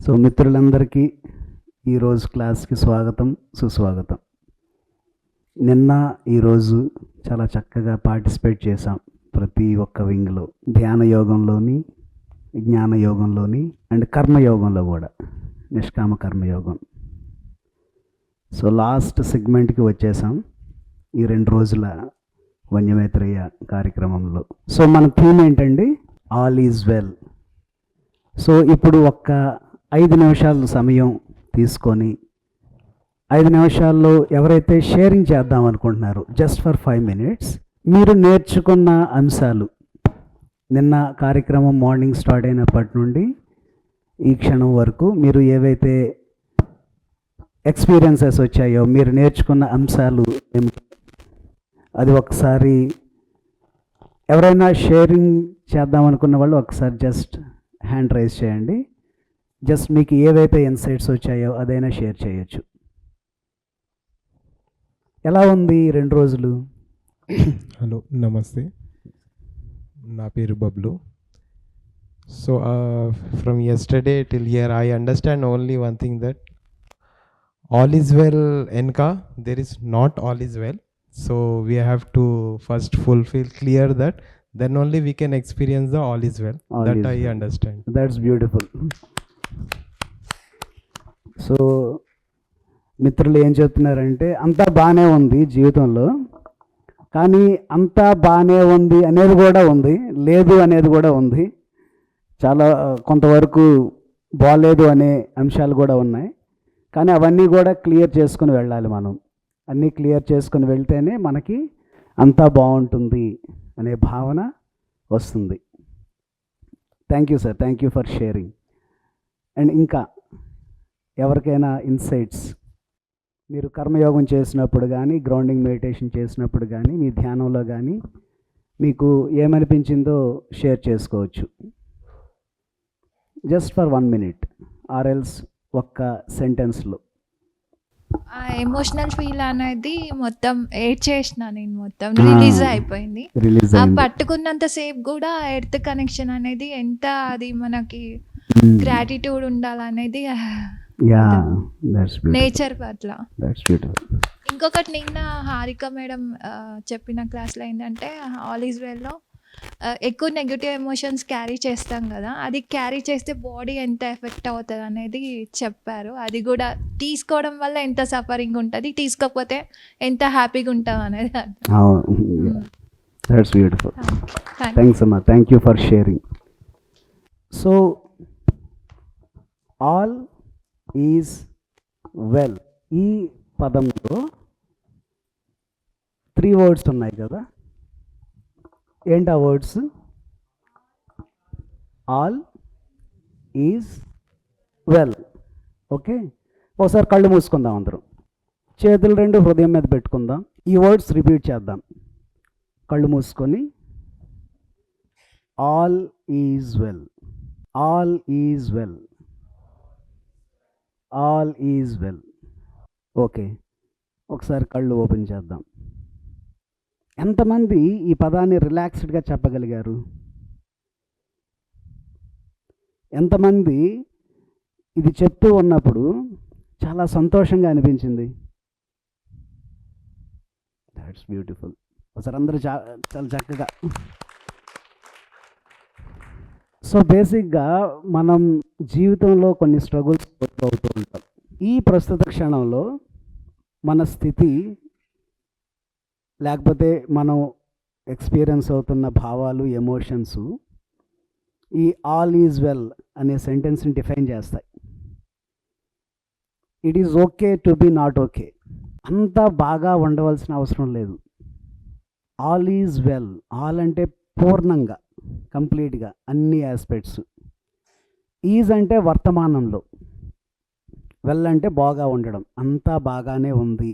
So మిత్రులందరికీ ఈరోజు క్లాస్కి స్వాగతం, సుస్వాగతం. నిన్న ఈరోజు చాలా చక్కగా పార్టిసిపేట్ చేశాం ప్రతి ఒక్క వింగ్లో, ధ్యాన యోగంలోని, జ్ఞాన యోగంలోని అండ్ కర్మయోగంలో కూడా, నిష్కామ కర్మయోగం. సో లాస్ట్ సెగ్మెంట్కి వచ్చేసాం ఈ 2 రోజుల వన్యమేత్రయ్య కార్యక్రమంలో. సో మన థీమ్ ఏంటండి? All is well. సో ఇప్పుడు ఒక్క 5 నిమిషాలు సమయం తీసుకొని 5 నిమిషాల్లో ఎవరైతే షేరింగ్ చేద్దాం అనుకుంటున్నారో, జస్ట్ ఫర్ 5 minutes మీరు నేర్చుకున్న అంశాలు, నిన్న కార్యక్రమం మార్నింగ్ స్టార్ట్ అయినప్పటి నుండి ఈ క్షణం వరకు మీరు ఏవైతే ఎక్స్పీరియన్సెస్ వచ్చాయో, మీరు నేర్చుకున్న అంశాలు ఏమిటి, అది ఒకసారి ఎవరైనా షేరింగ్ చేద్దాం అనుకున్న వాళ్ళు ఒకసారి జస్ట్ హ్యాండ్ రైజ్ చేయండి. జస్ట్ మీకు ఏవైతే ఇన్సైట్స్ వచ్చాయో అదైనా షేర్ చేయొచ్చు. ఎలా ఉంది 2 రోజులు? హలో, నమస్తే. నా పేరు Bablu. So from yesterday till here I understand only one thing, that all is well enka, there is not all is well. So we have to first fulfill clear that, then only we can experience the all is well. All that is I well. understand. That's beautiful. So మిత్రులు ఏం చెప్తున్నారంటే, అంతా బాగానే ఉంది జీవితంలో, కానీ అంతా బాగానే ఉంది అనేది కూడా ఉంది, లేదు అనేది కూడా ఉంది, చాలా కొంతవరకు బాగాలేదు అనే అంశాలు కూడా ఉన్నాయి. కానీ అవన్నీ కూడా క్లియర్ చేసుకుని వెళ్ళాలి. మనం అన్నీ క్లియర్ చేసుకుని వెళ్తేనే మనకి అంతా బాగుంటుంది అనే భావన వస్తుంది. Thank you sir, thank you for sharing. And ఇంకా ఎవరికైనా ఇన్సైట్స్, మీరు కర్మయోగం చేసినప్పుడు కానీ, గ్రౌండింగ్ మెడిటేషన్ చేసినప్పుడు కానీ, మీ ధ్యానంలో కానీ మీకు ఏమనిపించిందో షేర్ చేసుకోవచ్చు. Just for 1 minute or else ఒక్క సెంటెన్స్లో. ఆ ఎమోషనల్ ఫీల్ అనేది మొత్తం ఏడ్ చేసిన నేను, మొత్తం రిలీజ్ అయిపోయింది. రిలీజ్ ఆ పట్టుకున్నంత సేపు కూడా ఎర్త్ కనెక్షన్ అనేది ఎంత, అది మనకి గ్రాటిట్యూడ్ ఉండాలనేది యా, దట్స్ బ్యూటిఫుల్. నేచర్ పట్ల. That's beautiful. ఇంకొకటి నిన్న హారిక మేడం చెప్పిన క్లాస్లో ఏంటంటే, ఆల్ ఈజ్ వెల్లో ఎక్కువ నెగిటివ్ ఎమోషన్స్ క్యారీ చేస్తాం కదా, అది క్యారీ చేస్తే బాడీ ఎంత ఎఫెక్ట్ అవుతుంది అనేది చెప్పారు. అది కూడా తీసుకోవడం వల్ల ఎంత సఫరింగ్ ఉంటుంది, తీసుకోకపోతే ఎంత హ్యాపీగా ఉంటాం అనేది. That's beautiful. థ్యాంక్స్ అమ్మా, thank you for sharing. So all is well, ఈ పదంలో 3 words ఉన్నాయి కదా. ఏంటి ఆ words? All is well. Okay, ఒకసారి కళ్ళు మూసుకుందాం, అందరం చేతులు 2 హృదయం మీద పెట్టుకుందాం. ఈ వర్డ్స్ రిపీట్ చేద్దాం. కళ్ళు మూసుకొని, all is well, all is well, all is well. Okay, ఒకసారి కళ్ళు ఓపెన్ చేద్దాం. ఎంతమంది ఈ పదాన్ని రిలాక్స్డ్గా చెప్పగలిగారు? ఎంతమంది ఇది చెప్తూ ఉన్నప్పుడు చాలా సంతోషంగా అనిపించింది? That's beautiful. ఒకసారి అందరూ చాలా చక్కగా. సో బేసిక్గా మనం జీవితంలో కొన్ని స్ట్రగుల్స్ అవుతూ ఉంటాం. ఈ ప్రస్తుత క్షణంలో మన స్థితి, లేకపోతే మనం ఎక్స్పీరియన్స్ అవుతున్న భావాలు, ఎమోషన్స్ ఈ ఆల్ ఈజ్ వెల్ అనే సెంటెన్స్ని డిఫైన్ చేస్తాయి. It is okay to be not okay. అంతా బాగా ఉండవలసిన అవసరం లేదు. ఆల్ ఈజ్ వెల్, ఆల్ అంటే పూర్ణంగా, కంప్లీట్గా అన్ని ఆస్పెక్ట్స్. ఈజ్ అంటే వర్తమానంలో, వెల్ అంటే బాగా ఉండడం, అంతా బాగానే ఉంది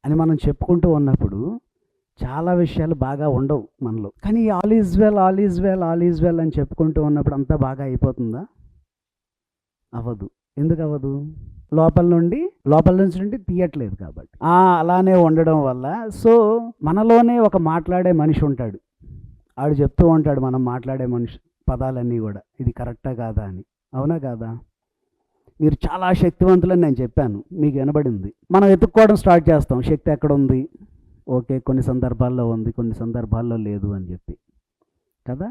అని మనం చెప్పుకుంటూ ఉన్నప్పుడు చాలా విషయాలు బాగా ఉండవు మనలో. కానీ all is well, all is well, all is well అని చెప్పుకుంటూ ఉన్నప్పుడు అంతా బాగా అయిపోతుందా? అవ్వదు. ఎందుకు అవ్వదు? లోపల నుంచి తీయట్లేదు కాబట్టి. అలానే ఉండడం వల్ల సో మనలోనే ఒక మాట్లాడే మనిషి ఉంటాడు. ఆడు చెప్తూ ఉంటాడు మనం మాట్లాడే మనిషి పదాలన్నీ కూడా, ఇది కరెక్టా కాదా అని. అవునా కాదా? మీరు చాలా శక్తివంతులని నేను చెప్పాను, మీకు వినబడింది. మనం వెతుక్కోవడం స్టార్ట్ చేస్తాం, శక్తి ఎక్కడ ఉంది, ఓకే కొన్ని సందర్భాల్లో ఉంది, కొన్ని సందర్భాల్లో లేదు అని చెప్పి కదా.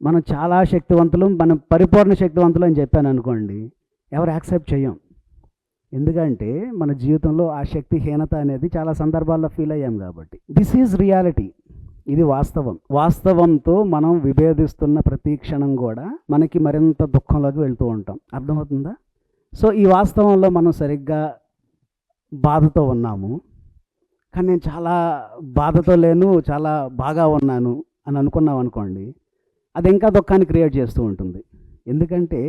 మనం చాలా శక్తివంతులు, మనం పరిపూర్ణ శక్తివంతులు అని చెప్పాను అనుకోండి, ఎవరు యాక్సెప్ట్ చేయం. ఎందుకంటే మన జీవితంలో ఆ శక్తిహీనత అనేది చాలా సందర్భాల్లో ఫీల్ అయ్యాం కాబట్టి. దిస్ ఈజ్ రియాలిటీ, ఇది వాస్తవం. వాస్తవంతో మనం విభేదిస్తున్న ప్రతి క్షణం కూడా మనకి మరింత దుఃఖంలోకి వెళ్తూ ఉంటాం. అర్థమవుతుందా? సో ఈ వాస్తవంలో మనం సరిగ్గా బాధతో ఉన్నాము, కానీ నేను చాలా బాధతో లేను, చాలా బాగా ఉన్నాను అని అనుకున్నాం అనుకోండి, అది ఇంకా దుఃఖాన్ని క్రియేట్ చేస్తూ ఉంటుంది. ఎందుకంటే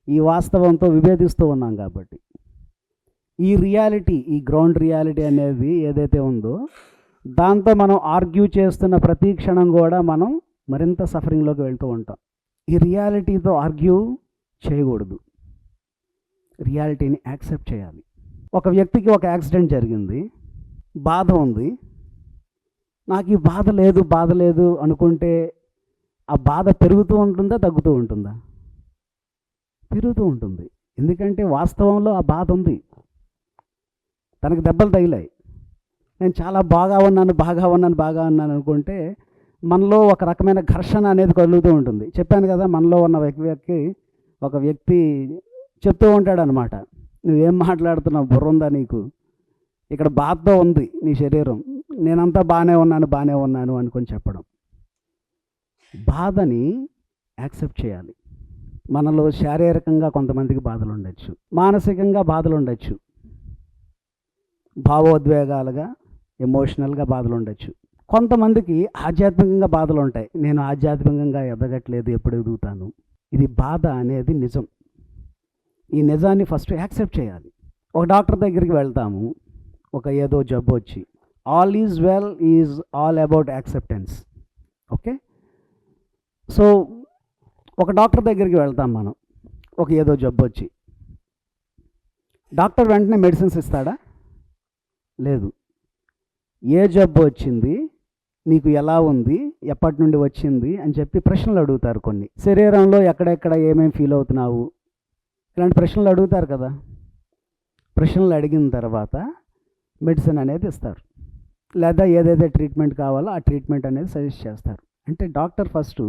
ఈ వాస్తవంతో విభేదిస్తూ ఉన్నాం కాబట్టి. ఈ రియాలిటీ, ఈ గ్రౌండ్ రియాలిటీ అనేది ఏదైతే ఉందో దాంతో మనం ఆర్గ్యూ చేస్తున్న ప్రతి క్షణం కూడా మనం మరింత సఫరింగ్లోకి వెళ్తూ ఉంటాం. ఈ రియాలిటీతో ఆర్గ్యూ చేయకూడదు, రియాలిటీని యాక్సెప్ట్ చేయాలి. ఒక వ్యక్తికి ఒక యాక్సిడెంట్ జరిగింది, బాధ ఉంది, నాకు ఈ బాధ లేదు అనుకుంటే ఆ బాధ పెరుగుతూ ఉంటుందా తగ్గుతూ ఉంటుందా? పెరుగుతూ ఉంటుంది. ఎందుకంటే వాస్తవంలో ఆ బాధ ఉంది, తనకు దెబ్బలు తగిలాయి. నేను చాలా బాగా ఉన్నాను అనుకుంటే మనలో ఒక రకమైన ఘర్షణ అనేది కలుగుతూ ఉంటుంది. చెప్పాను కదా, మనలో ఉన్న ఒక వ్యక్తి చెప్తూ ఉంటాడు అనమాట, నువ్వేం మాట్లాడుతున్నావు, బుర్ర ఉందా నీకు, ఇక్కడ బాధతో ఉంది నీ శరీరం, నేనంతా బాగానే ఉన్నాను అనుకొని చెప్పడం. బాధని యాక్సెప్ట్ చేయాలి. మనలో శారీరకంగా కొంతమందికి బాధలు ఉండొచ్చు, మానసికంగా బాధలు ఉండొచ్చు, భావోద్వేగాలుగా ఎమోషనల్గా బాధలు ఉండొచ్చు. కొంతమందికి ఆధ్యాత్మికంగా బాధలు ఉంటాయి, నేను ఆధ్యాత్మికంగా ఎదగట్లేదు, ఎప్పుడు ఎదుగుతాను. ఇది బాధ అనేది నిజం. ఈ నిజాన్ని ఫస్ట్ యాక్సెప్ట్ చేయాలి. ఒక డాక్టర్ దగ్గరికి వెళ్తాము, ఒక ఏదో జబ్బు వచ్చి, all is well is all about acceptance. Okay, so ఒక డాక్టర్ దగ్గరికి వెళ్తాం మనం, ఒక ఏదో జబ్బు వచ్చి, డాక్టర్ వెంటనే మెడిసిన్స్ ఇస్తాడా? లేదు. ఏ జబ్బు వచ్చింది, నీకు ఎలా ఉంది, ఎప్పటి నుండి వచ్చింది అని చెప్పి ప్రశ్నలు అడుగుతారు. కొన్ని శరీరంలో ఎక్కడెక్కడ ఏమేమి ఫీల్ అవుతున్నావు, ఇలాంటి ప్రశ్నలు అడుగుతారు కదా. ప్రశ్నలు అడిగిన తర్వాత మెడిసిన్ అనేది ఇస్తారు, లేదా ఏదైతే ట్రీట్మెంట్ కావాలో ఆ ట్రీట్మెంట్ అనేది సజెస్ట్ చేస్తారు. అంటే డాక్టర్ ఫస్ట్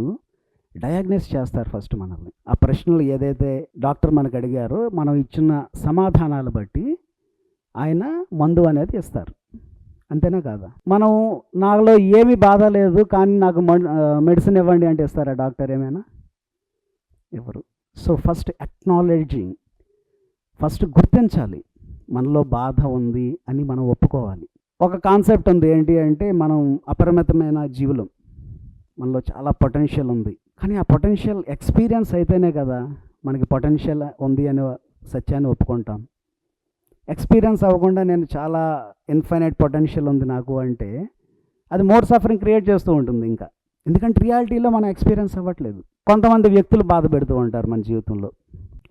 డయాగ్నోస్ చేస్తారు ఫస్ట్ మనల్ని. ఆ ప్రశ్నలు ఏదైతే డాక్టర్ మనకు అడిగారో మనం ఇచ్చిన సమాధానాలు బట్టి ఆయన మందు అనేది ఇస్తారు. అంతేనా కాదా? మనం నాలో ఏమి బాధ లేదు కానీ నాకు మెడిసిన్ ఇవ్వండి అంటే ఇస్తారా డాక్టర్ ఏమైనా? ఎవరు? సో ఫస్ట్ అక్నాలెడ్జింగ్, ఫస్ట్ గుర్తించాలి మనలో బాధ ఉంది అని మనం ఒప్పుకోవాలి. ఒక కాన్సెప్ట్ ఉంది, ఏంటి అంటే మనం అపరిమితమైన జీవులం, మనలో చాలా పొటెన్షియల్ ఉంది. కానీ ఆ పొటెన్షియల్ ఎక్స్పీరియన్స్ అయితేనే కదా మనకి పొటెన్షియల్ ఉంది అనే సత్యాన్ని ఒప్పుకుంటాం. ఎక్స్పీరియన్స్ అవ్వకుండా నేను చాలా ఇన్ఫైనైట్ పొటెన్షియల్ ఉంది నాకు అంటే అది మోర్ సఫరింగ్ క్రియేట్ చేస్తూ ఉంటుంది ఇంకా. ఎందుకంటే రియాలిటీలో మనం ఎక్స్పీరియన్స్ అవ్వట్లేదు. కొంతమంది వ్యక్తులు బాధ పెడుతూ ఉంటారు మన జీవితంలో,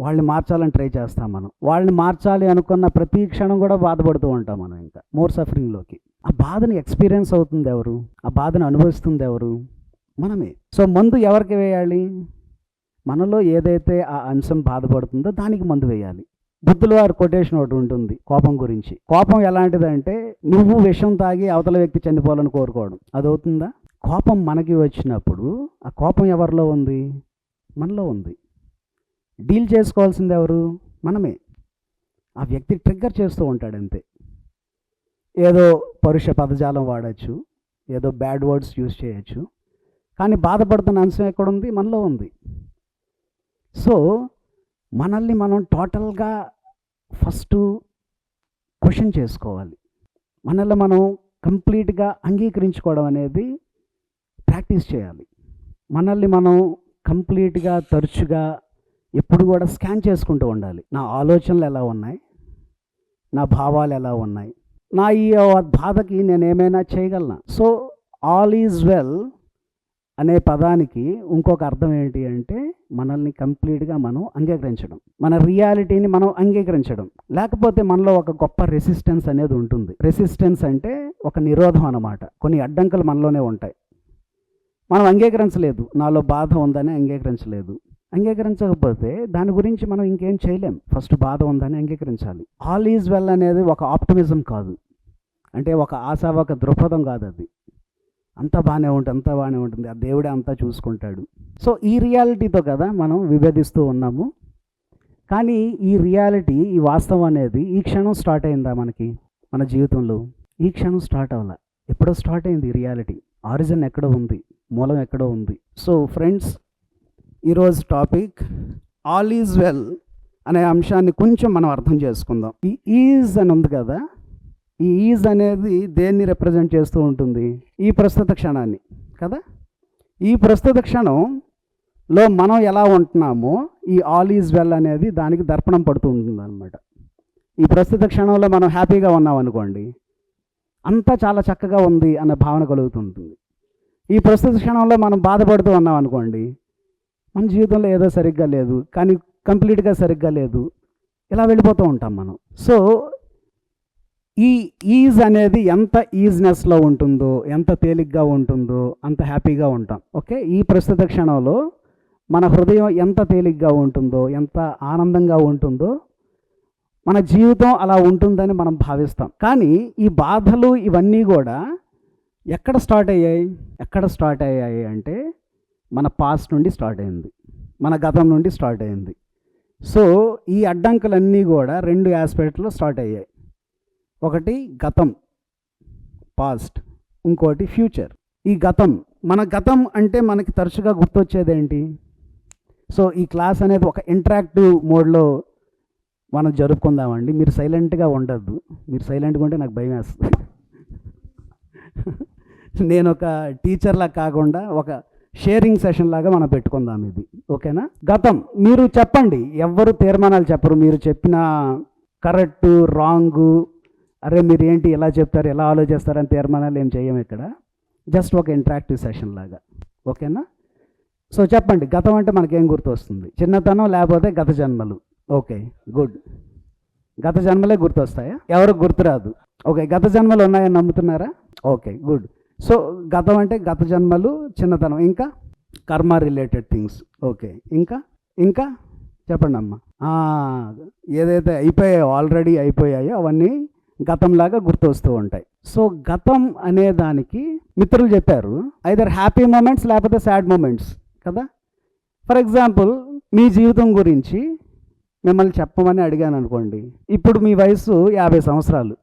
వాళ్ళని మార్చాలని ట్రై చేస్తాం మనం. వాళ్ళని మార్చాలి అనుకున్న ప్రతి క్షణం కూడా బాధపడుతూ ఉంటాం మనం, ఇంకా మోర్ సఫరింగ్లోకి. ఆ బాధని ఎక్స్పీరియన్స్ అవుతుంది ఎవరు? ఆ బాధను అనుభవిస్తుంది ఎవరు? మనమే. సో మందు ఎవరికి వేయాలి? మనలో ఏదైతే ఆ అంశం బాధపడుతుందో దానికి మందు వేయాలి. బుద్ధుల వారి కొటేషన్ ఒకటి ఉంటుంది కోపం గురించి. కోపం ఎలాంటిదంటే నువ్వు విషం తాగి అవతల వ్యక్తి చనిపోవాలని కోరుకోవడం. అది అవుతుందా? కోపం మనకి వచ్చినప్పుడు ఆ కోపం ఎవరిలో ఉంది? మనలో ఉంది. డీల్ చేసుకోవాల్సింది ఎవరు? మనమే. ఆ వ్యక్తి ట్రిగ్గర్ చేస్తూ ఉంటాడు అంతే. ఏదో పరుష పదజాలం వాడచ్చు, ఏదో బ్యాడ్ వర్డ్స్ యూజ్ చేయొచ్చు, కానీ బాధపడుతున్న అంశం ఎక్కడుంది? మనలో ఉంది. సో మనల్ని మనం టోటల్గా ఫస్ట్ క్వశ్చన్ చేసుకోవాలి. మనల్ని మనం కంప్లీట్గా అంగీకరించుకోవడం అనేది ప్రాక్టీస్ చేయాలి. మనల్ని మనం కంప్లీట్గా తరచుగా ఎప్పుడు కూడా స్కాన్ చేసుకుంటూ ఉండాలి. నా ఆలోచనలు ఎలా ఉన్నాయి, నా భావాలు ఎలా ఉన్నాయి, నా ఈ బాధకి నేను ఏమైనా చేయగలనా? సో ఆల్ ఈజ్ వెల్ అనే పదానికి ఇంకొక అర్థం ఏంటి అంటే మనల్ని కంప్లీట్గా మనం అంగీకరించడం, మన రియాలిటీని మనం అంగీకరించడం. లేకపోతే మనలో ఒక గొప్ప రెసిస్టెన్స్ అనేది ఉంటుంది. రెసిస్టెన్స్ అంటే ఒక నిరోధం అన్నమాట. కొన్ని అడ్డంకులు మనలోనే ఉంటాయి. మనం అంగీకరించలేదు, నాలో బాధ ఉందని అంగీకరించలేదు. అంగీకరించకపోతే దాని గురించి మనం ఇంకేం చేయలేం. ఫస్ట్ బాధ ఉందని అంగీకరించాలి. ఆల్ ఈజ్ వెల్ అనేది ఒక ఆప్టిమిజం కాదు, అంటే ఒక ఆశావాక దృక్పథం కాదు అది. అంతా బాగానే ఉంటుంది, అంతా బాగానే ఉంటుంది, ఆ దేవుడే అంతా చూసుకుంటాడు. సో ఈ రియాలిటీతో కదా మనం విభేదిస్తూ ఉన్నాము. కానీ ఈ రియాలిటీ, ఈ వాస్తవం అనేది ఈ క్షణం స్టార్ట్ అయిందా మనకి మన జీవితంలో? ఈ క్షణం స్టార్ట్ అవ్వాల, ఎప్పుడో స్టార్ట్ అయింది రియాలిటీ. ఆరిజిన్ ఎక్కడో ఉంది, మూలం ఎక్కడో ఉంది. సో ఫ్రెండ్స్, ఈరోజు టాపిక్ ఆల్ ఈజ్ వెల్ అనే అంశాన్ని కొంచెం మనం అర్థం చేసుకుందాం. ఈ ఈజ్ అని ఉంది కదా, ఈ ఈజ్ అనేది దేన్ని రిప్రజెంట్ చేస్తూ ఉంటుంది? ఈ ప్రస్తుత క్షణాన్ని కదా. ఈ ప్రస్తుత క్షణంలో మనం ఎలా ఉంటున్నామో ఈ ఆల్ ఈజ్ వెల్ అనేది దానికి దర్పణం పడుతూ ఉంటుంది అనమాట. ఈ ప్రస్తుత క్షణంలో మనం హ్యాపీగా ఉన్నాం అనుకోండి, అంతా చాలా చక్కగా ఉంది అన్న భావన కలుగుతుంటుంది. ఈ ప్రస్తుత క్షణంలో మనం బాధపడుతూ ఉన్నాం అనుకోండి, మన జీవితంలో ఏదో సరిగ్గా లేదు, కానీ కంప్లీట్గా సరిగ్గా లేదు, ఇలా వెళ్ళిపోతూ ఉంటాం మనం. సో ఈ ఈజ్ అనేది ఎంత ఈజినెస్లో ఉంటుందో, ఎంత తేలిగ్గా ఉంటుందో అంత హ్యాపీగా ఉంటాం. ఓకే, ఈ ప్రస్తుత క్షణంలో మన హృదయం ఎంత తేలిగ్గా ఉంటుందో, ఎంత ఆనందంగా ఉంటుందో మన జీవితం అలా ఉంటుందని మనం భావిస్తాం. కానీ ఈ బాధలు ఇవన్నీ కూడా ఎక్కడ స్టార్ట్ అయ్యాయి అంటే మన పాస్ట్ నుండి స్టార్ట్ అయింది, మన గతం నుండి స్టార్ట్ అయింది. సో ఈ అడ్డంకులన్నీ కూడా రెండు ఆస్పెక్ట్లో స్టార్ట్ అయ్యాయి. ఒకటి గతం, పాస్ట్, ఇంకోటి ఫ్యూచర్. ఈ గతం, మన గతం అంటే మనకి తరచుగా గుర్తొచ్చేది ఏంటి? సో ఈ క్లాస్ అనేది ఒక ఇంటరాక్టివ్ మోడ్లో మనం జరుపుకుందామండి. మీరు సైలెంట్గా ఉండద్దు, మీరు సైలెంట్గా ఉంటే నాకు భయం వేస్తుంది. నేను ఒక టీచర్లా కాకుండా ఒక షేరింగ్ సెషన్ లాగా మనం పెట్టుకుందాం ఇది, ఓకేనా? గతం, మీరు చెప్పండి, ఎవ్వరు తీర్మానాలు చెప్పరు. మీరు చెప్పిన కరెక్ట్ రాంగు, అరే మీరు ఏంటి ఎలా చెప్తారు, ఎలా ఆలోచిస్తారని తీర్మానాలు ఏం చేయము ఇక్కడ. జస్ట్ ఒక ఇంటరాక్టివ్ సెషన్ లాగా, ఓకేనా? సో చెప్పండి, గతం అంటే మనకేం గుర్తు వస్తుంది? చిన్నతనం లేకపోతే గత జన్మలు. Okay, good. గత జన్మలే గుర్తొస్తాయా? ఎవరికి గుర్తురాదు. ఓకే, గత జన్మలు ఉన్నాయని నమ్ముతున్నారా? Okay, good. సో గతం అంటే గత జన్మలు, చిన్నతనం, ఇంకా కర్మ రిలేటెడ్ థింగ్స్. ఓకే, ఇంకా చెప్పండి అమ్మా. ఏదైతే ఆల్రెడీ అయిపోయాయో అవన్నీ గతంలాగా గుర్తొస్తూ ఉంటాయి. సో గతం అనే దానికి మిత్రులు చెప్పారు, ఐదర్ హ్యాపీ మూమెంట్స్ లేకపోతే సాడ్ మూమెంట్స్ కదా. ఫర్ ఎగ్జాంపుల్, మీ జీవితం గురించి మిమ్మల్ని చెప్పమని అడిగాను అనుకోండి. ఇప్పుడు మీ వయసు 50 సంవత్సరాలు.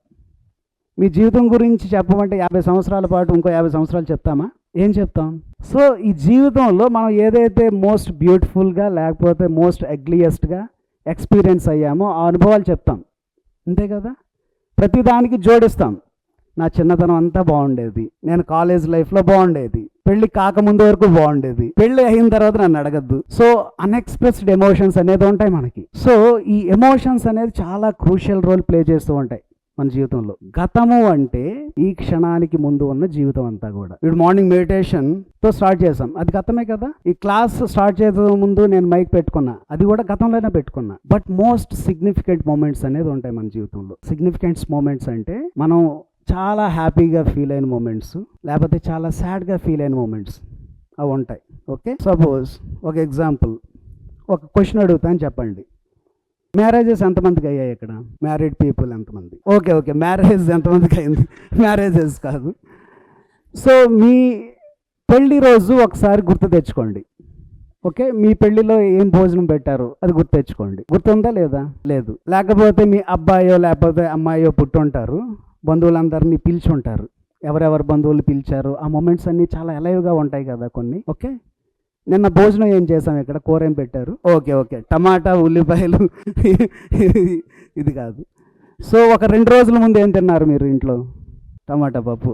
మీ జీవితం గురించి చెప్పమంటే 50 సంవత్సరాల పాటు ఇంకో 50 సంవత్సరాలు చెప్తామా? ఏం చెప్తాం? సో ఈ జీవితంలో మనం ఏదైతే మోస్ట్ బ్యూటిఫుల్గా లేకపోతే మోస్ట్ ఎగ్లియస్ట్గా ఎక్స్పీరియన్స్ అయ్యామో ఆ అనుభవాలు చెప్తాం, అంతే కదా. ప్రతిదానికి జోడిస్తాం. నా చిన్నతనం అంతా బాగుండేది, నేను కాలేజ్ లైఫ్లో బాగుండేది, పెళ్లి కాకముందు వరకు బాగుండేది, పెళ్లి అయిన తర్వాత నన్ను అడగద్దు. సో అన్ఎక్స్ప్రెస్డ్ ఎమోషన్స్ అనేది ఉంటాయి మనకి. సో ఈ ఎమోషన్స్ అనేది చాలా క్రూషియల్ రోల్ ప్లే చేస్తూ ఉంటాయి మన జీవితంలో. గతము అంటే ఈ క్షణానికి ముందు ఉన్న జీవితం అంతా కూడా. ఇప్పుడు మార్నింగ్ మెడిటేషన్తో స్టార్ట్ చేసాం, అది గతమే కదా. ఈ క్లాస్ స్టార్ట్ చేసే ముందు నేను మైక్ పెట్టుకున్నా, అది కూడా గతంలోనే పెట్టుకున్నా. బట్ మోస్ట్ సిగ్నిఫికెంట్ మూమెంట్స్ అనేది ఉంటాయి మన జీవితంలో. సిగ్నిఫికెంట్ మూమెంట్స్ అంటే మనం చాలా హ్యాపీగా ఫీల్ అయిన మూమెంట్స్, లేకపోతే చాలా సాడ్గా ఫీల్ అయిన మూమెంట్స్, అవి ఉంటాయి. ఓకే, సపోజ్ ఒక ఎగ్జాంపుల్, ఒక క్వశ్చన్ అడుగుతాను, చెప్పండి. మ్యారేజెస్ ఎంతమందికి అయ్యాయి ఇక్కడ? మ్యారీడ్ పీపుల్ ఎంతమంది? ఓకే, మ్యారేజ్ ఎంతమందికి అయింది? మ్యారేజెస్ కాదు. సో మీ పెళ్లి రోజు ఒకసారి గుర్తు తెచ్చుకోండి. ఓకే, మీ పెళ్లిలో ఏం భోజనం పెట్టారు అది గుర్తు తెచ్చుకోండి. గుర్తుందా లేదా? లేదు. లేకపోతే మీ అబ్బాయో లేకపోతే అమ్మాయో పుట్టుంటారు, బంధువులందరినీ పిలిచి ఉంటారు, ఎవరెవరు బంధువులు పిలిచారు, ఆ మూమెంట్స్ అన్నీ చాలా అలైవ్గా ఉంటాయి కదా కొన్ని. ఓకే, నిన్న భోజనం ఏం చేసాం, ఇక్కడ కూర ఏం పెట్టారు? ఓకే, టమాటా ఉల్లిపాయలు ఇది కాదు. సో ఒక 2 రోజుల ముందు ఏం తిన్నారు మీరు ఇంట్లో? టమాటా పప్పు.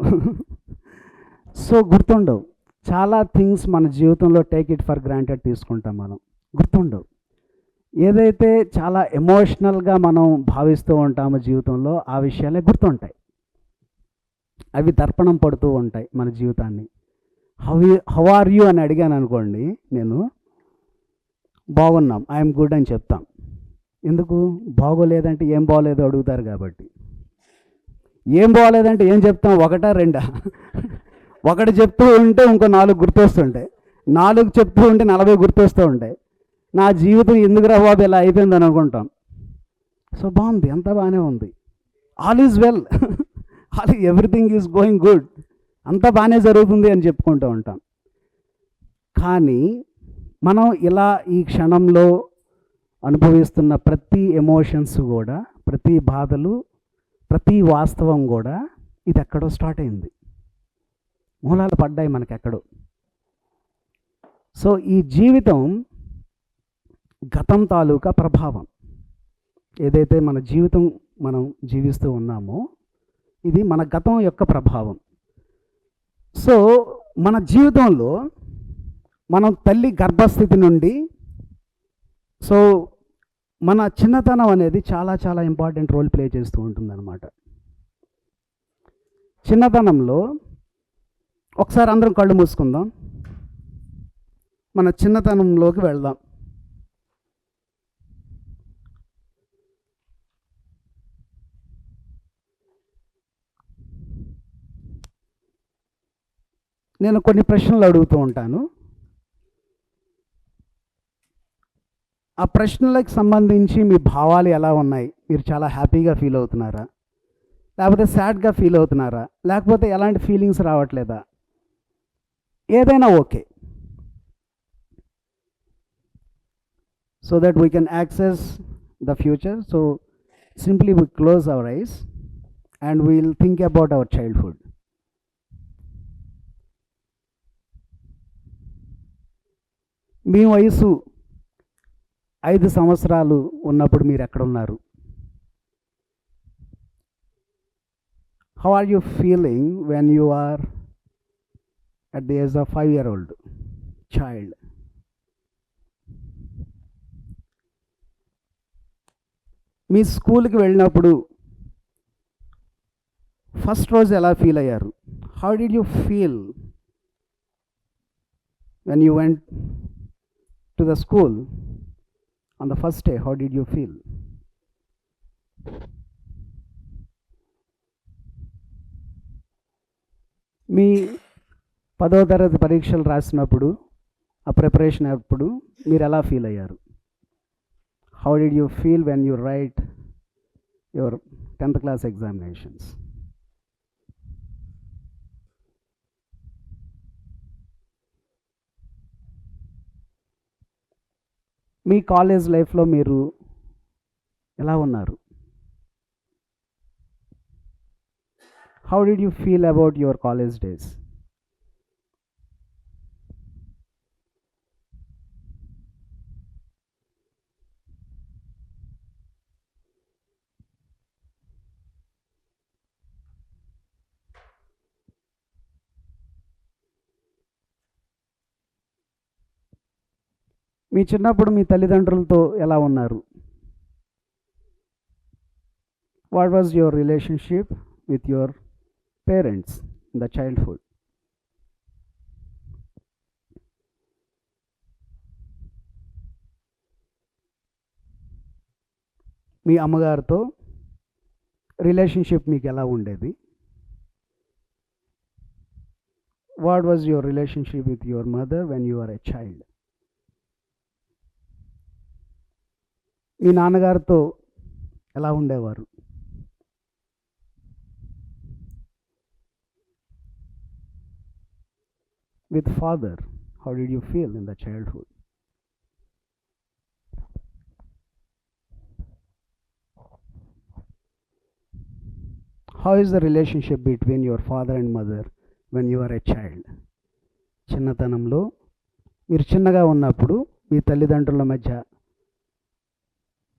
సో గుర్తుండవు చాలా థింగ్స్ మన జీవితంలో, టేక్ ఇట్ ఫర్ గ్రాంటెడ్ తీసుకుంటాం మనం, గుర్తుండవు. ఏదైతే చాలా ఎమోషనల్గా మనం భావిస్తూ ఉంటామో జీవితంలో ఆ విషయాలే గుర్తుంటాయి. అవి దర్పణం పడుతూ ఉంటాయి మన జీవితాన్ని. హౌ ఆర్ యూ అని అడిగాను అనుకోండి, నేను బాగున్నాం, ఐఎమ్ గుడ్ అని చెప్తాం. ఎందుకు? బాగోలేదంటే ఏం బాగోలేదో అడుగుతారు కాబట్టి. ఏం బాగోలేదంటే ఏం చెప్తాం? 1, 2? ఒకటి చెప్తూ ఉంటే ఇంకో 4 గుర్తొస్తుంటాయి, 4 చెప్తూ ఉంటే 40 గుర్తొస్తూ ఉంటాయి. నా జీవితం ఎందుకురా బాబు ఇలా అయిపోయిందని అనుకుంటాం. సో బాగుంది, అంతా బాగానే ఉంది, all is well, everything is going good, అంతా బాగానే జరుగుతుంది అని చెప్పుకుంటూ ఉంటాం. కానీ మనం ఇలా ఈ క్షణంలో అనుభవిస్తున్న ప్రతి ఎమోషన్స్ కూడా, ప్రతి బాధలు, ప్రతి వాస్తవం కూడా ఇది ఎక్కడో స్టార్ట్ అయింది, మూలాలు పడ్డాయి మనకెక్కడో. సో ఈ జీవితం గతం తాలూకా ప్రభావం, ఏదైతే మన జీవితం మనం జీవిస్తూ ఉన్నామో ఇది మన గతం యొక్క ప్రభావం. సో మన జీవితంలో మనం తల్లి గర్భస్థితి నుండి, సో మన చిన్నతనం అనేది చాలా చాలా ఇంపార్టెంట్ రోల్ ప్లే చేస్తూ ఉంటుందన్నమాట. చిన్నతనంలో ఒకసారి అందరం కళ్ళు మూసుకుందాం, మన చిన్నతనంలోకి వెళ్దాం. నేను కొన్ని ప్రశ్నలు అడుగుతూ ఉంటాను. ఆ ప్రశ్నలకు సంబంధించి మీ భావాలు ఎలా ఉన్నాయి? మీరు చాలా హ్యాపీగా ఫీల్ అవుతున్నారా, లేకపోతే సాడ్గా ఫీల్ అవుతున్నారా, లేకపోతే ఎలాంటి ఫీలింగ్స్ రావట్లేదా? ఏదైనా okay. So that we can access the future. So simply we close our eyes and we'll think about our childhood. మీ వయసు 5 సంవత్సరాలు ఉన్నప్పుడు మీరు ఎక్కడున్నారు? How are you feeling when you are at the age of 5-year-old child? మీ స్కూల్కి వెళ్ళినప్పుడు first రోజు ఎలా ఫీల్ అయ్యారు? How did you feel when you went to the school on the first day? How did you feel? మీ 10వ తరగతి పరీక్షలు రాసినప్పుడు, ఆ ప్రిపరేషన్ అప్పుడు మీరు ఎలా ఫీల్ అయ్యారు? How did you feel when you write your 10th class examinations? మీ కాలేజ్ లైఫ్లో మీరు ఎలా ఉన్నారు? How did you feel about your college days? మీ చిన్నప్పుడు మీ తల్లిదండ్రులతో ఎలా ఉన్నారు? What was your relationship with your parents in the childhood? మీ అమ్మగారితో రిలేషన్షిప్ మీకు ఎలా ఉండేది? What was your relationship with your mother when you are a child? మీ నాన్నగారితో ఎలా ఉండేవారు? With father, how did you feel in the childhood? How is the relationship between your father and mother when you are a child? చిన్నతనంలో మీరు చిన్నగా ఉన్నప్పుడు మీ తల్లిదండ్రుల మధ్య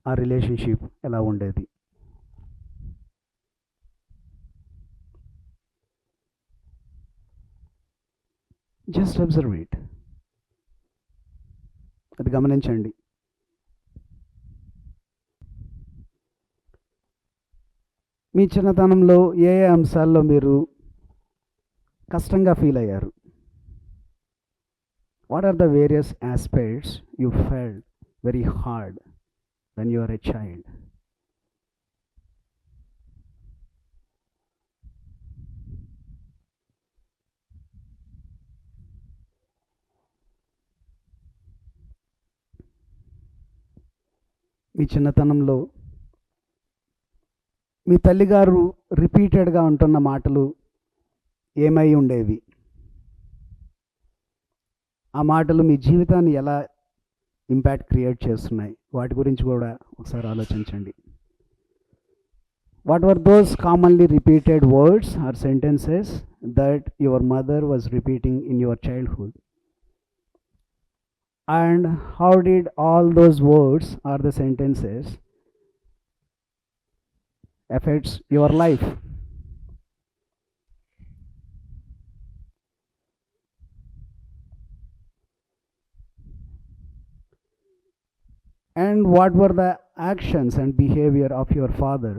ఆ రిలేషన్షిప్ ఎలా ఉండేది? జస్ట్ అబ్జర్వ్ ఇట్, అది గమనించండి. మీ చిన్నతనంలో ఏ ఏ అంశాల్లో మీరు కష్టంగా ఫీల్ అయ్యారు? What are the various aspects you felt very hard when you are a child? మీ చిన్నతనంలో మీ తల్లిగారు రిపీటెడ్గా ఉంటున్న మాటలు ఏమై ఉండేవి? ఆ మాటలు మీ జీవితాన్ని ఎలా ఇంపాక్ట్ క్రియేట్ చేస్తున్నాయి? వాటి గురించి కూడా ఒకసారి ఆలోచించండి. What were those commonly repeated words or sentences that your mother was repeating in your childhood? And how did all those words or the sentences affects your life? And what were the actions and behavior of your father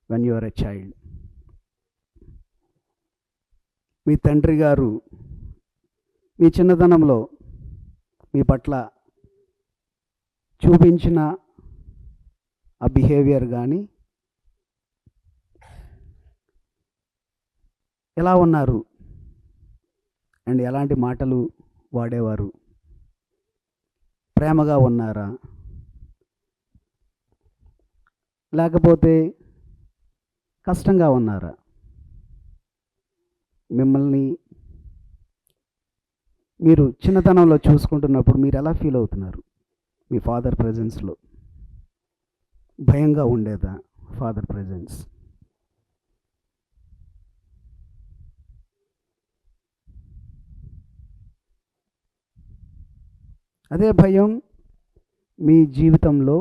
when you were a child? మీ తండ్రి గారు మీ చిన్నతనంలో మీ పట్ల చూపించిన ఆ behaviour కానీ, ఎలా ఉన్నారు and ఎలాంటి మాటలు వాడేవారు? ప్రేమగా ఉన్నారా, లేకపోతే కష్టంగా ఉన్నారా? మిమ్మల్ని మీరు చిన్నతనంలో చూసుకుంటున్నప్పుడు మీరు ఎలా ఫీల్ అవుతున్నారు? మీ ఫాదర్ ప్రెజెన్స్లో భయంగా ఉండేదా ఫాదర్ ప్రెజెన్స్? అదే భయం మీ జీవితంలో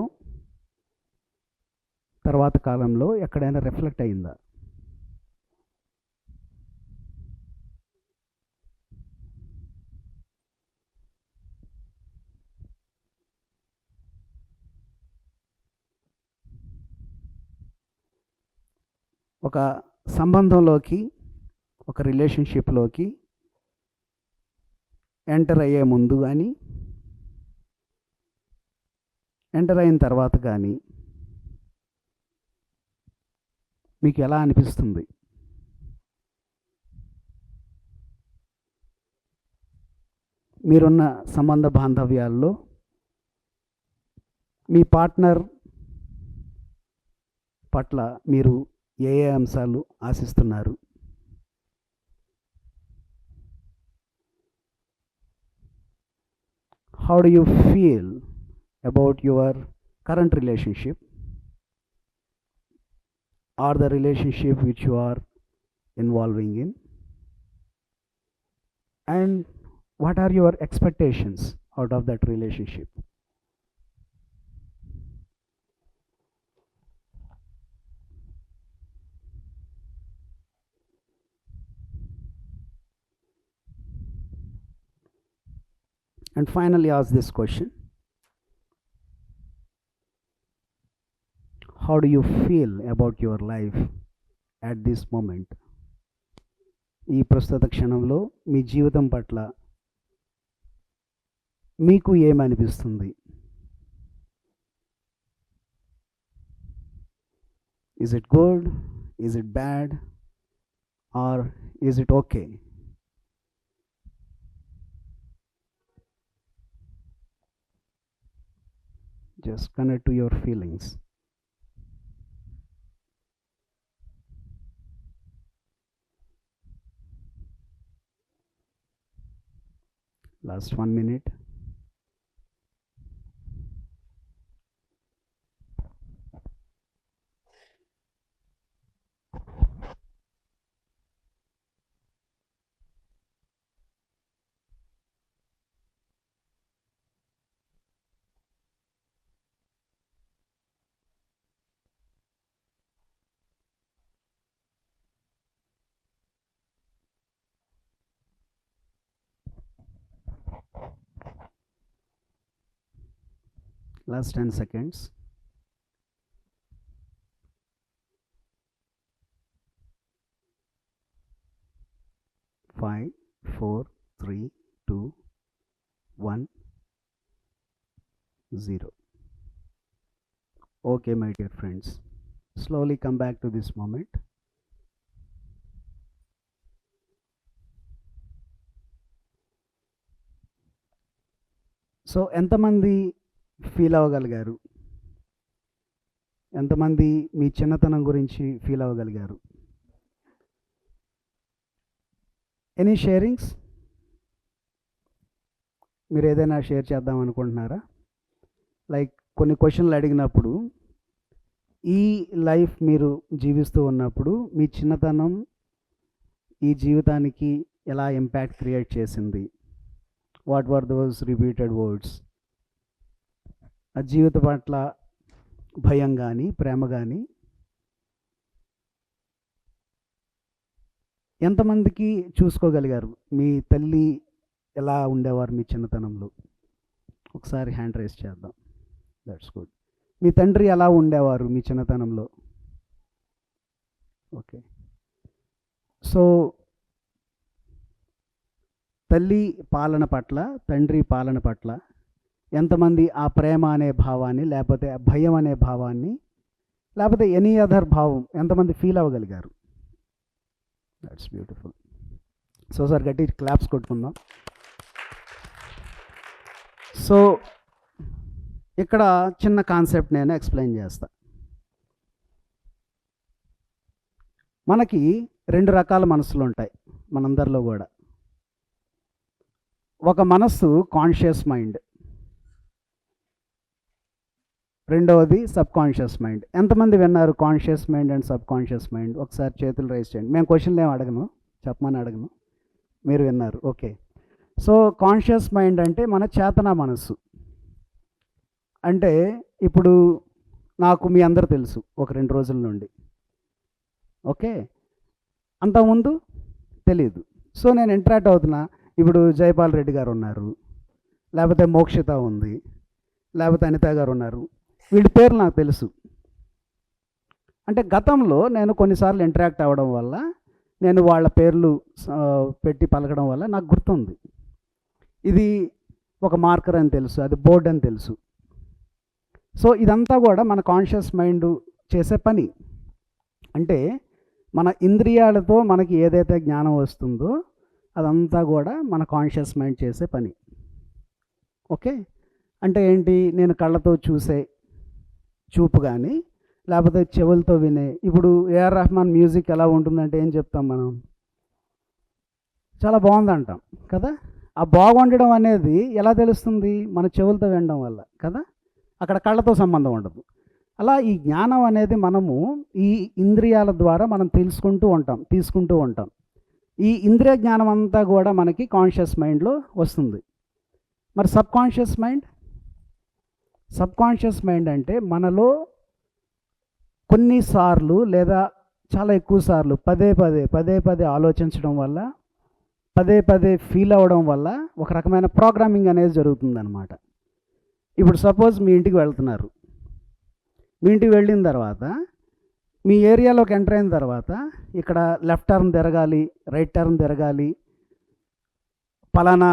తర్వాత కాలంలో ఎక్కడైనా రిఫ్లెక్ట్ అయిందా? ఒక సంబంధంలోకి, ఒక రిలేషన్షిప్లోకి ఎంటర్ అయ్యే ముందు కానీ, ఎంటర్ అయిన తర్వాత కానీ మీకు ఎలా అనిపిస్తుంది? మీరున్న సంబంధ బాంధవ్యాల్లో మీ పార్ట్నర్ పట్ల మీరు ఏ ఏ అంశాలు ఆశిస్తున్నారు? How do you feel about your current relationship or the relationship which you are involving in? And what are your expectations out of that relationship? And finally ask this question: how do you feel about your life at this moment? ఈ ప్రస్తుత క్షణంలో మీ జీవితం పట్ల మీకు ఏమనిపిస్తుంది? Is it good? Is it bad? Or is it okay? Just connect to your feelings. Last 1 minute. Last 10 seconds. 5, 4, 3, 2, 1, 0. Okay, my dear friends, slowly come back to this moment. So ఎంతమంది feel అవ్వగలిగారు ఎంతమంది మీ చిన్నతనం గురించి feel అవ్వగలిగారు? Any sharings? మీరు ఏదైనా share చేద్దాం అనుకుంటున్నారా? Like కొన్ని క్వశ్చన్లు అడిగినప్పుడు ఈ లైఫ్ మీరు జీవిస్తూ ఉన్నప్పుడు మీ చిన్నతనం ఈ జీవితానికి ఎలా ఇంపాక్ట్ క్రియేట్ చేసింది? What were those repeated words? ఆ జీవిత పట్ల భయం కానీ ప్రేమ కానీ ఎంతమందికి చూసుకోగలిగారు? మీ తల్లి ఎలా ఉండేవారు మీ చిన్నతనంలో? ఒకసారి హ్యాండ్ రైజ్ చేద్దాం. That's good. మీ తండ్రి ఎలా ఉండేవారు మీ చిన్నతనంలో? ఓకే. సో తల్లి పాలన పట్ల తండ్రి పాలన పట్ల ఎంతమంది ఆ ప్రేమ అనే భావాన్ని లేకపోతే ఆ భయం అనే భావాన్ని లేకపోతే ఎనీ అదర్ భావం ఎంతమంది ఫీల్ అవ్వగలిగారు? That's beautiful. సో సార్ గట్టి క్లాప్స్ కొట్టుకుందాం. సో ఇక్కడ చిన్న కాన్సెప్ట్ నేను ఎక్స్ప్లెయిన్ చేస్తా. మనకి 2 రకాల మనసులు ఉంటాయి మనందరిలో కూడా. ఒక మనస్సు కాన్షియస్ మైండ్, రెండవది సబ్ కాన్షియస్ మైండ్. ఎంతమంది విన్నారు conscious mind and sub conscious mind? ఒకసారి చేతులు రైజ్ చేయండి. మేము క్వశ్చన్లు ఏమి అడగను, చెప్పమని అడగను, మీరు విన్నారు. ఓకే. సో కాన్షియస్ మైండ్ అంటే మన చేతన మనస్సు. అంటే ఇప్పుడు నాకు మీ అందరూ తెలుసు ఒక 2 రోజుల నుండి. ఓకే. అంతకుముందు తెలీదు. సో నేను ఇంటరాక్ట్ అవుతున్నా. ఇప్పుడు జైపాల్ రెడ్డి గారు ఉన్నారు, లేకపోతే మోక్షిత ఉంది, లేకపోతే అనిత గారు ఉన్నారు. వీళ్ళ పేర్లు నాకు తెలుసు. అంటే గతంలో నేను కొన్నిసార్లు ఇంటరాక్ట్ అవ్వడం వల్ల నేను వాళ్ళ పేర్లు పెట్టి పలకడం వల్ల నాకు గుర్తుంది. ఇది ఒక మార్కర్ అని తెలుసు, అది బోర్డ్ అని తెలుసు. సో ఇదంతా కూడా మన కాన్షియస్ మైండ్ చేసే పని. అంటే మన ఇంద్రియాలతో మనకి ఏదైతే జ్ఞానం వస్తుందో అదంతా కూడా మన కాన్షియస్ మైండ్ చేసే పని. ఓకే. అంటే ఏంటి? నేను కళ్ళతో చూసే చూపు కానీ లేకపోతే చెవులతో వినే. ఇప్పుడు ఏఆర్ రెహమాన్ మ్యూజిక్ ఎలా ఉంటుందంటే ఏం చెప్తాం మనం? చాలా బాగుంది అంటాం కదా. ఆ బాగుండడం అనేది ఎలా తెలుస్తుంది? మన చెవులతో వినడం వల్ల కదా. అక్కడ కళ్ళతో సంబంధం ఉండదు. అలా ఈ జ్ఞానం అనేది మనము ఈ ఇంద్రియాల ద్వారా మనం తీసుకుంటూ ఉంటాం. ఈ ఇంద్రియ జ్ఞానం అంతా కూడా మనకి కాన్షియస్ మైండ్లో వస్తుంది. మరి సబ్ కాన్షియస్ మైండ్ అంటే మనలో కొన్నిసార్లు లేదా చాలా ఎక్కువ సార్లు పదే పదే ఆలోచించడం వల్ల పదే ఫీల్ అవ్వడం వల్ల ఒక రకమైన ప్రోగ్రామింగ్ అనేది జరుగుతుందన్నమాట. ఇప్పుడు సపోజ్ మీ ఇంటికి వెళ్తున్నారు. మీ ఇంటికి వెళ్ళిన తర్వాత మీ ఏరియాలోకి ఎంటర్ అయిన తర్వాత ఇక్కడ లెఫ్ట్ టర్న్ తిరగాలి, రైట్ టర్న్ తిరగాలి, పలానా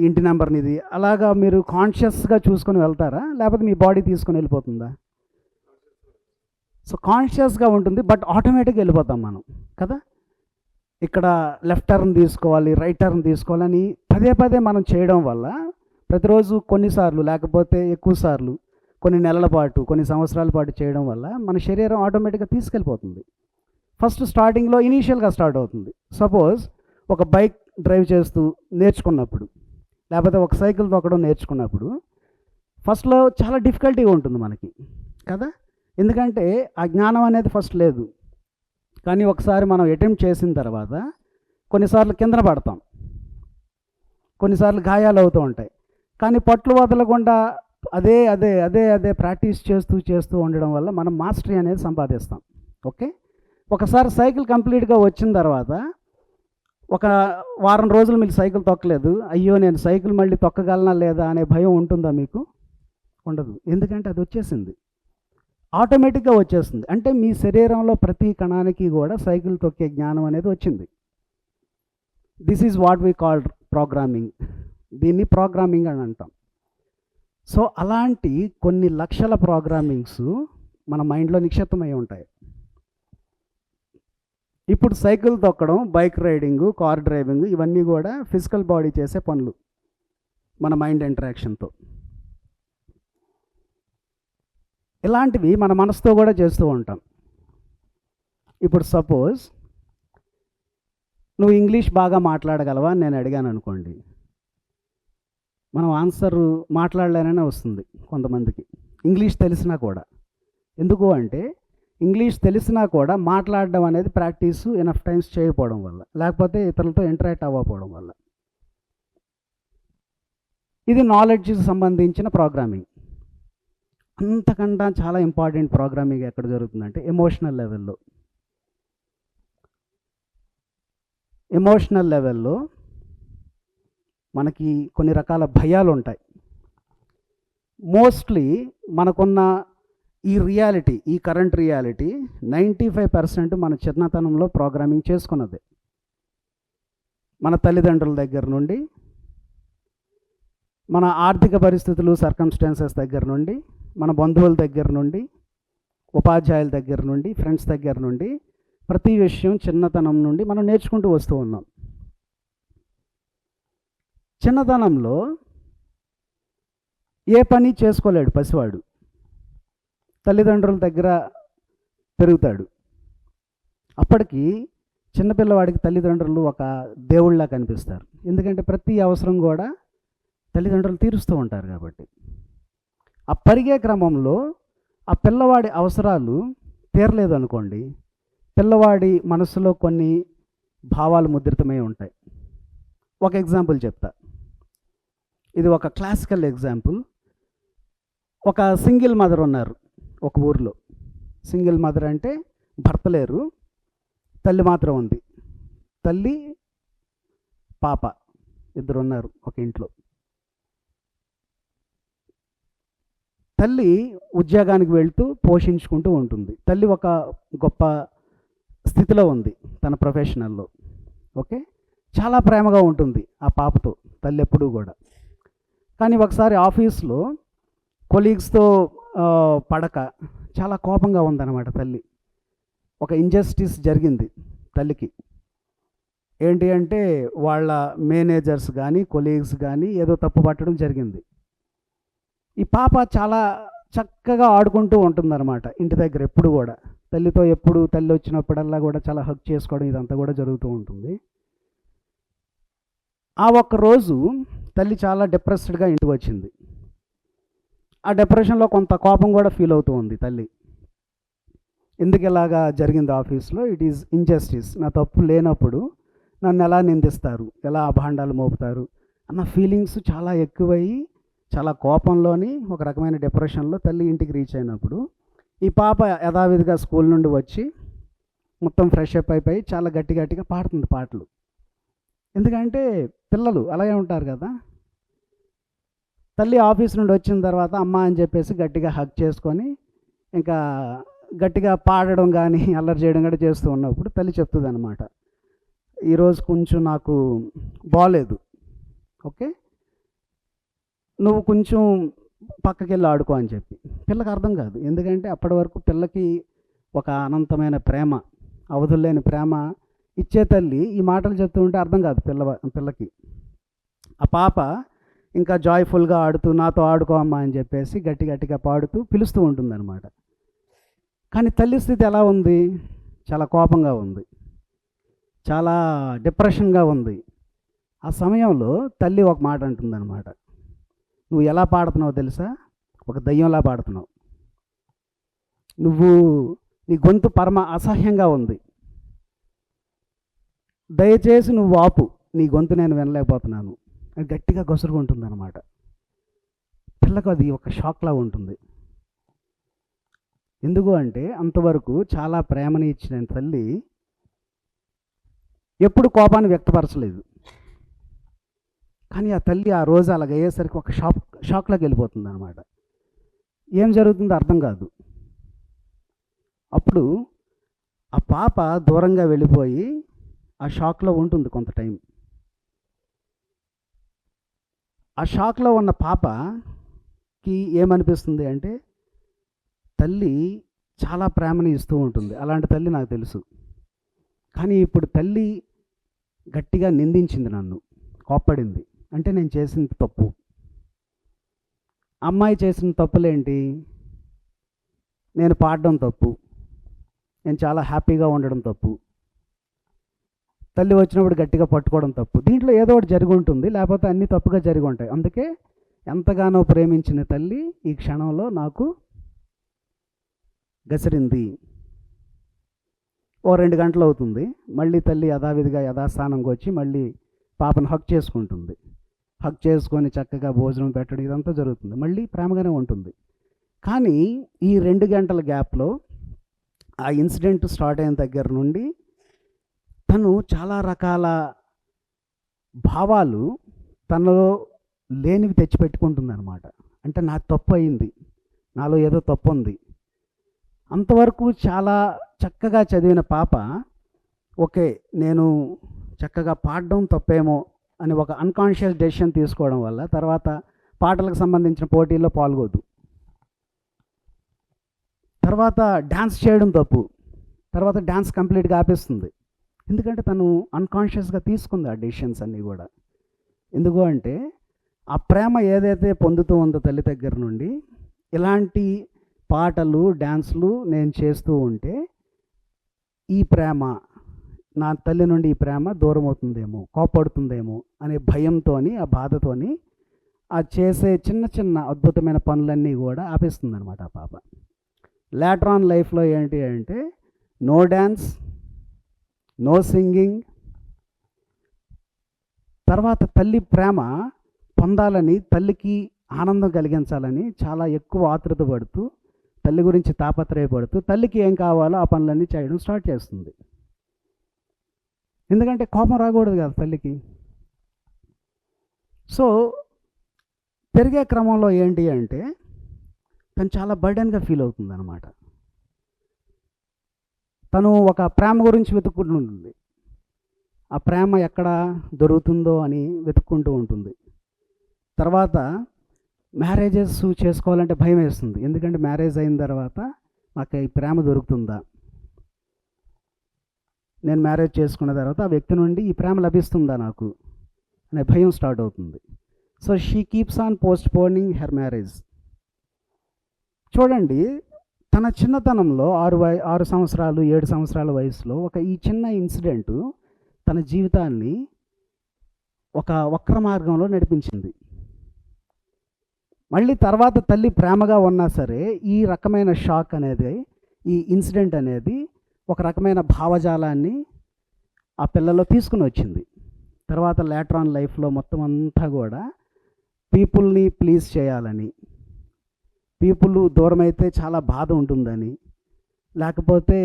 ఇంటి నెంబర్ని ఇది, అలాగా మీరు కాన్షియస్గా చూసుకొని వెళ్తారా లేకపోతే మీ బాడీ తీసుకొని వెళ్ళిపోతుందా? సో కాన్షియస్గా ఉంటుంది, బట్ ఆటోమేటిక్గా వెళ్ళిపోతాం మనం కదా. ఇక్కడ లెఫ్ట్ టర్న్ తీసుకోవాలి, రైట్ టర్న్ తీసుకోవాలని పదే మనం చేయడం వల్ల ప్రతిరోజు కొన్నిసార్లు లేకపోతే ఎక్కువ సార్లు కొన్ని నెలల పాటు కొన్ని సంవత్సరాల పాటు చేయడం వల్ల మన శరీరం ఆటోమేటిక్గా తీసుకెళ్ళిపోతుంది. ఫస్ట్ స్టార్టింగ్లో ఇనీషియల్గా స్టార్ట్ అవుతుంది. సపోజ్ ఒక బైక్ డ్రైవ్ చేస్తూ నేర్చుకున్నప్పుడు లేకపోతే ఒక సైకిల్ తొక్కడం నేర్చుకున్నప్పుడు ఫస్ట్లో చాలా డిఫికల్టీగా ఉంటుంది మనకి కదా. ఎందుకంటే ఆ జ్ఞానం అనేది ఫస్ట్ లేదు. కానీ ఒకసారి మనం అటెంప్ట్ చేసిన తర్వాత కొన్నిసార్లు కింద పడతాం, కొన్నిసార్లు గాయాలు అవుతూ ఉంటాయి. కానీ పట్లు వదలకుండా అదే ప్రాక్టీస్ చేస్తూ ఉండడం వల్ల మనం మాస్టరీ అనేది సంపాదిస్తాం. ఓకే. ఒకసారి సైకిల్ కంప్లీట్గా వచ్చిన తర్వాత ఒక వారం రోజులు మీరు సైకిల్ తొక్కలేదు, అయ్యో నేను సైకిల్ మళ్ళీ తొక్కగలనా లేదా అనే భయం ఉంటుందా మీకు? ఉండదు. ఎందుకంటే అది వచ్చేసింది, ఆటోమేటిక్గా వచ్చేస్తుంది. అంటే మీ శరీరంలో ప్రతి కణానికి కూడా సైకిల్ తొక్కే జ్ఞానం అనేది వచ్చింది. This is what we call programming. దీన్ని ప్రోగ్రామింగ్ అని అంటాం. సో అలాంటి కొన్ని లక్షల ప్రోగ్రామింగ్స్ మన మైండ్లో నిక్షిప్తమై ఉంటాయి. ఇప్పుడు సైకిల్ తొక్కడం, బైక్ రైడింగు, కార్ డ్రైవింగ్ ఇవన్నీ కూడా ఫిజికల్ బాడీ చేసే పనులు మన మైండ్ ఇంటరాక్షన్తో. ఇలాంటివి మన మనసుతో కూడా చేస్తూ ఉంటాం. ఇప్పుడు సపోజ్ నువ్వు ఇంగ్లీష్ బాగా మాట్లాడగలవా అని నేను అడిగాను అనుకోండి, మనం ఆన్సర్ మాట్లాడలేననే వస్తుంది కొంతమందికి, ఇంగ్లీష్ తెలిసినా కూడా. ఎందుకు అంటే ఇంగ్లీష్ తెలిసినా కూడా మాట్లాడడం అనేది ప్రాక్టీస్ ఎనఫ్ టైమ్స్ చేయకపోవడం వల్ల, లేకపోతే ఇతరులతో ఇంటరాక్ట్ అవ్వకపోవడం వల్ల. ఇది నాలెడ్జ్కి సంబంధించిన ప్రోగ్రామింగ్. అంతకన్నా చాలా ఇంపార్టెంట్ ప్రోగ్రామింగ్ ఎక్కడ జరుగుతుందంటే ఎమోషనల్ లెవెల్లో. ఎమోషనల్ లెవెల్లో మనకి కొన్ని రకాల భయాలు ఉంటాయి. మోస్ట్లీ మనకున్న ఈ రియాలిటీ, ఈ కరెంట్ రియాలిటీ 95% మన చిన్నతనంలో ప్రోగ్రామింగ్ చేసుకున్నదే. మన తల్లిదండ్రుల దగ్గర నుండి, మన ఆర్థిక పరిస్థితులు సర్కమ్స్టాన్సెస్ దగ్గర నుండి, మన బంధువుల దగ్గర నుండి, ఉపాధ్యాయుల దగ్గర నుండి, ఫ్రెండ్స్ దగ్గర నుండి, ప్రతి విషయం చిన్నతనం నుండి మనం నేర్చుకుంటూ వస్తూ ఉన్నాం. చిన్నతనంలో ఏ పని చేసుకోలేడు పసివాడు, తల్లిదండ్రుల దగ్గర పెరుగుతాడు. అప్పటికి చిన్నపిల్లవాడికి తల్లిదండ్రులు ఒక దేవుళ్ళలా కనిపిస్తారు. ఎందుకంటే ప్రతి అవసరం కూడా తల్లిదండ్రులు తీరుస్తూ ఉంటారు కాబట్టి. ఆ పరిగే క్రమంలో ఆ పిల్లవాడి అవసరాలు తీరలేదు అనుకోండి, పిల్లవాడి మనసులో కొన్ని భావాలు ముద్రితమై ఉంటాయి. ఒక ఎగ్జాంపుల్ చెప్తా. ఇది ఒక క్లాసికల్ ఎగ్జాంపుల్. ఒక సింగిల్ మదర్ ఉన్నారు ఒక ఊర్లో. సింగిల్ మదర్ అంటే భర్త లేరు, తల్లి మాత్రం ఉంది. తల్లి పాప ఇద్దరు ఉన్నారు ఒక ఇంట్లో. తల్లి ఉద్యోగానికి వెళ్తూ పోషించుకుంటూ ఉంటుంది. తల్లి ఒక గొప్ప స్థితిలో ఉంది తన ప్రొఫెషనల్లో. ఓకే, చాలా ప్రేమగా ఉంటుంది ఆ పాపతో తల్లి ఎప్పుడూ కూడా. కానీ ఒకసారి ఆఫీస్లో కొలీగ్స్తో పడక చాలా కోపంగా ఉందన్నమాట తల్లి. ఒక ఇంజస్టిస్ జరిగింది తల్లికి. ఏంటి అంటే వాళ్ళ మేనేజర్స్ కానీ కొలీగ్స్ కానీ ఏదో తప్పు పట్టడం జరిగింది. ఈ పాప చాలా చక్కగా ఆడుకుంటూ ఉంటుందన్నమాట ఇంటి దగ్గర ఎప్పుడు కూడా. తల్లితో ఎప్పుడు తల్లి వచ్చినప్పుడల్లా కూడా చాలా హగ్ చేసుకోవడం ఇదంతా కూడా జరుగుతూ ఉంటుంది. ఆ ఒక్క రోజు తల్లి చాలా డిప్రెస్డ్గా ఇంటికి వచ్చింది. ఆ డిప్రెషన్లో కొంత కోపం కూడా ఫీల్ అవుతూ ఉంది తల్లి. ఎందుకు ఇలాగా జరిగింది ఆఫీస్లో, ఇట్ ఈజ్ ఇంజస్టిస్, నా తప్పు లేనప్పుడు నన్ను ఎలా నిందిస్తారు, ఎలా అభాండాలు మోపుతారు అన్న ఫీలింగ్స్ చాలా ఎక్కువయ్యి చాలా కోపంలోని ఒక రకమైన డిప్రెషన్లో తల్లి ఇంటికి రీచ్ అయినప్పుడు ఈ పాప యథావిధిగా స్కూల్ నుండి వచ్చి మొత్తం ఫ్రెష్ అప్ అయిపోయి చాలా గట్టి గట్టిగా పాడుతుంది పాటలు. ఎందుకంటే పిల్లలు అలాగే ఉంటారు కదా. తల్లి ఆఫీస్ నుండి వచ్చిన తర్వాత అమ్మ అని చెప్పేసి గట్టిగా హగ్ చేసుకొని ఇంకా గట్టిగా పాడడం కానీ అల్లరి చేయడం కానీ చేస్తూ ఉన్నప్పుడు తల్లి చెప్తుంది అనమాట, ఈరోజు కొంచెం నాకు బాగాలేదు, ఓకే, నువ్వు కొంచెం పక్కకి వెళ్ళి ఆడుకో అని చెప్పి. పిల్లకి అర్థం కాదు, ఎందుకంటే అప్పటి వరకు పిల్లకి ఒక అనంతమైన ప్రేమ, అవధుల్లేని ప్రేమ ఇచ్చే తల్లి ఈ మాటలు చెప్తూ ఉంటే అర్థం కాదు పిల్లకి. ఆ పాప ఇంకా జాయ్ఫుల్గా ఆడుతూ నాతో ఆడుకో అమ్మా అని చెప్పేసి గట్టి గట్టిగా పాడుతూ పిలుస్తూ ఉంటుందన్నమాట. కానీ తల్లి స్థితి ఎలా ఉంది? చాలా కోపంగా ఉంది, చాలా డిప్రెషన్గా ఉంది. ఆ సమయంలో తల్లి ఒక మాట అంటుందన్నమాట, నువ్వు ఎలా పాడుతున్నావు తెలుసా? ఒక దయ్యంలా పాడుతున్నావు, నీ గొంతు పరమ అసహ్యంగా ఉంది, దయచేసి నువ్వు ఆపు, నీ గొంతు నేను వినలేకపోతున్నాను అని గట్టిగా గొసురుకుంటుంది అనమాట. పిల్లకు అది ఒక షాక్లా ఉంటుంది. ఎందుకు అంటే అంతవరకు చాలా ప్రేమని ఇచ్చిన తల్లి ఎప్పుడు కోపాన్ని వ్యక్తపరచలేదు. కానీ ఆ తల్లి ఆ రోజు అలాగ అయ్యేసరికి ఒక షాక్లోకి వెళ్ళిపోతుంది అనమాట. ఏం జరుగుతుందో అర్థం కాదు. అప్పుడు ఆ పాప దూరంగా వెళ్ళిపోయి ఆ షాక్లో ఉంటుంది కొంత టైం. ఆ షాక్లో ఉన్న పాపకి ఏమనిపిస్తుంది అంటే తల్లి చాలా ప్రేమని ఇస్తూ ఉంటుంది, అలాంటి తల్లి నాకు తెలుసు. కానీ ఇప్పుడు తల్లి గట్టిగా నిందించింది, నన్ను కోప్పడింది అంటే నేను చేసిన తప్పు. అమ్మాయి చేసిన తప్పులేంటి? నేను పాడడం తప్పు, నేను చాలా హ్యాపీగా ఉండడం తప్పు, తల్లి వచ్చినప్పుడు గట్టిగా పట్టుకోవడం తప్పు. దీంట్లో ఏదో ఒకటి జరిగి ఉంటుంది, లేకపోతే అన్నీ తప్పుగా జరిగి ఉంటాయి. అందుకే ఎంతగానో ప్రేమించిన తల్లి ఈ క్షణంలో నాకు గసిరింది. ఓ 2 గంటలు అవుతుంది, మళ్ళీ తల్లి యథావిధిగా యథాస్థానంకి వచ్చి మళ్ళీ పాపను హక్ చేసుకుంటుంది. హక్ చేసుకొని చక్కగా భోజనం పెట్టడం ఇదంతా జరుగుతుంది, మళ్ళీ ప్రేమగానే ఉంటుంది. కానీ ఈ 2 గంటల గ్యాప్లో ఆ ఇన్సిడెంట్ స్టార్ట్ అయిన దగ్గర నుండి తను చాలా రకాల భావాలు తనలో లేనివి తెచ్చిపెట్టుకుంటుంది అనమాట. అంటే నా తప్పు అయింది, నాలో ఏదో తప్పు ఉంది. అంతవరకు చాలా చక్కగా చదివిన పాప, ఓకే నేను చక్కగా పాడడం తప్పేమో అని ఒక అన్కాన్షియస్ డెసిషన్ తీసుకోవడం వల్ల తర్వాత పాటలకు సంబంధించిన పోటీల్లో పాల్గొద్దు. తర్వాత డ్యాన్స్ చేయడం తప్పు, తర్వాత డ్యాన్స్ కంప్లీట్గా ఆపేస్తుంది. ఎందుకంటే తను అన్కాన్షియస్గా తీసుకుంది ఆ డెసిషన్స్ అన్నీ కూడా. ఎందుకు అంటే ఆ ప్రేమ ఏదైతే పొందుతూ ఉందో తల్లి దగ్గర నుండి, ఇలాంటి పాటలు డ్యాన్స్లు నేను చేస్తూ ఉంటే ఈ ప్రేమ, నా తల్లి నుండి ఈ ప్రేమ దూరం అవుతుందేమో, కోపడుతుందేమో అనే భయంతోని, ఆ బాధతోని ఆ చేసే చిన్న చిన్న అద్భుతమైన పనులన్నీ కూడా ఆపేస్తుంది అనమాట ఆ పాప. లేటర్ ఆన్ లైఫ్లో ఏంటి అంటే నో డ్యాన్స్, నో సింగింగ్. తర్వాత తల్లి ప్రేమ పొందాలని, తల్లికి ఆనందం కలిగించాలని చాలా ఎక్కువ ఆతృత పడుతూ, తల్లి గురించి తాపత్రయపడుతూ, తల్లికి ఏం కావాలో ఆ పనులన్నీ చేయడం స్టార్ట్ చేస్తుంది. ఎందుకంటే కోపం రాకూడదు కదా తల్లికి. సో పెరిగే క్రమంలో ఏంటి అంటే తను చాలా బర్డెన్గా ఫీల్ అవుతుంది అనమాట. తను ఒక ప్రేమ గురించి వెతుక్కుంటుంది, ఆ ప్రేమ ఎక్కడ దొరుకుతుందో అని వెతుక్కుంటూ ఉంటుంది. తర్వాత మ్యారేజెస్ చేసుకోవాలంటే భయం వేస్తుంది. ఎందుకంటే మ్యారేజ్ అయిన తర్వాత నాకు ఈ ప్రేమ దొరుకుతుందా, నేను మ్యారేజ్ చేసుకున్న తర్వాత ఆ వ్యక్తి నుండి ఈ ప్రేమ లభిస్తుందా నాకు అనే భయం స్టార్ట్ అవుతుంది. So she keeps on postponing her marriage. చూడండి, తన చిన్నతనంలో 6 సంవత్సరాలు 7 సంవత్సరాల వయసులో ఈ చిన్న ఇన్సిడెంటు తన జీవితాన్ని ఒక వక్ర మార్గంలో నడిపించింది. మళ్ళీ తర్వాత తల్లి ప్రేమగా ఉన్నా సరే ఈ రకమైన షాక్ అనేది, ఈ ఇన్సిడెంట్ అనేది ఒక రకమైన భావజాలాన్ని ఆ పిల్లలో తీసుకుని వచ్చింది. తర్వాత లేటర్ ఆన్ లైఫ్లో మొత్తం అంతా కూడా పీపుల్ని ప్లీజ్ చేయాలని, పీపుల్ దూరమైతే చాలా బాధ ఉంటుందని, లేకపోతే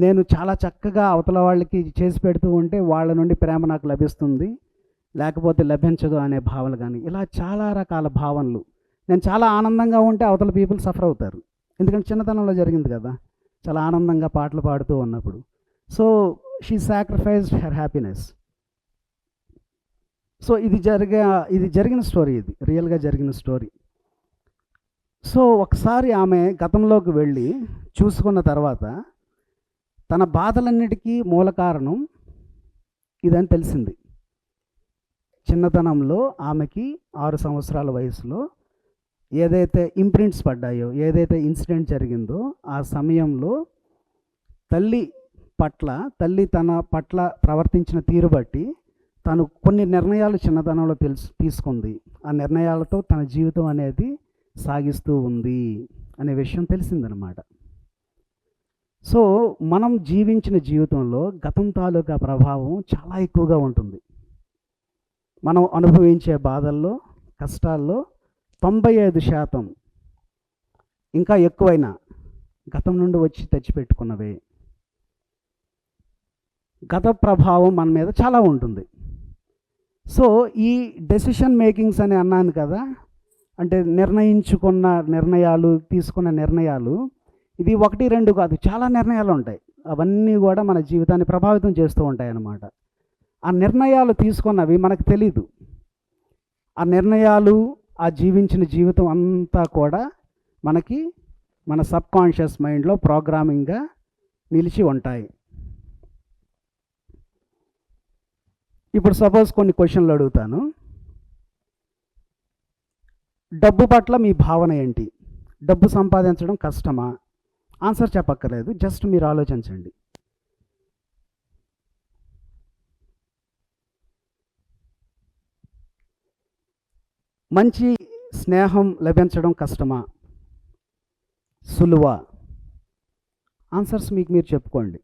నేను చాలా చక్కగా అవతల వాళ్ళకి చేసి పెడుతూ ఉంటే వాళ్ళ నుండి ప్రేమ నాకు లభిస్తుంది, లేకపోతే లభించదు అనే భావనలు కానీ, ఇలా చాలా రకాల భావనలు. నేను చాలా ఆనందంగా ఉంటే అవతల పీపుల్ సఫర్ అవుతారు, ఎందుకంటే చిన్నతనంలో జరిగింది కదా, చాలా ఆనందంగా పాటలు పాడుతూ ఉన్నప్పుడు. So she sacrificed her happiness. So ఇది జరిగిన స్టోరీ, ఇది రియల్గా జరిగిన స్టోరీ. సో ఒకసారి ఆమె గతంలోకి వెళ్ళి చూసుకున్న తర్వాత తన బాధలన్నిటికీ మూల కారణం ఇదని తెలిసింది. చిన్నతనంలో ఆమెకి 6 సంవత్సరాల వయసులో ఏదైతే ఇంప్రింట్స్ పడ్డాయో, ఏదైతే ఇన్సిడెంట్ జరిగిందో ఆ సమయంలో తల్లి తన పట్ల ప్రవర్తించిన తీరు బట్టి తను కొన్ని నిర్ణయాలు చిన్నతనంలో తీసుకుంది. ఆ నిర్ణయాలతో తన జీవితం అనేది సాగిస్తూ ఉంది అనే విషయం తెలిసిందనమాట. సో మనం జీవించిన జీవితంలో గతం తాలూకా ప్రభావం చాలా ఎక్కువగా ఉంటుంది. మనం అనుభవించే బాధల్లో, కష్టాల్లో 95% ఇంకా ఎక్కువైనా గతం నుండి వచ్చి తెచ్చిపెట్టుకున్నవే. గత ప్రభావం మన మీద చాలా ఉంటుంది. సో ఈ డెసిషన్ మేకింగ్స్ అని అన్నాను కదా, అంటే నిర్ణయించుకున్న నిర్ణయాలు, తీసుకున్న నిర్ణయాలు, ఇది 1, 2 కాదు, చాలా నిర్ణయాలు ఉంటాయి. అవన్నీ కూడా మన జీవితాన్ని ప్రభావితం చేస్తూ ఉంటాయి అన్నమాట. ఆ నిర్ణయాలు తీసుకున్నవి మనకు తెలీదు. ఆ నిర్ణయాలు, ఆ జీవించిన జీవితం అంతా కూడా మనకి మన సబ్కాన్షియస్ మైండ్లో ప్రోగ్రామింగ్గా నిలిచి ఉంటాయి. ఇప్పుడు సపోజ్ కొన్ని క్వశ్చన్లు అడుగుతాను. డబ్బు పట్ల మీ భావన ఏంటి? డబ్బు సంపాదించడం కష్టమా? ఆన్సర్ చెప్పక్కర్లేదు, జస్ట్ మీరు ఆలోచించండి. మంచి స్నేహం లభించడం కష్టమా, సులువా? ఆన్సర్స్ మీకు మీరు చెప్పుకోండి.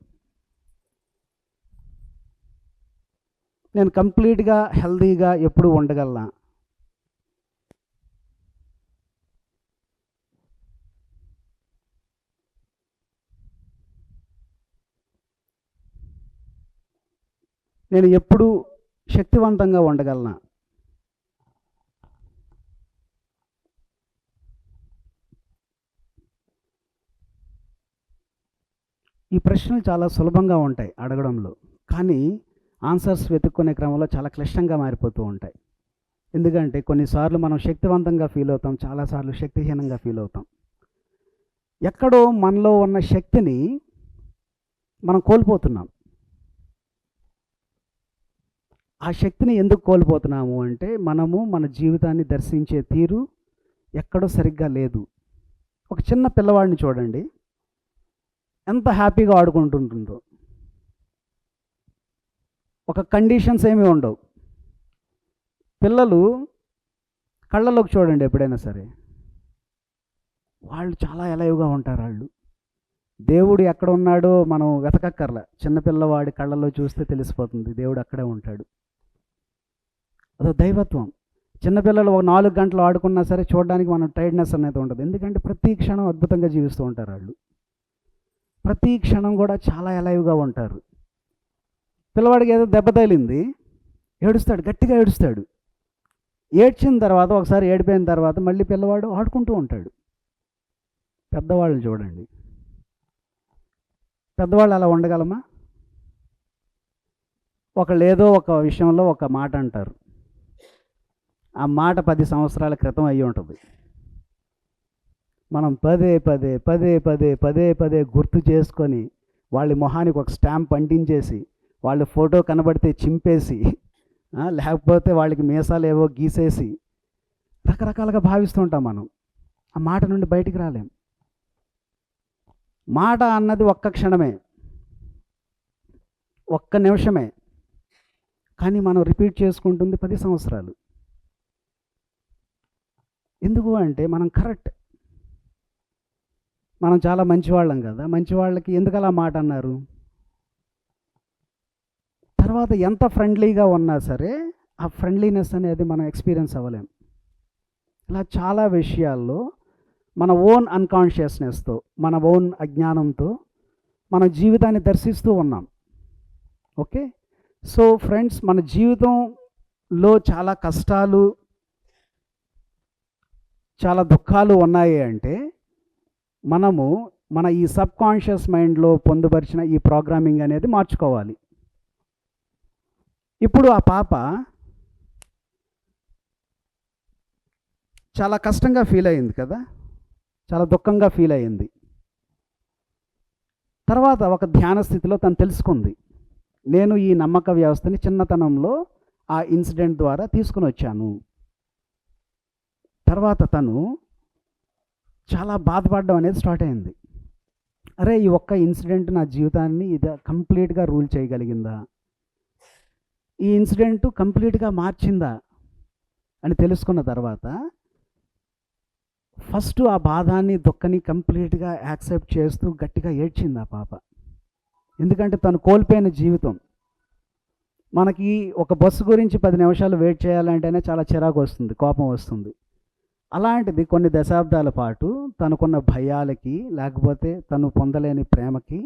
నేను కంప్లీట్గా హెల్దీగా ఎప్పుడు ఉండగలనా? నేను ఎప్పుడు శక్తివంతంగా ఉండగలనా? ఈ ప్రశ్నలు చాలా సులభంగా ఉంటాయి అడగడంలో, కానీ ఆన్సర్స్ వెతుక్కునే క్రమంలో చాలా క్లిష్టంగా మారిపోతూ ఉంటాయి. ఎందుకంటే కొన్నిసార్లు మనం శక్తివంతంగా ఫీల్ అవుతాం, చాలాసార్లు శక్తిహీనంగా ఫీల్ అవుతాం. ఎక్కడో మనలో ఉన్న శక్తిని మనం కోల్పోతున్నాం. ఆ శక్తిని ఎందుకు కోల్పోతున్నాము అంటే మనము మన జీవితాన్ని దర్శించే తీరు ఎక్కడో సరిగ్గా లేదు. ఒక చిన్న పిల్లవాడిని చూడండి, ఎంత హ్యాపీగా ఆడుకుంటుంటుందో. ఒక కండిషన్స్ ఏమీ ఉండవు. పిల్లలు కళ్ళలోకి చూడండి ఎప్పుడైనా సరే, వాళ్ళు చాలా ఎలైవ్గా ఉంటారు. వాళ్ళు దేవుడు ఎక్కడ ఉన్నాడో మనం వెతకక్కర్లా, చిన్నపిల్లవాడి కళ్ళలో చూస్తే తెలిసిపోతుంది దేవుడు అక్కడే ఉంటాడు. అదో దైవత్వం. చిన్నపిల్లలు ఒక 4 గంటలు ఆడుకున్నా సరే చూడడానికి మనం టైర్డ్నెస్ అనేది ఉండదు, ఎందుకంటే ప్రతి క్షణం అద్భుతంగా జీవిస్తూ ఉంటారు. వాళ్ళు ప్రతి క్షణం కూడా చాలా ఎలైవ్గా ఉంటారు. పిల్లవాడికి ఏదో దెబ్బ తగిలింది, ఏడుస్తాడు, గట్టిగా ఏడుస్తాడు. ఏడ్చిన తర్వాత ఒకసారి ఏడిపోయిన తర్వాత మళ్ళీ పిల్లవాడు ఆడుకుంటూ ఉంటాడు. పెద్దవాళ్ళని చూడండి, పెద్దవాళ్ళు అలా ఉండగలమా? ఒకళ్ళు ఏదో ఒక విషయంలో ఒక మాట అంటారు, ఆ మాట 10 సంవత్సరాల క్రితం అయ్యి ఉంటుంది. మనం పదే పదే పదే పదే పదే పదే గుర్తు చేసుకొని వాళ్ళ మొహానికి ఒక స్టాంప్ అంటించేసి, వాళ్ళ ఫోటో కనబడితే చింపేసి, లేకపోతే వాళ్ళకి మీసాలు ఏవో గీసేసి రకరకాలుగా భావిస్తుంటాం మనం. ఆ మాట నుండి బయటికి రాలేం. మాట అన్నది ఒక్క క్షణమే, ఒక్క నిమిషమే, కానీ మనం రిపీట్ చేసుకుంటుంది 10 సంవత్సరాలు. ఎందుకు అంటే మనం కరెక్ట్, మనం చాలా మంచివాళ్ళం కదా. మంచివాళ్ళకి ఎందుకు అలా మాట అన్నారు? తర్వాత ఎంత ఫ్రెండ్లీగా ఉన్నా సరే ఆ ఫ్రెండ్లీనెస్ అనేది మనం ఎక్స్పీరియన్స్ అవ్వలేం. ఇలా చాలా విషయాల్లో మన ఓన్ అన్కాన్షియస్నెస్తో, మన ఓన్ అజ్ఞానంతో మన జీవితాన్ని దర్శిస్తూ ఉన్నాం. ఓకే, సో ఫ్రెండ్స్, మన జీవితంలో చాలా కష్టాలు, చాలా దుఃఖాలు ఉన్నాయి అంటే మనము మన ఈ సబ్ కాన్షియస్ మైండ్లో పొందుపరిచిన ఈ ప్రోగ్రామింగ్ అనేది మార్చుకోవాలి. ఇప్పుడు ఆ పాప చాలా కష్టంగా ఫీల్ అయ్యింది కదా, చాలా దుఃఖంగా ఫీల్ అయ్యింది. తర్వాత ఒక ధ్యాన స్థితిలో తను తెలుసుకుంది, నేను ఈ నమ్మక వ్యవస్థని చిన్నతనంలో ఆ ఇన్సిడెంట్ ద్వారా తీసుకుని వచ్చాను. తర్వాత తను చాలా బాధపడడం అనేది స్టార్ట్ అయింది. అరే, ఈ ఒక్క ఇన్సిడెంట్ నా జీవితాన్ని ఇది కంప్లీట్గా రూల్ చేయగలిగిందా, ఈ ఇన్సిడెంట్ కంప్లీట్గా మార్చిందా అని తెలుసుకున్న తర్వాత ఫస్ట్ ఆ బాధాన్ని, దుఃఖాన్ని కంప్లీట్గా యాక్సెప్ట్ చేస్తూ గట్టిగా ఏడ్చింది ఆ పాప. ఎందుకంటే తను కోల్పోయిన జీవితం. మనకి ఒక బస్సు గురించి 10 నిమిషాలు వెయిట్ చేయాలంటేనే చాలా చిరాకు వస్తుంది, కోపం వస్తుంది. అలాంటిది కొన్ని దశాబ్దాల పాటు తనకున్న భయాలకి, లేకపోతే తను పొందలేని ప్రేమకి,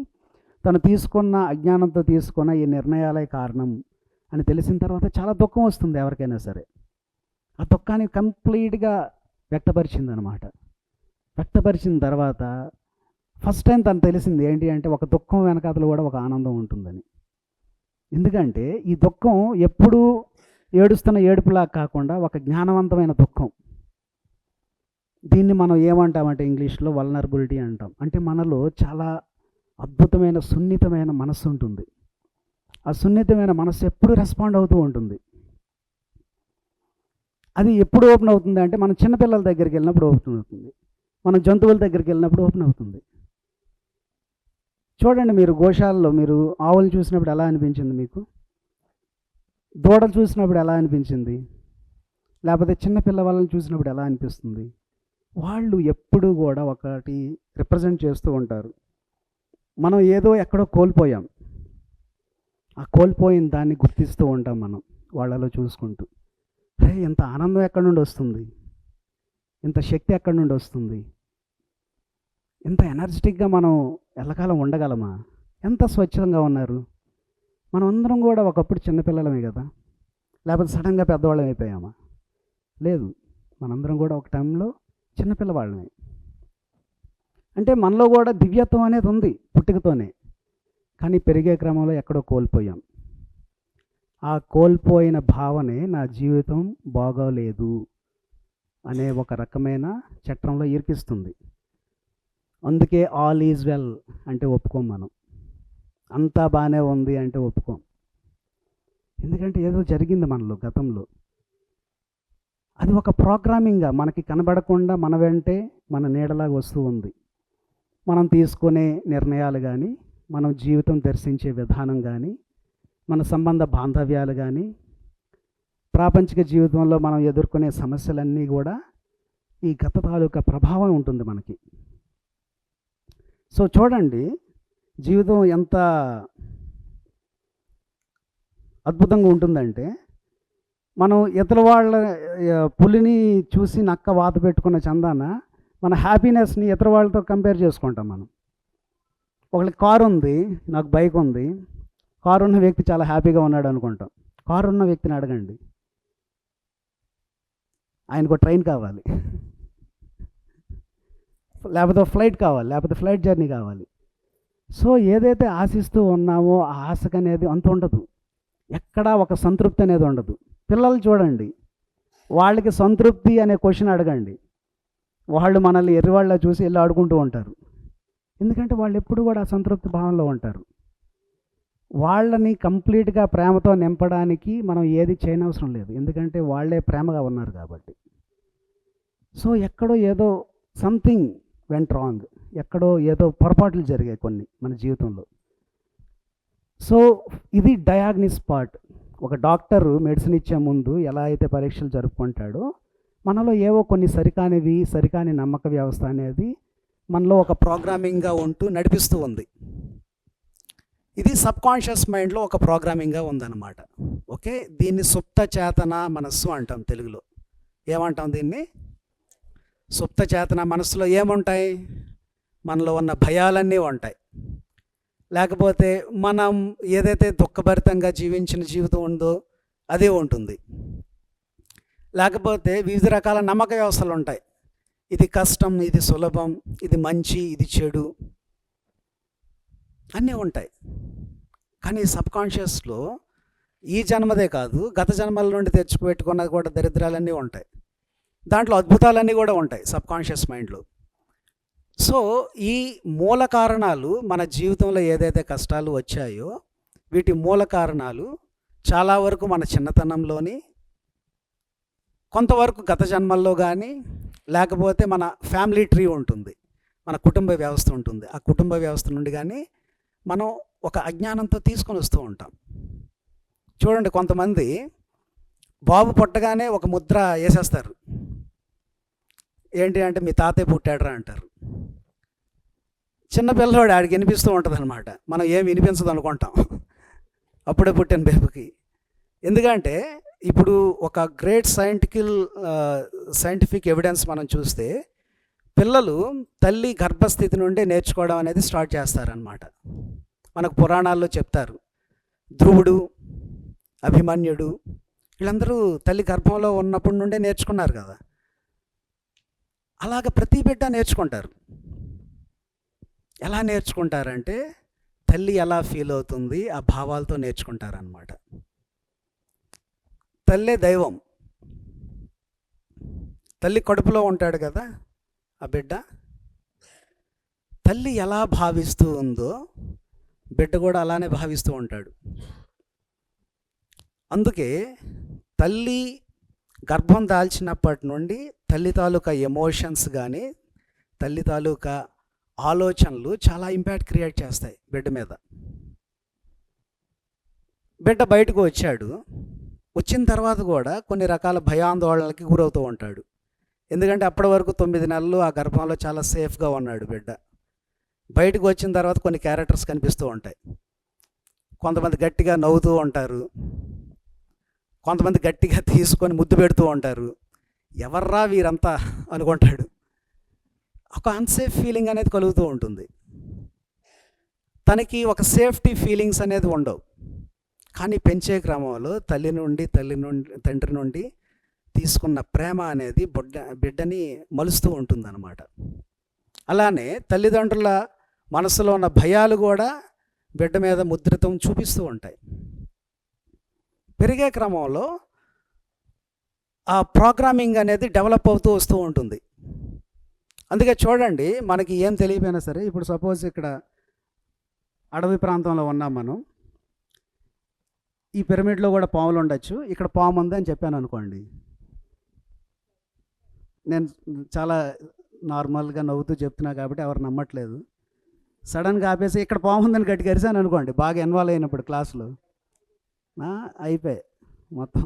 తను తీసుకున్న అజ్ఞానంతో తీసుకున్న ఈ నిర్ణయాలే కారణం అని తెలిసిన తర్వాత చాలా దుఃఖం వస్తుంది ఎవరికైనా సరే. ఆ దుఃఖాన్ని కంప్లీట్గా వ్యక్తపరిచింది అనమాట. వ్యక్తపరిచిన తర్వాత ఫస్ట్ టైం తను తెలిసింది ఏంటి అంటే ఒక దుఃఖం వెనకాతలు కూడా ఒక ఆనందం ఉంటుందని. ఎందుకంటే ఈ దుఃఖం ఎప్పుడూ ఏడుస్తున్న ఏడుపులా కాకుండా ఒక జ్ఞానవంతమైన దుఃఖం. దీన్ని మనం ఏమంటామంటే ఇంగ్లీష్లో వల్నరబిలిటీ అంటాం. అంటే మనలో చాలా అద్భుతమైన సున్నితమైన మనస్సు ఉంటుంది. ఆ సున్నితమైన మనస్సు ఎప్పుడు రెస్పాండ్ అవుతూ ఉంటుంది. అది ఎప్పుడు ఓపెన్ అవుతుంది అంటే మనం చిన్నపిల్లల దగ్గరికి వెళ్ళినప్పుడు ఓపెన్ అవుతుంది, మనం జంతువుల దగ్గరికి వెళ్ళినప్పుడు ఓపెన్ అవుతుంది. చూడండి, మీరు గోశాలలో మీరు ఆవులు చూసినప్పుడు ఎలా అనిపించింది మీకు? దూడలు చూసినప్పుడు ఎలా అనిపించింది? లేకపోతే చిన్న పిల్లవాళ్ళని చూసినప్పుడు ఎలా అనిపిస్తుంది? వాళ్ళు ఎప్పుడూ కూడా ఒకటి రిప్రజెంట్ చేస్తూ ఉంటారు. మనం ఏదో ఎక్కడో కోల్పోయాం, ఆ కోల్పోయిన దాన్ని గుర్తిస్తూ ఉంటాం మనం వాళ్ళలో చూసుకుంటూ. అరే, ఇంత ఆనందం ఎక్కడి నుండి వస్తుంది, ఇంత శక్తి ఎక్కడి నుండి వస్తుంది, ఇంత ఎనర్జెటిక్గా మనం ఎల్లకాలం ఉండగలమా, ఎంత స్వచ్ఛంగా ఉన్నారు. మనం అందరం కూడా ఒకప్పుడు చిన్నపిల్లలమే కదా, లేకపోతే సడన్గా పెద్దవాళ్ళం అయిపోయామా? లేదు, మనందరం కూడా ఒక టైంలో చిన్నపిల్లవాళ్ళమే. అంటే మనలో కూడా దివ్యత్వం అనేది ఉంది పుట్టుకతోనే, కానీ పెరిగే క్రమంలో ఎక్కడో కోల్పోయాం. ఆ కోల్పోయిన భావనే నా జీవితం బాగోలేదు అనే ఒక రకమైన చట్రంలో ఇరికిస్తుంది. అందుకే ఆల్ ఈజ్ వెల్ అంటే ఒప్పుకోం మనం, అంతా బాగానే ఉంది అంటే ఒప్పుకోం. ఎందుకంటే ఏదో జరిగింది మనలో గతంలో, అది ఒక ప్రోగ్రామింగ్గా మనకి కనబడకుండా మన వెంటే మన నీడలాగా వస్తూ ఉంది. మనం తీసుకునే నిర్ణయాలు కానీ, మనం జీవితం దర్శించే విధానం కానీ, మన సంబంధ బాంధవ్యాలు కానీ, ప్రాపంచిక జీవితంలో మనం ఎదుర్కొనే సమస్యలన్నీ కూడా ఈ గత తాలూకా ప్రభావం ఉంటుంది మనకి. సో చూడండి, జీవితం ఎంత అద్భుతంగా ఉంటుందంటే, మనం ఇతర వాళ్ళ పులిని చూసి నక్క వాత పెట్టుకున్న చందాన మన హ్యాపీనెస్ని ఇతర వాళ్ళతో కంపేర్ చేసుకుంటాం మనం. ఒకళ్ళకి కారు ఉంది, నాకు బైక్ ఉంది, కారు ఉన్న వ్యక్తి చాలా హ్యాపీగా ఉన్నాడు అనుకుంటాం. కారు ఉన్న వ్యక్తిని అడగండి, ఆయనకు ట్రైన్ కావాలి, లేకపోతే ఫ్లైట్ కావాలి, లేకపోతే ఫ్లైట్ జర్నీ కావాలి. సో ఏదైతే ఆశిస్తూ ఉన్నామో ఆ ఆశకు అనేది అంత ఉండదు, ఎక్కడా ఒక సంతృప్తి అనేది ఉండదు. పిల్లలు చూడండి, వాళ్ళకి సంతృప్తి అనే క్వశ్చన్ అడగండి, వాళ్ళు మనల్ని ఎర్రివాళ్ళ చూసి వెళ్ళి ఆడుకుంటూ ఉంటారు. ఎందుకంటే వాళ్ళు ఎప్పుడు కూడా ఆ సంతృప్తి భావంలో ఉంటారు. వాళ్ళని కంప్లీట్గా ప్రేమతో నింపడానికి మనం ఏది చేయనవసరం లేదు, ఎందుకంటే వాళ్ళే ప్రేమగా ఉన్నారు కాబట్టి. సో ఎక్కడో ఏదో సంథింగ్ వెంట్ రాంగ్, ఎక్కడో ఏదో పొరపాట్లు జరిగాయి కొన్ని మన జీవితంలో. సో ఇది డయాగ్నిస్ పార్ట్. ఒక డాక్టరు మెడిసిన్ ఇచ్చే ముందు ఎలా అయితే పరీక్షలు జరుపుకుంటాడో, మనలో ఏవో కొన్ని సరికాని నమ్మక వ్యవస్థ అనేది మనలో ఒక ప్రోగ్రామింగ్గా ఉంటూ నడిపిస్తూ ఉంది. ఇది సబ్కాన్షియస్ మైండ్లో ఒక ప్రోగ్రామింగ్గా ఉందన్నమాట. ఓకే, దీన్ని సుప్త చేతన మనస్సు అంటాం తెలుగులో. ఏమంటాం దీన్ని? సుప్త చేతన మనస్సులో ఏముంటాయి? మనలో ఉన్న భయాలన్నీ ఉంటాయి, లేకపోతే మనం ఏదైతే దుఃఖభరితంగా జీవించిన జీవితం ఉందో అదే ఉంటుంది, లేకపోతే వివిధ రకాల నమ్మక వ్యవస్థలు ఉంటాయి. ఇది కష్టం, ఇది సులభం, ఇది మంచి, ఇది చెడు, అన్నీ ఉంటాయి. కానీ సబ్కాన్షియస్లో ఈ జన్మదే కాదు, గత జన్మల నుండి తెచ్చిపెట్టుకున్నది కూడా దరిద్రాలన్నీ ఉంటాయి, దాంట్లో అద్భుతాలన్నీ కూడా ఉంటాయి సబ్కాన్షియస్ మైండ్లో. సో ఈ మూల కారణాలు, మన జీవితంలో ఏదైతే కష్టాలు వచ్చాయో వీటి మూల కారణాలు చాలా వరకు మన చిన్నతనంలోని, కొంతవరకు గత జన్మల్లో కానీ, లేకపోతే మన ఫ్యామిలీ ట్రీ ఉంటుంది, మన కుటుంబ వ్యవస్థ ఉంటుంది, ఆ కుటుంబ వ్యవస్థ నుండి కానీ మనం ఒక అజ్ఞానంతో తీసుకొని వస్తూ ఉంటాం. చూడండి, కొంతమంది బాబు పుట్టగానే ఒక ముద్ర వేసేస్తారు. ఏంటి అంటే, మీ తాతయ్య పుట్టాడరా అంటారు. చిన్న పిల్లవాడు ఆడికి వినిపిస్తూ ఉంటుంది అనమాట, మనం ఏం వినిపించదు అనుకుంటాం అప్పుడే పుట్టిన బేబుకి. ఎందుకంటే ఇప్పుడు ఒక గ్రేట్ సైంటిఫిక్ ఎవిడెన్స్ మనం చూస్తే, పిల్లలు తల్లి గర్భస్థితి నుండి నేర్చుకోవడం అనేది స్టార్ట్ చేస్తారనమాట. మనకు పురాణాల్లో చెప్తారు, ధ్రువుడు, అభిమన్యుడు, వీళ్ళందరూ తల్లి గర్భంలో ఉన్నప్పటి నుండే నేర్చుకున్నారు కదా. అలాగ ప్రతి బిడ్డ నేర్చుకుంటారు. ఎలా నేర్చుకుంటారంటే, తల్లి ఎలా ఫీల్ అవుతుంది ఆ భావాలతో నేర్చుకుంటారనమాట. తల్లే దైవం. తల్లి కడుపులో ఉంటాడు కదా ఆ బిడ్డ, తల్లి ఎలా భావిస్తూ ఉందో బిడ్డ కూడా అలానే భావిస్తూ ఉంటాడు. అందుకే తల్లి గర్భం దాల్చినప్పటి నుండి తల్లి తాలూకా ఎమోషన్స్ కానీ, తల్లి తాలూకా ఆలోచనలు చాలా ఇంపాక్ట్ క్రియేట్ చేస్తాయి బిడ్డ మీద. బిడ్డ బయటకు వచ్చాడు, వచ్చిన తర్వాత కూడా కొన్ని రకాల భయాందోళనలకి గురవుతూ ఉంటాడు. ఎందుకంటే అప్పటి వరకు 9 నెలలు ఆ గర్భంలో చాలా సేఫ్గా ఉన్నాడు బిడ్డ. బయటకు వచ్చిన తర్వాత కొన్ని క్యారెక్టర్స్ కనిపిస్తూ ఉంటాయి. కొంతమంది గట్టిగా నవ్వుతూ ఉంటారు, కొంతమంది గట్టిగా తీసుకొని ముద్దు పెడుతూ ఉంటారు. ఎవర్రా వీరంతా అనుకుంటాడు. ఒక అన్సేఫ్ ఫీలింగ్ అనేది కలుగుతూ ఉంటుంది. తనకి ఒక సేఫ్టీ ఫీలింగ్స్ అనేది ఉండవు. కానీ పెంచే క్రమంలో తండ్రి నుండి తీసుకున్న ప్రేమ అనేది బిడ్డని మలుస్తూ ఉంటుందన్నమాట. అలానే తల్లిదండ్రుల మనసులో ఉన్న భయాలు కూడా బిడ్డ మీద ముద్రితం చూపిస్తూ ఉంటాయి. పెరిగే క్రమంలో ఆ ప్రోగ్రామింగ్ అనేది డెవలప్ అవుతూ వస్తూ ఉంటుంది. అందుకే చూడండి, మనకి ఏం తెలియపోయినా సరే, ఇప్పుడు సపోజ్ ఇక్కడ అడవి ప్రాంతంలో ఉన్నాం మనం, ఈ పిరమిడ్లో కూడా పాములు ఉండొచ్చు, ఇక్కడ పాము ఉంది అని చెప్పాను అనుకోండి, నేను చాలా నార్మల్గా నవ్వుతూ చెప్తున్నా కాబట్టి ఎవరు నమ్మట్లేదు. సడన్గా ఆపేసి ఇక్కడ పాము ఉందని గట్టిగా అరిశాను అనుకోండి, బాగా ఇన్వాల్వ్ అయినప్పుడు క్లాసులో అయిపోయి మొత్తం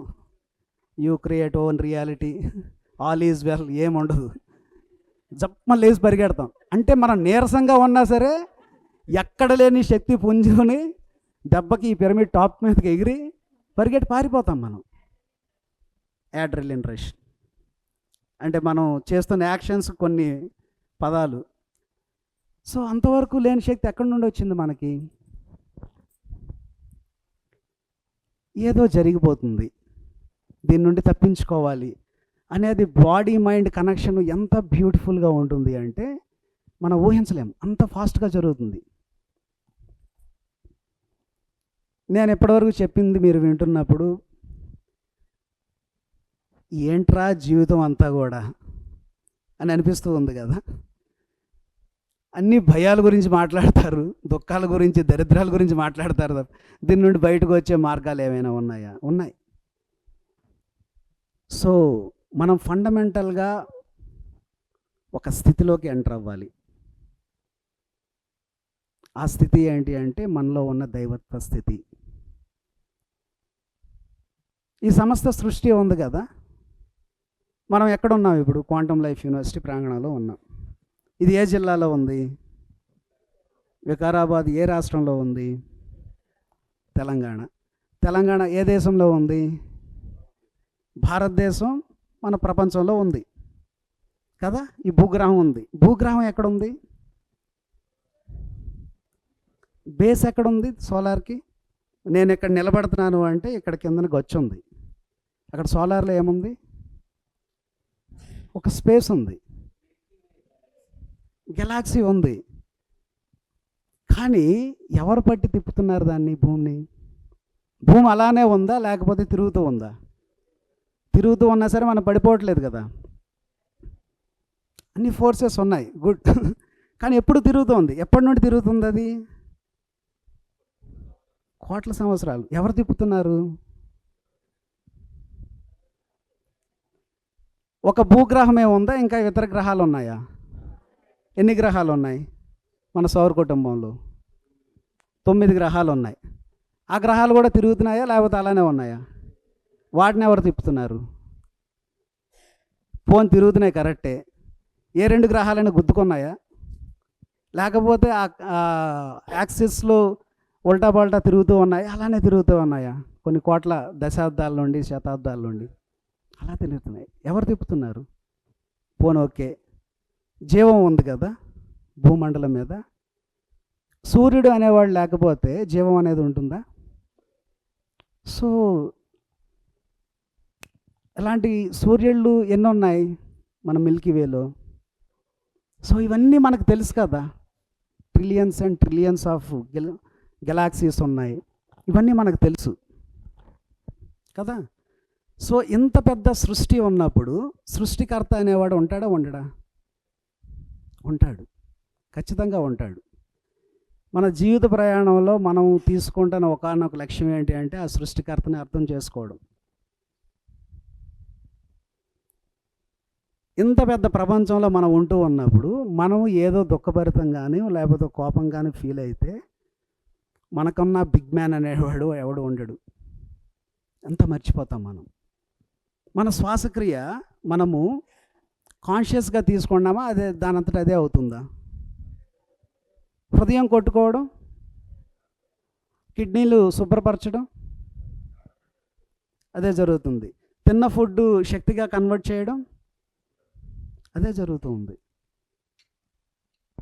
you create own reality, all is well, ఏముండదు. జప్ప లేచి పరిగెడతాం. అంటే మనం నీరసంగా ఉన్నా సరే ఎక్కడ లేని శక్తి పుంజుకొని దెబ్బకి ఈ పిరమిడ్ టాప్ మీదకి ఎగిరి పరిగెట్టి పారిపోతాం మనం. యాడ్రిలిన్ రష్ అంటే మనం చేస్తున్న యాక్షన్స్, కొన్ని పదాలు. సో అంతవరకు లేని శక్తి ఎక్కడి నుండి వచ్చింది మనకి? ఏదో జరిగిపోతుంది, దీని నుండి తప్పించుకోవాలి అనేది బాడీ మైండ్ కనెక్షన్ ఎంత బ్యూటిఫుల్గా ఉంటుంది అంటే మనం ఊహించలేం, అంత ఫాస్ట్గా జరుగుతుంది. నేను ఎప్పటివరకు చెప్పింది మీరు వింటున్నప్పుడు ఏంట్రా జీవితం అంతా కూడా అని అనిపిస్తూ ఉంది కదా. అన్ని భయాల గురించి మాట్లాడతారు, దుఃఖాల గురించి, దరిద్రాల గురించి మాట్లాడతారు. దీని నుండి బయటకు వచ్చే మార్గాలు ఏమైనా ఉన్నాయా? ఉన్నాయి. సో మనం ఫండమెంటల్గా ఒక స్థితిలోకి ఎంటర్ అవ్వాలి. ఆ స్థితి ఏంటి అంటే మనలో ఉన్న దైవత్వ స్థితి. ఈ సమస్త సృష్టి ఉంది కదా, మనం ఎక్కడున్నాం ఇప్పుడు? క్వాంటమ్ లైఫ్ యూనివర్సిటీ ప్రాంగణంలో ఉన్నాం. ఇది ఏ జిల్లాలో ఉంది? వికారాబాద్ ఏ రాష్ట్రంలో ఉంది? తెలంగాణ. తెలంగాణ ఏ దేశంలో ఉంది? భారతదేశం మన ప్రపంచంలో ఉంది కదా. ఈ భూగ్రహం ఉంది. భూగ్రహం ఎక్కడుంది? బేస్ ఎక్కడుంది సోలార్కి? నేను ఇక్కడ నిలబడుతున్నాను అంటే ఇక్కడ కిందన గచ్చు ఉంది. అక్కడ సోలార్లో ఏముంది? ఒక స్పేస్ ఉంది, గెలాక్సీ ఉంది. కానీ ఎవరు పట్టి తిప్పుతున్నారు దాన్ని, భూమిని? భూమి అలానే ఉందా లేకపోతే తిరుగుతూ ఉందా? తిరుగుతూ ఉన్నా సరే మనం పడిపోవట్లేదు కదా. అన్ని ఫోర్సెస్ ఉన్నాయి, గుడ్. కానీ ఎప్పుడు తిరుగుతుంది? ఎప్పటి నుండి తిరుగుతుంది అది? కోట్ల సంవత్సరాలు. ఎవరు తిప్పుతున్నారు? ఒక భూగ్రహమే ఉందా, ఇంకా ఇతర గ్రహాలు ఉన్నాయా? ఎన్ని గ్రహాలు ఉన్నాయి మన సౌర కుటుంబంలో? 9 గ్రహాలు ఉన్నాయి. ఆ గ్రహాలు కూడా తిరుగుతున్నాయా లేకపోతే అలానే ఉన్నాయా? వాటిని ఎవరు తిప్పుతున్నారు? ఫోన్ తిరుగుతున్నాయి కరెక్టే. ఏ 2 గ్రహాలైనా గుద్దుకున్నాయా? లేకపోతే ఆ యాక్సిస్లో ఉల్టా పల్టా తిరుగుతూ ఉన్నాయి, అలానే తిరుగుతూ ఉన్నాయా? కొన్ని కోట్ల దశాబ్దాల నుండి, శతాబ్దాల నుండి అలా తిరుగుతున్నాయి. ఎవరు తిప్పుతున్నారు? ఫోన్ ఓకే, జీవం ఉంది కదా భూమండలం మీద. సూర్యుడు అనేవాడు లేకపోతే జీవం అనేది ఉంటుందా? సో ఇలాంటి సూర్యుళ్ళు ఎన్ని ఉన్నాయి మన మిల్కీవేలో? సో ఇవన్నీ మనకు తెలుసు కదా. Trillions and trillions of galaxies ఉన్నాయి, ఇవన్నీ మనకు తెలుసు కదా. సో ఇంత పెద్ద సృష్టి ఉన్నప్పుడు సృష్టికర్త అనేవాడు ఉంటాడా ఉండడా? ఉంటాడు, ఖచ్చితంగా ఉంటాడు. మన జీవిత ప్రయాణంలో మనం తీసుకుంటున్న ఒకానొక లక్ష్యం ఏంటి అంటే ఆ సృష్టికర్తని అర్థం చేసుకోవడం. ఇంత పెద్ద ప్రపంచంలో మనం ఉంటూ ఉన్నప్పుడు మనం ఏదో దుఃఖభరితం కానీ లేకపోతే కోపం కానీ ఫీల్ అయితే మనకన్నా బిగ్ మ్యాన్ అనేవాడు ఎవడు ఉండడు. ఎంత మర్చిపోతాం మనం. మన శ్వాసక్రియ మనము కాన్షియస్గా తీసుకున్నామా, అదే దానంతట అదే అవుతుందా? హృదయం కొట్టుకోవడం, కిడ్నీలు శుభ్రపరచడం, అదే జరుగుతుంది. తిన్న ఫుడ్ శక్తిగా కన్వర్ట్ చేయడం, అదే జరుగుతుంది.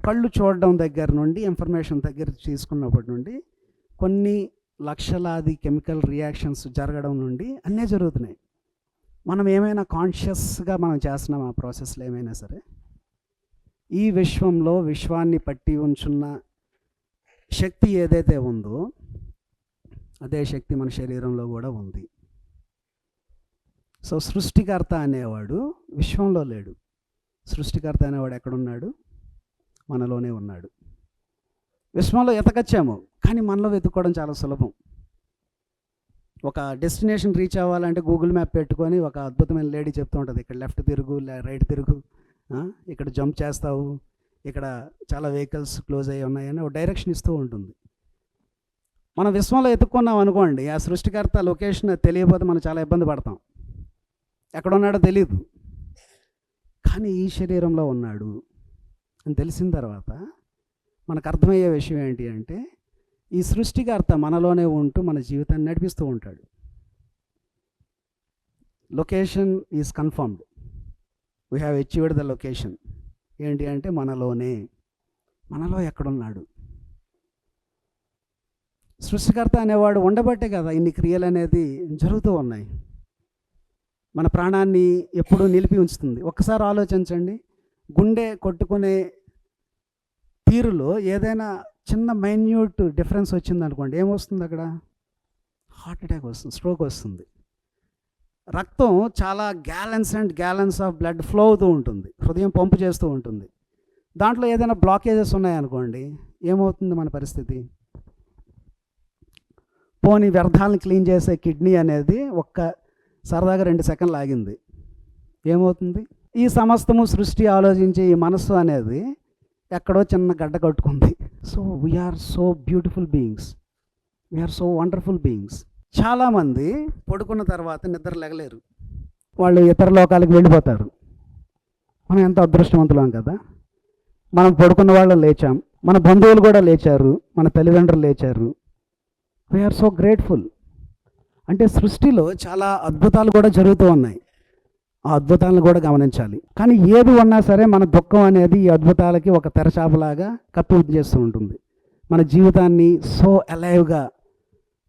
కళ్ళు చూడడం దగ్గర నుండి, ఇన్ఫర్మేషన్ దగ్గర తీసుకున్నప్పటి నుండి కొన్ని లక్షలాది కెమికల్ రియాక్షన్స్ జరగడం నుండి అన్నీ జరుగుతున్నాయి. మనం ఏమైనా కాన్షియస్గా మనం చేస్తున్నాం ఆ ప్రాసెస్లో ఏమైనా సరే? ఈ విశ్వంలో విశ్వాన్ని పట్టి ఉంచున్న శక్తి ఏదైతే ఉందో అదే శక్తి మన శరీరంలో కూడా ఉంది. సో సృష్టికర్త అనేవాడు విశ్వంలో లేడు. సృష్టికర్త అనేవాడు ఎక్కడున్నాడు? మనలోనే ఉన్నాడు. విశ్వంలో ఎతకచ్చాము, కానీ మనలో వెతుక్కోవడం చాలా సులభం. ఒక డెస్టినేషన్ రీచ్ అవ్వాలంటే గూగుల్ మ్యాప్ పెట్టుకొని ఒక అద్భుతమైన లేడీ చెప్తూ ఉంటుంది, ఇక్కడ లెఫ్ట్ తిరుగు, రైట్ తిరుగు, ఇక్కడ జంప్ చేస్తావు, ఇక్కడ చాలా వెహికల్స్ క్లోజ్ అయ్యి ఉన్నాయని ఒక డైరెక్షన్ ఇస్తూ ఉంటుంది. మనం విశ్వంలో ఎత్తుక్కున్నాం అనుకోండి, ఆ సృష్టికర్త లొకేషన్ తెలియకపోతే మనం చాలా ఇబ్బంది పడతాం. ఎక్కడున్నాడో తెలియదు, కానీ ఈ శరీరంలో ఉన్నాడు అని తెలిసిన తర్వాత మనకు అర్థమయ్యే విషయం ఏంటి అంటే, ఈ సృష్టికర్త మనలోనే ఉంటూ మన జీవితాన్ని నడిపిస్తూ ఉంటాడు. Location is confirmed, we have achieved the location. ఏంటి అంటే మనలోనే. మనలో ఎక్కడున్నాడు? సృష్టికర్త అనేవాడు ఉండబట్టే కదా ఇన్ని క్రియలు అనేది జరుగుతూ ఉన్నాయి. మన ప్రాణాన్ని ఎప్పుడూ నిలిపి ఉంచుతుంది. ఒక్కసారి ఆలోచించండి, గుండె కొట్టుకునే తీరులో ఏదైనా చిన్న మైన్యూట్ డిఫరెన్స్ వచ్చింది అనుకోండి, ఏమొస్తుంది అక్కడ? హార్ట్ అటాక్ వస్తుంది, స్ట్రోక్ వస్తుంది. రక్తం చాలా gallons and gallons of blood flow అవుతూ ఉంటుంది, హృదయం పంపు చేస్తూ ఉంటుంది. దాంట్లో ఏదైనా బ్లాకేజెస్ ఉన్నాయనుకోండి, ఏమవుతుంది మన పరిస్థితి? పోనీ వ్యర్థాలను క్లీన్ చేసే కిడ్నీ అనేది సరదాగా 2 సెకండ్లు ఆగింది, ఏమవుతుంది? ఈ సమస్తము సృష్టి ఆలోచించి ఈ మనస్సు అనేది ఎక్కడో చిన్న గడ్డ కట్టుకుంది. So we are so beautiful beings, we are so wonderful beings. చాలామంది పడుకున్న తర్వాత నిద్ర లేగలేరు, వాళ్ళు ఇతర లోకాలకు వెళ్ళిపోతారు. మనం ఎంత అదృష్టవంతులం కదా, మనం పడుకున్న వాళ్ళు లేచాం, మన బంధువులు కూడా లేచారు, మన తల్లిదండ్రులు లేచారు. We are so grateful. అంటే సృష్టిలో చాలా అద్భుతాలు కూడా జరుగుతూ ఉన్నాయి, ఆ అద్భుతాలను కూడా గమనించాలి. కానీ ఏది ఉన్నా సరే మన దుఃఖం అనేది ఈ అద్భుతాలకి ఒక తెరచాపలాగా కప్పి చేస్తూ ఉంటుంది. మన జీవితాన్ని సో అలైవ్గా,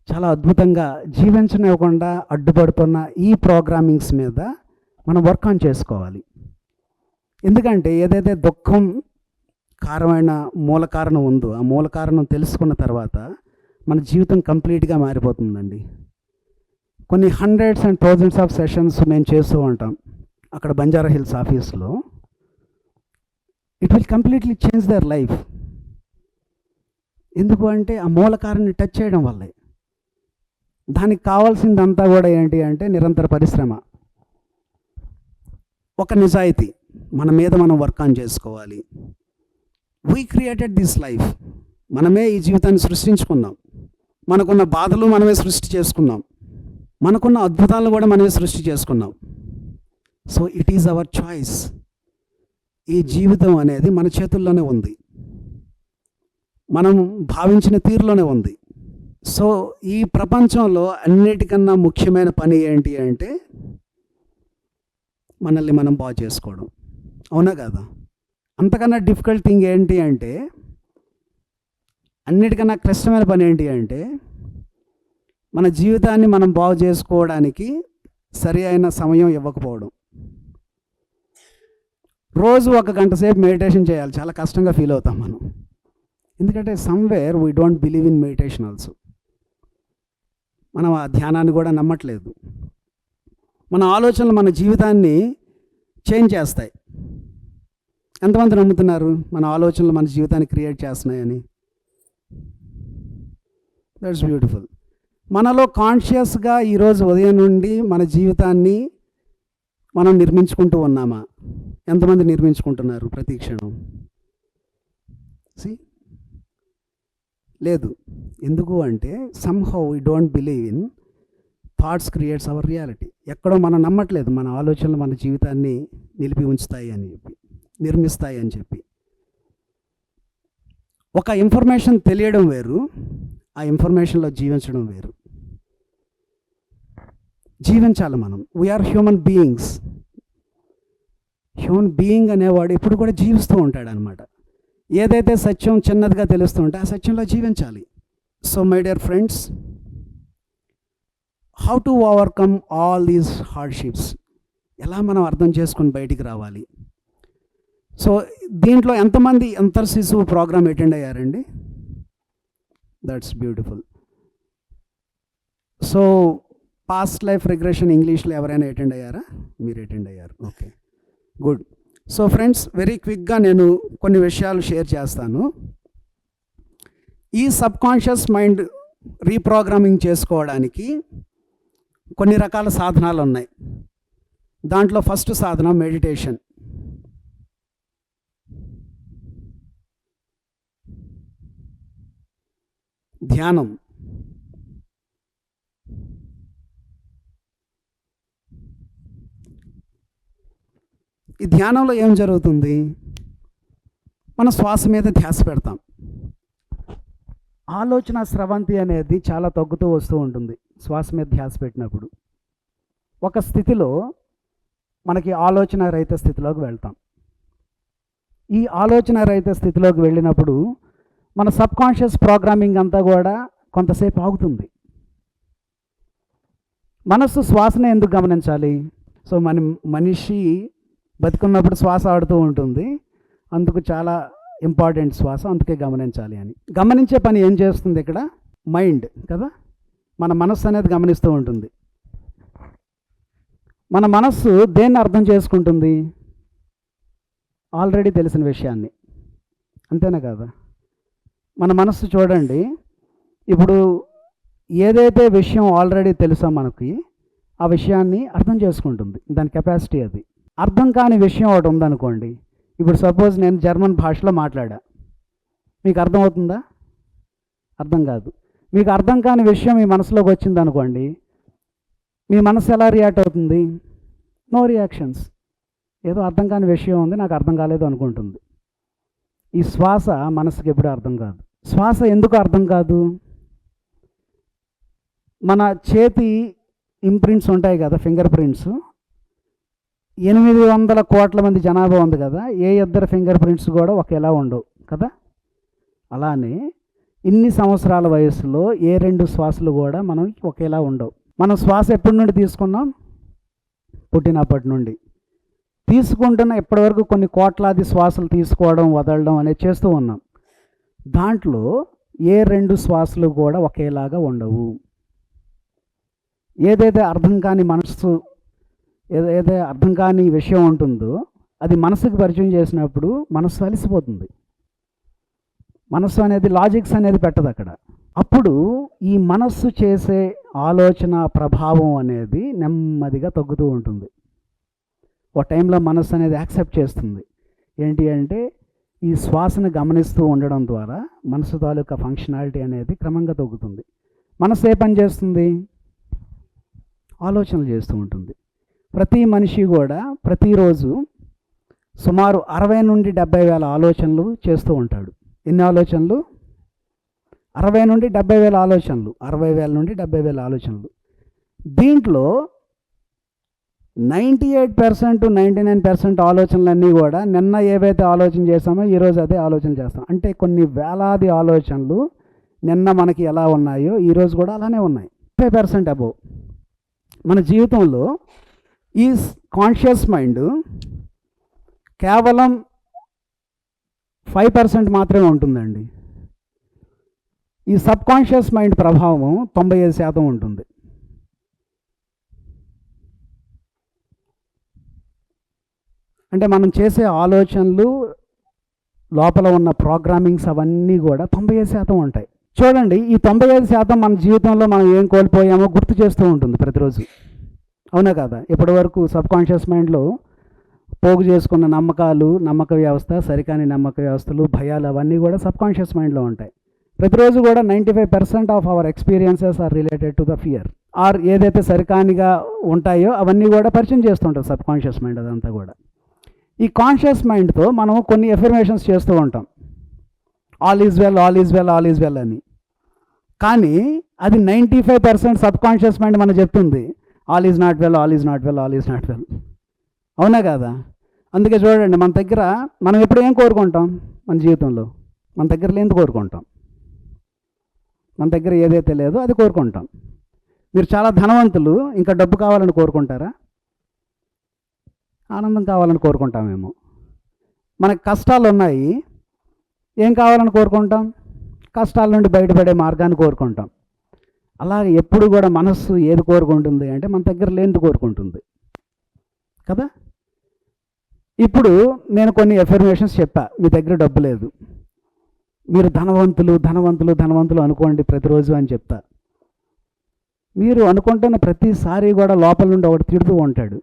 చాలా అద్భుతంగా జీవించనివ్వకుండా అడ్డుపడుతున్న ఈ ప్రోగ్రామింగ్స్ మీద మనం వర్క్ ఆన్ చేసుకోవాలి. ఎందుకంటే ఏదైతే దుఃఖం కారణమైన మూల కారణం ఉందో ఆ మూల కారణం తెలుసుకున్న తర్వాత మన జీవితం కంప్లీట్గా మారిపోతుందండి. కొన్ని hundreds and thousands of sessions మేము చేస్తూ ఉంటాం అక్కడ బంజారా హిల్స్ ఆఫీస్లో. It will completely change their life. ఎందుకు అంటే ఆ మూల కారణాన్ని టచ్ చేయడం వల్లే. దానికి కావాల్సిందంతా కూడా ఏంటి అంటే నిరంతర పరిశ్రమ, ఒక నిజాయితీ, మన మీద మనం వర్క్ ఆన్ చేసుకోవాలి. వీ క్రియేటెడ్ దిస్ లైఫ్, మనమే ఈ జీవితాన్ని సృష్టించుకున్నాం, మనకున్న బాధలు మనమే సృష్టి చేసుకున్నాం, మనకున్న అద్భుతాలను కూడా మనమే సృష్టి చేసుకున్నాం. So it is our choice. ఈ జీవితం అనేది మన చేతుల్లోనే ఉంది, మనం భావించిన తీరులోనే ఉంది. సో ఈ ప్రపంచంలో అన్నిటికన్నా ముఖ్యమైన పని ఏంటి అంటే మనల్ని మనం బాగు చేసుకోవడం, అవునా కదా? అంతకన్నా డిఫికల్ట్ థింగ్ ఏంటి అంటే, అన్నిటికన్నా కష్టమైన పని ఏంటి అంటే మన జీవితాన్ని మనం బాగు చేసుకోవడానికి సరి అయిన సమయం ఇవ్వకపోవడం. రోజు 1 గంట సేపు మెడిటేషన్ చేయాలి, చాలా కష్టంగా ఫీల్ అవుతాం మనం. ఎందుకంటే somewhere we don't believe in meditation also. మనం ఆ ధ్యానాన్ని కూడా నమ్మట్లేదు. మన ఆలోచనలు మన జీవితాన్ని చేంజ్ చేస్తాయి. ఎంతమంది నమ్ముతున్నారు మన ఆలోచనలు మన జీవితాన్ని క్రియేట్ చేస్తున్నాయని? That's beautiful. మనలో కాన్షియస్గా ఈరోజు ఉదయం నుండి మన జీవితాన్ని మనం నిర్మించుకుంటూ ఉన్నామా? ఎంతమంది నిర్మించుకుంటున్నారు ప్రతి క్షణం? లేదు. ఎందుకు అంటే somehow we don't believe in thoughts creates hour reality. ఎక్కడో మనం నమ్మట్లేదు మన ఆలోచనలు మన జీవితాన్ని నిలిపి ఉంచుతాయి అని చెప్పి, నిర్మిస్తాయి అని చెప్పి. ఒక ఇన్ఫర్మేషన్ తెలియడం వేరు, ఆ ఇన్ఫర్మేషన్లో జీవించడం వేరు. జీవించాలి మనం. We are human beings. Human being అనేవాడు ఎప్పుడు కూడా జీవిస్తూ ఉంటాడు అనమాట. ఏదైతే సత్యం చిన్నదిగా తెలుస్తూ ఉంటే ఆ సత్యంలో జీవించాలి. So my dear friends, how to overcome all these hardships, ఎలా మనం అర్థం చేసుకొని బయటికి రావాలి. సో దీంట్లో ఎంతమంది అంతర్శిశువు ప్రోగ్రామ్ అటెండ్ అయ్యారండి? That's beautiful. So past life regression ఇంగ్లీష్లో ఎవరైనా అటెండ్ అయ్యారా? మీరు అటెండ్ అయ్యారు. Okay, good. So friends, very క్విక్గా నేను కొన్ని విషయాలు షేర్ చేస్తాను. ఈ సబ్కాన్షియస్ మైండ్ రీప్రోగ్రామింగ్ చేసుకోవడానికి కొన్ని రకాల సాధనాలు ఉన్నాయి. దాంట్లో ఫస్ట్ సాధన మెడిటేషన్. ధ్యానం. ఈ ధ్యానంలో ఏం జరుగుతుంది? మన శ్వాస మీద ధ్యాస పెడతాం. ఆలోచన స్రవంతి అనేది చాలా తగ్గుతూ వస్తూ ఉంటుంది శ్వాస మీద ధ్యాస పెట్టినప్పుడు. ఒక స్థితిలో మనకి ఆలోచన రహిత స్థితిలోకి వెళ్తాం. ఈ ఆలోచన రహిత స్థితిలోకి వెళ్ళినప్పుడు మన సబ్కాన్షియస్ ప్రోగ్రామింగ్ అంతా కూడా కొంతసేపు ఆగుతుంది. మనస్సు శ్వాసను ఎందుకు గమనించాలి? సో మనిషి బతికున్నప్పుడు శ్వాస ఆడుతూ ఉంటుంది, అందుకు చాలా ఇంపార్టెంట్ శ్వాస, అందుకే గమనించాలి అని. గమనించే పని ఏం చేస్తుంది ఇక్కడ? మైండ్ కదా. మన మనస్సు అనేది గమనిస్తూ ఉంటుంది. మన మనస్సు దేన్ని అర్థం చేసుకుంటుంది? ఆల్రెడీ తెలిసిన విషయాన్ని, అంతేనా కదా? మన మనస్సు చూడండి, ఇప్పుడు ఏదైతే విషయం ఆల్రెడీ తెలుసో మనకి, ఆ విషయాన్ని అర్థం చేసుకుంటుంది. దాని కెపాసిటీ అది. అర్థం కాని విషయం ఒకటి ఉందనుకోండి, ఇప్పుడు సపోజ్ నేను జర్మన్ భాషలో మాట్లాడా, మీకు అర్థమవుతుందా? అర్థం కాదు. మీకు అర్థం కాని విషయం మీ మనసులోకి వచ్చింది అనుకోండి, మీ మనసు ఎలా రియాక్ట్ అవుతుంది? No reactions. ఏదో అర్థం కాని విషయం ఉంది, నాకు అర్థం కాలేదు అనుకుంటుంది. ఈ శ్వాస మనసుకి ఎప్పుడు అర్థం కాదు. శ్వాస ఎందుకు అర్థం కాదు? మన చేతి ఇంప్రింట్స్ ఉంటాయి కదా, ఫింగర్ ప్రింట్స్. 800 కోట్ల మంది జనాభా ఉంది కదా, ఏ ఇద్దరు ఫింగర్ ప్రింట్స్ కూడా ఒకేలా ఉండవు కదా. అలానే ఇన్ని సంవత్సరాల వయసులో ఏ రెండు శ్వాసలు కూడా మనం ఒకేలా ఉండవు. మనం శ్వాస ఎప్పటి నుండి తీసుకున్నాం? పుట్టినప్పటి నుండి తీసుకుంటున్న ఇప్పటివరకు కొన్ని కోట్లాది శ్వాసలు తీసుకోవడం వదలడం అనేది చేస్తూ ఉన్నాం. దాంట్లో ఏ రెండు శ్వాసలు కూడా ఒకేలాగా ఉండవు. ఏదైతే అర్థం కాని మనసు, ఏదైతే అర్థం కాని విషయం ఉంటుందో అది మనసుకు పరిచయం చేసినప్పుడు మనసు అలసిపోతుంది. మనస్సు అనేది లాజిక్స్ అనేది పెట్టదు అక్కడ. అప్పుడు ఈ మనస్సు చేసే ఆలోచన ప్రభావం అనేది నెమ్మదిగా తగ్గుతూ ఉంటుంది. ఒక టైంలో మనస్సు అనేది యాక్సెప్ట్ చేస్తుంది. ఏంటి అంటే ఈ శ్వాసను గమనిస్తూ ఉండడం ద్వారా మనసు తాలూకా ఫంక్షనాలిటీ అనేది క్రమంగా తగ్గుతుంది. మనసు ఏ పని చేస్తుంది? ఆలోచనలు చేస్తూ ఉంటుంది. ప్రతి మనిషి కూడా ప్రతిరోజు సుమారు 60 నుండి 70 వేల ఆలోచనలు చేస్తూ ఉంటాడు. ఎన్ని ఆలోచనలు? 60 నుండి 70 వేల ఆలోచనలు. 60,000 నుండి 70,000 ఆలోచనలు. దీంట్లో 98% 99% ఆలోచనలన్నీ కూడా నిన్న ఏవైతే ఆలోచన చేసామో ఈరోజు అదే ఆలోచన చేస్తాం. అంటే కొన్ని వేలాది ఆలోచనలు నిన్న మనకి ఎలా ఉన్నాయో ఈరోజు కూడా అలానే ఉన్నాయి. 50% అబోవ్. మన జీవితంలో ఈ కాన్షియస్ మైండ్ కేవలం 5% మాత్రమే ఉంటుందండి. ఈ సబ్కాన్షియస్ మైండ్ ప్రభావం 95% ఉంటుంది. అంటే మనం చేసే ఆలోచనలు లోపల ఉన్న ప్రోగ్రామింగ్స్ అవన్నీ కూడా 95% ఉంటాయి. చూడండి, ఈ 95% మన జీవితంలో మనం ఏం కోల్పోయామో గుర్తు చేస్తూ ఉంటుంది ప్రతిరోజు. అవునా కదా? ఇప్పటి వరకు సబ్కాన్షియస్ మైండ్లో పోగు చేసుకున్న నమ్మకాలు, నమ్మక వ్యవస్థ, సరికాని నమ్మక వ్యవస్థలు, భయాలు అవన్నీ కూడా సబ్కాన్షియస్ మైండ్లో ఉంటాయి. ప్రతిరోజు కూడా 95% of our experiences are related to the fear or ఏదైతే సరికానిగా ఉంటాయో అవన్నీ కూడా పరిచయం చేస్తుంటుంది సబ్కాన్షియస్ మైండ్. అదంతా కూడా ఈ కాన్షియస్ మైండ్తో మనం కొన్ని ఎఫర్మేషన్స్ చేస్తూ ఉంటాం, all is well, all is well, all is well అని. కానీ అది 95% సబ్కాన్షియస్ మైండ్ మనకు చెప్తుంది all is not well, all is not well, all is not well. అవునా కాదా? అందుకే చూడండి, మన దగ్గర మనం ఎప్పుడు ఏం కోరుకుంటాం మన జీవితంలో? మన దగ్గర లేనిది కోరుకుంటాం. మన దగ్గర ఏదైతే లేదో అది కోరుకుంటాం. మీరు చాలా ధనవంతులు, ఇంకా డబ్బు కావాలని కోరుకుంటారా? ఆనందం కావాలని కోరుకుంటామేమో. మనకు కష్టాలు ఉన్నాయి, ఏం కావాలని కోరుకుంటాం? కష్టాల నుండి బయటపడే మార్గాన్ని కోరుకుంటాం. అలాగే ఎప్పుడు కూడా మనస్సు ఏది కోరుకుంటుంది అంటే మన దగ్గర లేనిది కోరుకుంటుంది కదా. ఇప్పుడు నేను కొన్ని ఎఫర్మేషన్స్ చెప్పా, మీ దగ్గర డబ్బు లేదు, మీరు ధనవంతులు ధనవంతులు ధనవంతులు అనుకోండి ప్రతిరోజు అని చెప్తా. మీరు అనుకుంటున్న ప్రతిసారి కూడా లోపల నుండి ఒకటి తిడుతూ ఉంటాడు.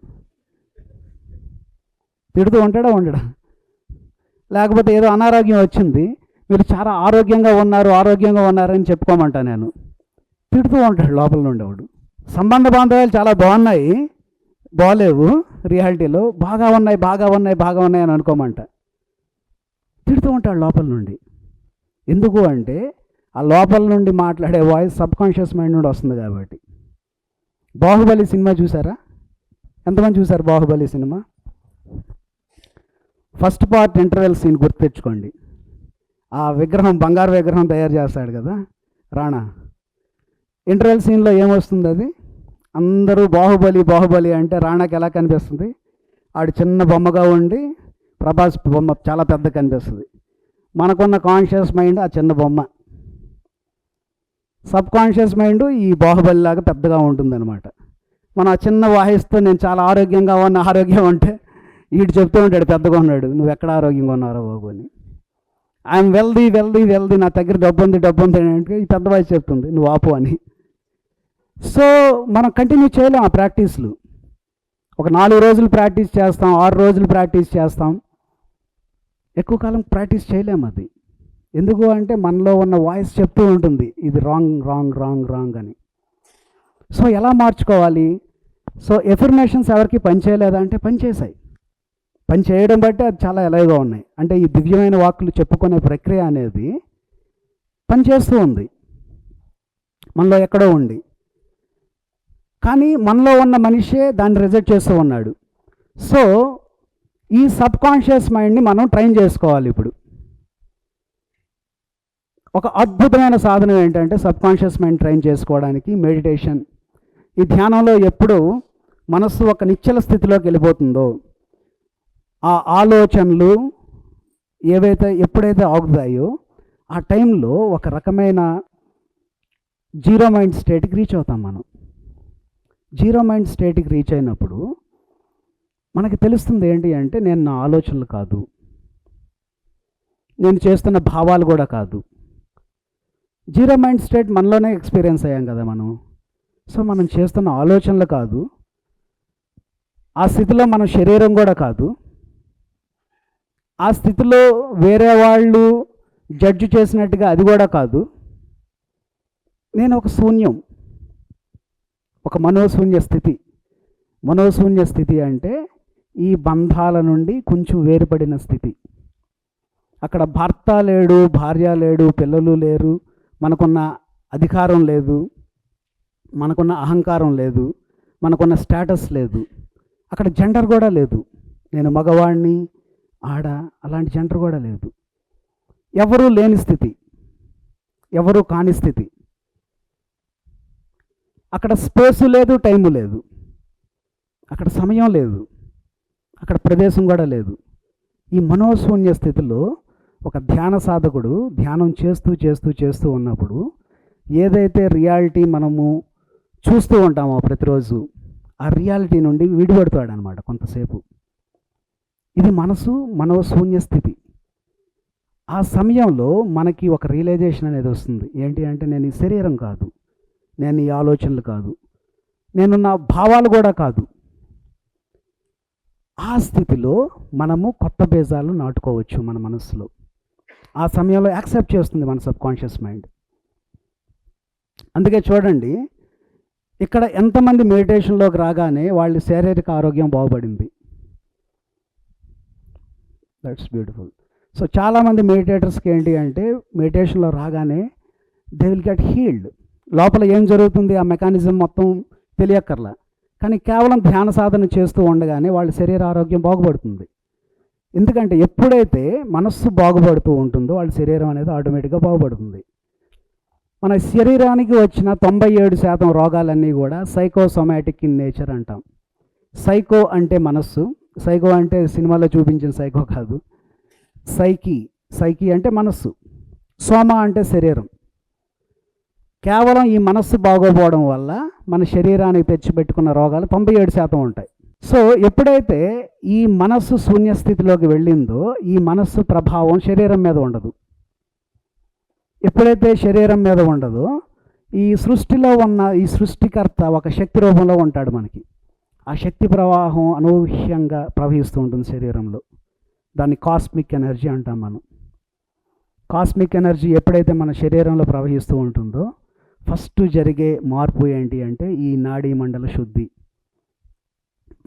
తిడుతూ ఉంటాడా ఉండడా? లేకపోతే ఏదో అనారోగ్యం వచ్చింది, మీరు చాలా ఆరోగ్యంగా ఉన్నారని చెప్పుకోమంటా నేను. తిడుతూ ఉంటాడు లోపల నుండి వాడు. సంబంధ బాంధవ్యాలు చాలా బాగున్నాయి, బాగలేవు రియాలిటీలో, బాగా ఉన్నాయి అని అనుకోమంట. తిడుతూ ఉంటాడు లోపల నుండి. ఎందుకు అంటే ఆ లోపల నుండి మాట్లాడే వాయిస్ సబ్కాన్షియస్ మైండ్ నుండి వస్తుంది కాబట్టి. బాహుబలి సినిమా చూసారా? ఎంతమంది చూసారు బాహుబలి సినిమా? ఫస్ట్ పార్ట్ ఇంటర్వెల్ సీన్ గుర్తుపెట్టుకోండి. ఆ విగ్రహం, బంగారు విగ్రహం తయారు చేస్తాడు కదా రాణా. ఇంటర్వెల్ సీన్లో ఏమొస్తుంది? అది అందరూ బాహుబలి అంటే రాణాకి ఎలా కనిపిస్తుంది? ఆడు చిన్న బొమ్మగా ఉండి ప్రభాస్ బొమ్మ చాలా పెద్ద కనిపిస్తుంది. మనకున్న కాన్షియస్ మైండ్ ఆ చిన్న బొమ్మ, సబ్ కాన్షియస్ మైండ్ ఈ బాహుబలి లాగా పెద్దగా ఉంటుందన్నమాట. మనం ఆ చిన్న వాయిస్తో నేను చాలా ఆరోగ్యం అంటే వీడు చెప్తూ ఉంటాడు పెద్దగా ఉన్నాడు, నువ్వు ఎక్కడ ఆరోగ్యంగా ఉన్నారో బాబు అని. ఐఎమ్ వెల్దీ, నా దగ్గర డబ్బు ఉంది అంటే ఈ పెద్ద వాయిస్ చెప్తుంది నువ్వు ఆపు అని. సో మనం కంటిన్యూ చేయలేం ఆ ప్రాక్టీస్లు. ఒక 4 రోజులు ప్రాక్టీస్ చేస్తాం, 6 రోజులు ప్రాక్టీస్ చేస్తాం, ఎక్కువ కాలం ప్రాక్టీస్ చేయలేము. అది ఎందుకు అంటే మనలో ఉన్న వాయిస్ చెప్తూ ఉంటుంది ఇది రాంగ్ అని. సో ఎలా మార్చుకోవాలి? సో ఎఫర్మేషన్స్ ఎవరికి పనిచేయలేదా అంటే పనిచేసాయి. పని చేయడం బట్టి అది చాలా ఎలాగో ఉన్నాయి. అంటే ఈ దివ్యమైన వాక్కులు చెప్పుకునే ప్రక్రియ అనేది పనిచేస్తూ ఉంది మనలో ఎక్కడో ఉండి. కానీ మనలో ఉన్న మనిషే దాన్ని రిజెక్ట్ చేస్తూ ఉన్నాడు. సో ఈ సబ్ కాన్షియస్ మైండ్ని మనం ట్రైన్ చేసుకోవాలి. ఇప్పుడు ఒక అద్భుతమైన సాధనం ఏంటంటే సబ్ కాన్షియస్ మైండ్ ట్రైన్ చేసుకోవడానికి మెడిటేషన్. ఈ ధ్యానంలో ఎప్పుడు మనస్సు ఒక నిశ్చల స్థితిలోకి వెళ్ళిపోతుందో, ఆ ఆలోచనలు ఎప్పుడైతే ఆగుతాయో ఆ టైంలో ఒక రకమైన జీరో మైండ్ స్టేట్కి రీచ్ అవుతాం మనం. జీరో మైండ్ స్టేట్కి రీచ్ అయినప్పుడు మనకి తెలుస్తుంది ఏంటి అంటే నేను నా ఆలోచనలు కాదు, నేను చేస్తున్న భావాలు కూడా కాదు. జీరో మైండ్ స్టేట్ మనలోనే ఎక్స్పీరియన్స్ అయ్యాం కదా మనం. సో మనం చేస్తున్న ఆలోచనలు కాదు, ఆ స్థితిలో మన శరీరం కూడా కాదు, ఆ స్థితిలో వేరే వాళ్ళు జడ్జి చేసినట్టుగా అది కూడా కాదు. నేను ఒక శూన్యం, ఒక మనోశూన్య స్థితి. మనోశూన్య స్థితి అంటే ఈ బంధాల నుండి కొంచెం వేరుపడిన స్థితి. అక్కడ భర్త లేడు, భార్య లేడు, పిల్లలు లేరు, మనకున్న అధికారం లేదు, మనకున్న అహంకారం లేదు, మనకున్న స్టేటస్ లేదు, అక్కడ జెండర్ కూడా లేదు. నేను మగవాడిని, ఆడ అలాంటి జెండర్ కూడా లేదు. ఎవరూ లేని స్థితి, ఎవరూ కాని స్థితి. అక్కడ స్పేసు లేదు, టైము లేదు, అక్కడ సమయం లేదు, అక్కడ ప్రదేశం కూడా లేదు. ఈ మనోశూన్య స్థితిలో ఒక ధ్యాన సాధకుడు ధ్యానం చేస్తూ ఉన్నప్పుడు ఏదైతే రియాలిటీ మనము చూస్తూ ఉంటామో ప్రతిరోజు, ఆ రియాలిటీ నుండి విడిపడతాడు అనమాట కొంతసేపు. ఇది మనోశూన్య స్థితి. ఆ సమయంలో మనకి ఒక రియలైజేషన్ అనేది వస్తుంది. ఏంటి అంటే నేను ఈ శరీరం కాదు, నేను ఈ ఆలోచనలు కాదు, నేను నా భావాలు కూడా కాదు. ఆ స్థితిలో మనము కొత్త బీజాలు నాటుకోవచ్చు మన మనసులో. ఆ సమయంలో యాక్సెప్ట్ చేస్తుంది మన సబ్కాన్షియస్ మైండ్. అందుకే చూడండి, ఇక్కడ ఎంతమంది మెడిటేషన్లోకి రాగానే వాళ్ళ శారీరక ఆరోగ్యం బాగుపడింది. That's beautiful. సో చాలామంది మెడిటేటర్స్కి ఏంటి అంటే మెడిటేషన్లో రాగానే దే విల్ గెట్ హీల్డ్. లోపల ఏం జరుగుతుంది ఆ మెకానిజం మొత్తం తెలియక్కర్లా, కానీ కేవలం ధ్యాన సాధన చేస్తూ ఉండగానే వాళ్ళ శరీర ఆరోగ్యం బాగుపడుతుంది. ఎందుకంటే ఎప్పుడైతే మనస్సు బాగుపడుతూ ఉంటుందో వాళ్ళ శరీరం అనేది ఆటోమేటిక్గా బాగుపడుతుంది. మన శరీరానికి వచ్చిన 97% రోగాలన్నీ కూడా సైకోసోమాటిక్ ఇన్ నేచర్ అంటాం. సైకో అంటే మనస్సు, సైకో అంటే సినిమాలో చూపించిన సైకో కాదు. సైకి అంటే మనస్సు, సోమ అంటే శరీరం. కేవలం ఈ మనస్సు బాగోపోవడం వల్ల మన శరీరానికి తెచ్చిపెట్టుకున్న రోగాలు 97% ఉంటాయి. సో ఎప్పుడైతే ఈ మనస్సు శూన్యస్థితిలోకి వెళ్ళిందో ఈ మనస్సు ప్రభావం శరీరం మీద ఉండదు. ఎప్పుడైతే శరీరం మీద ఉండదో ఈ సృష్టిలో ఉన్న ఈ సృష్టికర్త ఒక శక్తి రూపంలో ఉంటాడు మనకి. ఆ శక్తి ప్రవాహం అనూహ్యంగా ప్రవహిస్తూ ఉంటుంది శరీరంలో. దాన్ని కాస్మిక్ ఎనర్జీ అంటాం మనం. కాస్మిక్ ఎనర్జీ ఎప్పుడైతే మన శరీరంలో ప్రవహిస్తూ ఉంటుందో ఫస్ట్ జరిగే మార్పు ఏంటి అంటే ఈ నాడీ మండల శుద్ధి.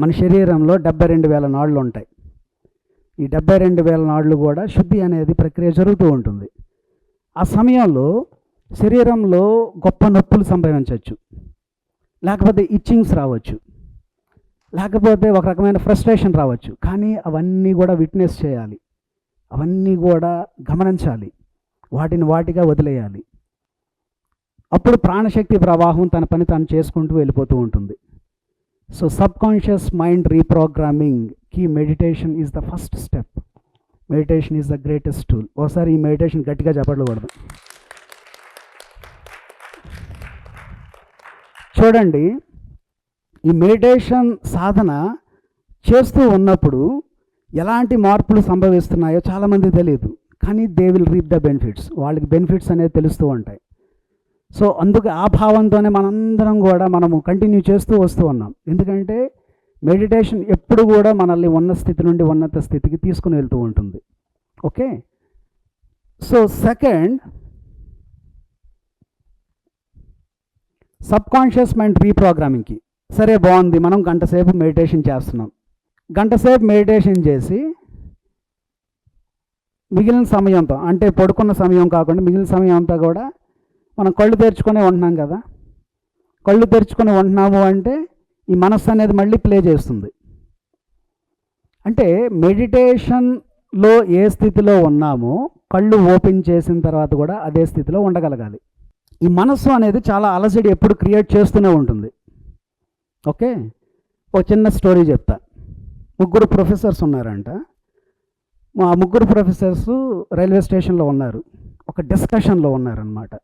మన శరీరంలో 72,000 నాడులు ఉంటాయి. ఈ 72,000 నాడులు కూడా శుద్ధి అనేది ప్రక్రియ జరుగుతూ ఉంటుంది. ఆ సమయంలో శరీరంలో గొప్ప నొప్పులు సంభవించవచ్చు, లేకపోతే ఇచ్చింగ్స్ రావచ్చు, లేకపోతే ఒక రకమైన ఫ్రస్ట్రేషన్ రావచ్చు. కానీ అవన్నీ కూడా విట్నెస్ చేయాలి, అవన్నీ కూడా గమనించాలి, వాటిని వాటిగా వదిలేయాలి. అప్పుడు ప్రాణశక్తి ప్రవాహం తన పని తాను చేసుకుంటూ వెళ్ళిపోతూ ఉంటుంది. సో సబ్కాన్షియస్ మైండ్ రీప్రోగ్రామింగ్కి meditation is the first step. Meditation is the greatest tool. ఒకసారి ఈ మెడిటేషన్ గట్టిగా చెప్పకూడదు. చూడండి, ఈ మెడిటేషన్ సాధన చేస్తూ ఉన్నప్పుడు ఎలాంటి మార్పులు సంభవిస్తున్నాయో చాలామంది తెలియదు, కానీ they will reap the benefits. వాళ్ళకి బెనిఫిట్స్ అనేది తెలుస్తూ ఉంటాయి. సో అందుకే ఆ భావంతోనే మనందరం కూడా మనము కంటిన్యూ చేస్తూ వస్తూ ఉన్నాం. ఎందుకంటే మెడిటేషన్ ఎప్పుడు కూడా మనల్ని ఉన్న స్థితి నుండి ఉన్నత స్థితికి తీసుకుని వెళ్తూ ఉంటుంది. Okay, so second, subconscious mind రీప్రోగ్రామింగ్కి. సరే, బాగుంది, మనం గంటసేపు మెడిటేషన్ చేస్తున్నాం. గంటసేపు మెడిటేషన్ చేసి మిగిలిన సమయంతో, అంటే పడుకున్న సమయం కాకుండా మిగిలిన సమయం అంతా కూడా మనం కళ్ళు తెరుచుకొని ఉంటున్నాం కదా. కళ్ళు తెరుచుకొని ఉంటున్నాము అంటే ఈ మనస్సు అనేది మళ్ళీ ప్లే చేస్తుంది. అంటే మెడిటేషన్లో ఏ స్థితిలో ఉన్నామో కళ్ళు ఓపెన్ చేసిన తర్వాత కూడా అదే స్థితిలో ఉండగలగాలి. ఈ మనస్సు అనేది చాలా అలజడి ఎప్పుడు క్రియేట్ చేస్తూనే ఉంటుంది. ఓకే, ఒక చిన్న స్టోరీ చెప్తా. 3 ప్రొఫెసర్స్ ఉన్నారంట. మా 3 ప్రొఫెసర్స్ రైల్వే స్టేషన్లో ఉన్నారు, ఒక డిస్కషన్లో ఉన్నారనమాట.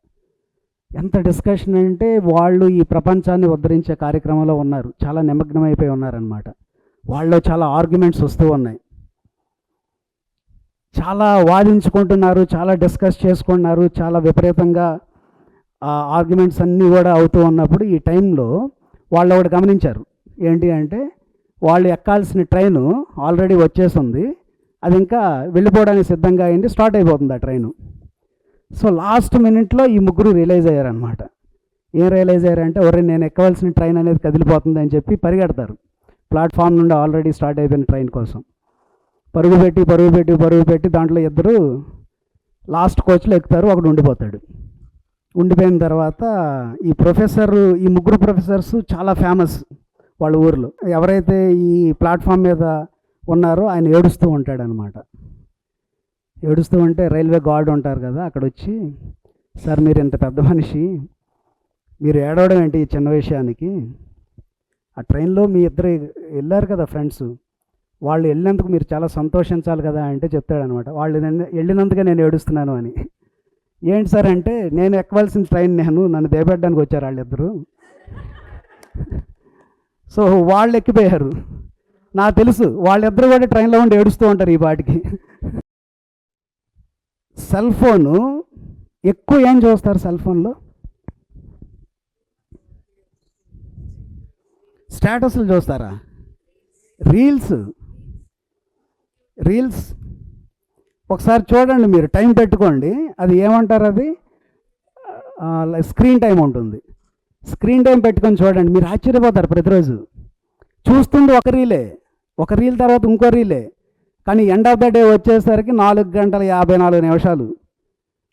ఎంత డిస్కషన్ అంటే వాళ్ళు ఈ ప్రపంచాన్ని ఉద్ధరించే కార్యక్రమంలో ఉన్నారు, చాలా నిమగ్నమైపోయి ఉన్నారనమాట. వాళ్ళు చాలా ఆర్గ్యుమెంట్స్ వస్తూ ఉన్నాయి, చాలా వాదించుకుంటున్నారు, చాలా డిస్కస్ చేసుకుంటున్నారు, చాలా విపరీతంగా ఆర్గ్యుమెంట్స్ అన్నీ కూడా అవుతూ ఉన్నప్పుడు ఈ టైంలో వాళ్ళు ఒకటి గమనించారు. ఏంటి అంటే వాళ్ళు ఎక్కాల్సిన ట్రైను ఆల్రెడీ వచ్చేసింది, అది ఇంకా వెళ్ళిపోవడానికి సిద్ధంగా అయింది, స్టార్ట్ అయిపోతుంది ఆ ట్రైను. సో లాస్ట్ మినిట్లో ఈ 3 రియలైజ్ అయ్యారనమాట. ఏం రియలైజ్ అయ్యారంటే, ఒరే నేను ఎక్కవలసిన ట్రైన్ అనేది కదిలిపోతుంది అని చెప్పి పరిగెడతారు ప్లాట్ఫామ్ నుండి ఆల్రెడీ స్టార్ట్ అయిపోయిన ట్రైన్ కోసం. పరుగు పెట్టి దాంట్లో 2 లాస్ట్ కోచ్లో ఎక్కుతారు, ఒకడు ఉండిపోతాడు. ఉండిపోయిన తర్వాత ఈ 3 ప్రొఫెసర్స్ చాలా ఫేమస్ వాళ్ళ ఊరిలో. ఎవరైతే ఈ ప్లాట్ఫామ్ మీద ఉన్నారో ఆయన ఏడుస్తూ ఉంటాడనమాట. ఏడుస్తూ ఉంటే రైల్వే గార్డ్ ఉంటారు కదా, అక్కడ వచ్చి, సార్ మీరు ఇంత పెద్ద మనిషి, మీరు ఏడవడం ఏంటి ఈ చిన్న విషయానికి? ఆ ట్రైన్లో మీ 2 వెళ్ళారు కదా ఫ్రెండ్స్, వాళ్ళు వెళ్ళినందుకు మీరు చాలా సంతోషించాలి కదా అంటే చెప్తాడనమాట. వాళ్ళు వెళ్ళినందుకే నేను ఏడుస్తున్నాను అని. ఏంటి సార్ అంటే, నేను ఎక్కవలసిన ట్రైన్ నన్ను దేపెట్టడానికి వచ్చారు వాళ్ళిద్దరూ. సో వాళ్ళు ఎక్కిపోయారు. నాకు తెలుసు వాళ్ళిద్దరూ కూడా ట్రైన్లో ఉండి ఏడుస్తూ ఉంటారు ఈ పాటికి. సెల్ ఫోను ఎక్కువ ఏం చూస్తారు? సెల్ ఫోన్లో స్టేటస్లు చూస్తారా? రీల్స్ రీల్స్ ఒకసారి చూడండి, మీరు టైం పెట్టుకోండి. అది ఏమంటారు, అది స్క్రీన్ టైం ఉంటుంది. స్క్రీన్ టైం పెట్టుకొని చూడండి, మీరు ఆశ్చర్యపోతారు. ప్రతిరోజు చూస్తుంది ఒక రీలే, ఒక రీల్ తర్వాత ఇంకో రీలే, కానీ ఎండ్ ఆఫ్ ద డే వచ్చేసరికి 4 గంటల 54 నిమిషాలు,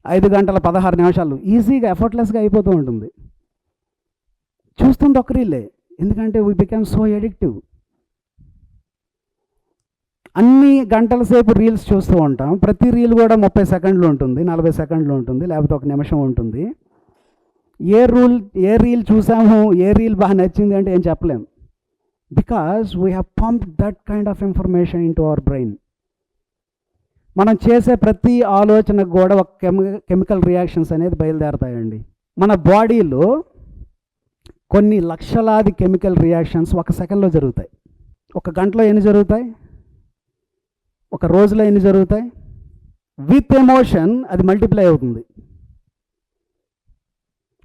5 గంటల 16 నిమిషాలు ఈజీగా ఎఫర్ట్లెస్గా అయిపోతూ ఉంటుంది. చూస్తుంది ఒక రీలే, ఎందుకంటే వీ బికమ్ సో ఎడిక్టివ్. అన్ని గంటల సేపు రీల్స్ చూస్తూ ఉంటాం. ప్రతి రీల్ కూడా 30 సెకండ్లు ఉంటుంది, 40 సెకండ్లు ఉంటుంది, లేకపోతే 1 నిమిషం ఉంటుంది. ఏ రీల్ చూసాము, ఏ రీల్ బాగా నచ్చింది అంటే ఏం చెప్పలేం. Because we have pumped that kind of information in to our brain. మనం చేసే ప్రతి ఆలోచనకు కూడా ఒక కెమికల్ రియాక్షన్స్ అనేది బయలుదేరతాయండి. మన బాడీలో కొన్ని లక్షలాది కెమికల్ రియాక్షన్స్ 1 సెకండ్లో జరుగుతాయి. 1 గంటలో ఎన్ని జరుగుతాయి, 1 రోజులో ఎన్ని జరుగుతాయి? విత్ ఎమోషన్ అది మల్టిప్లై అవుతుంది.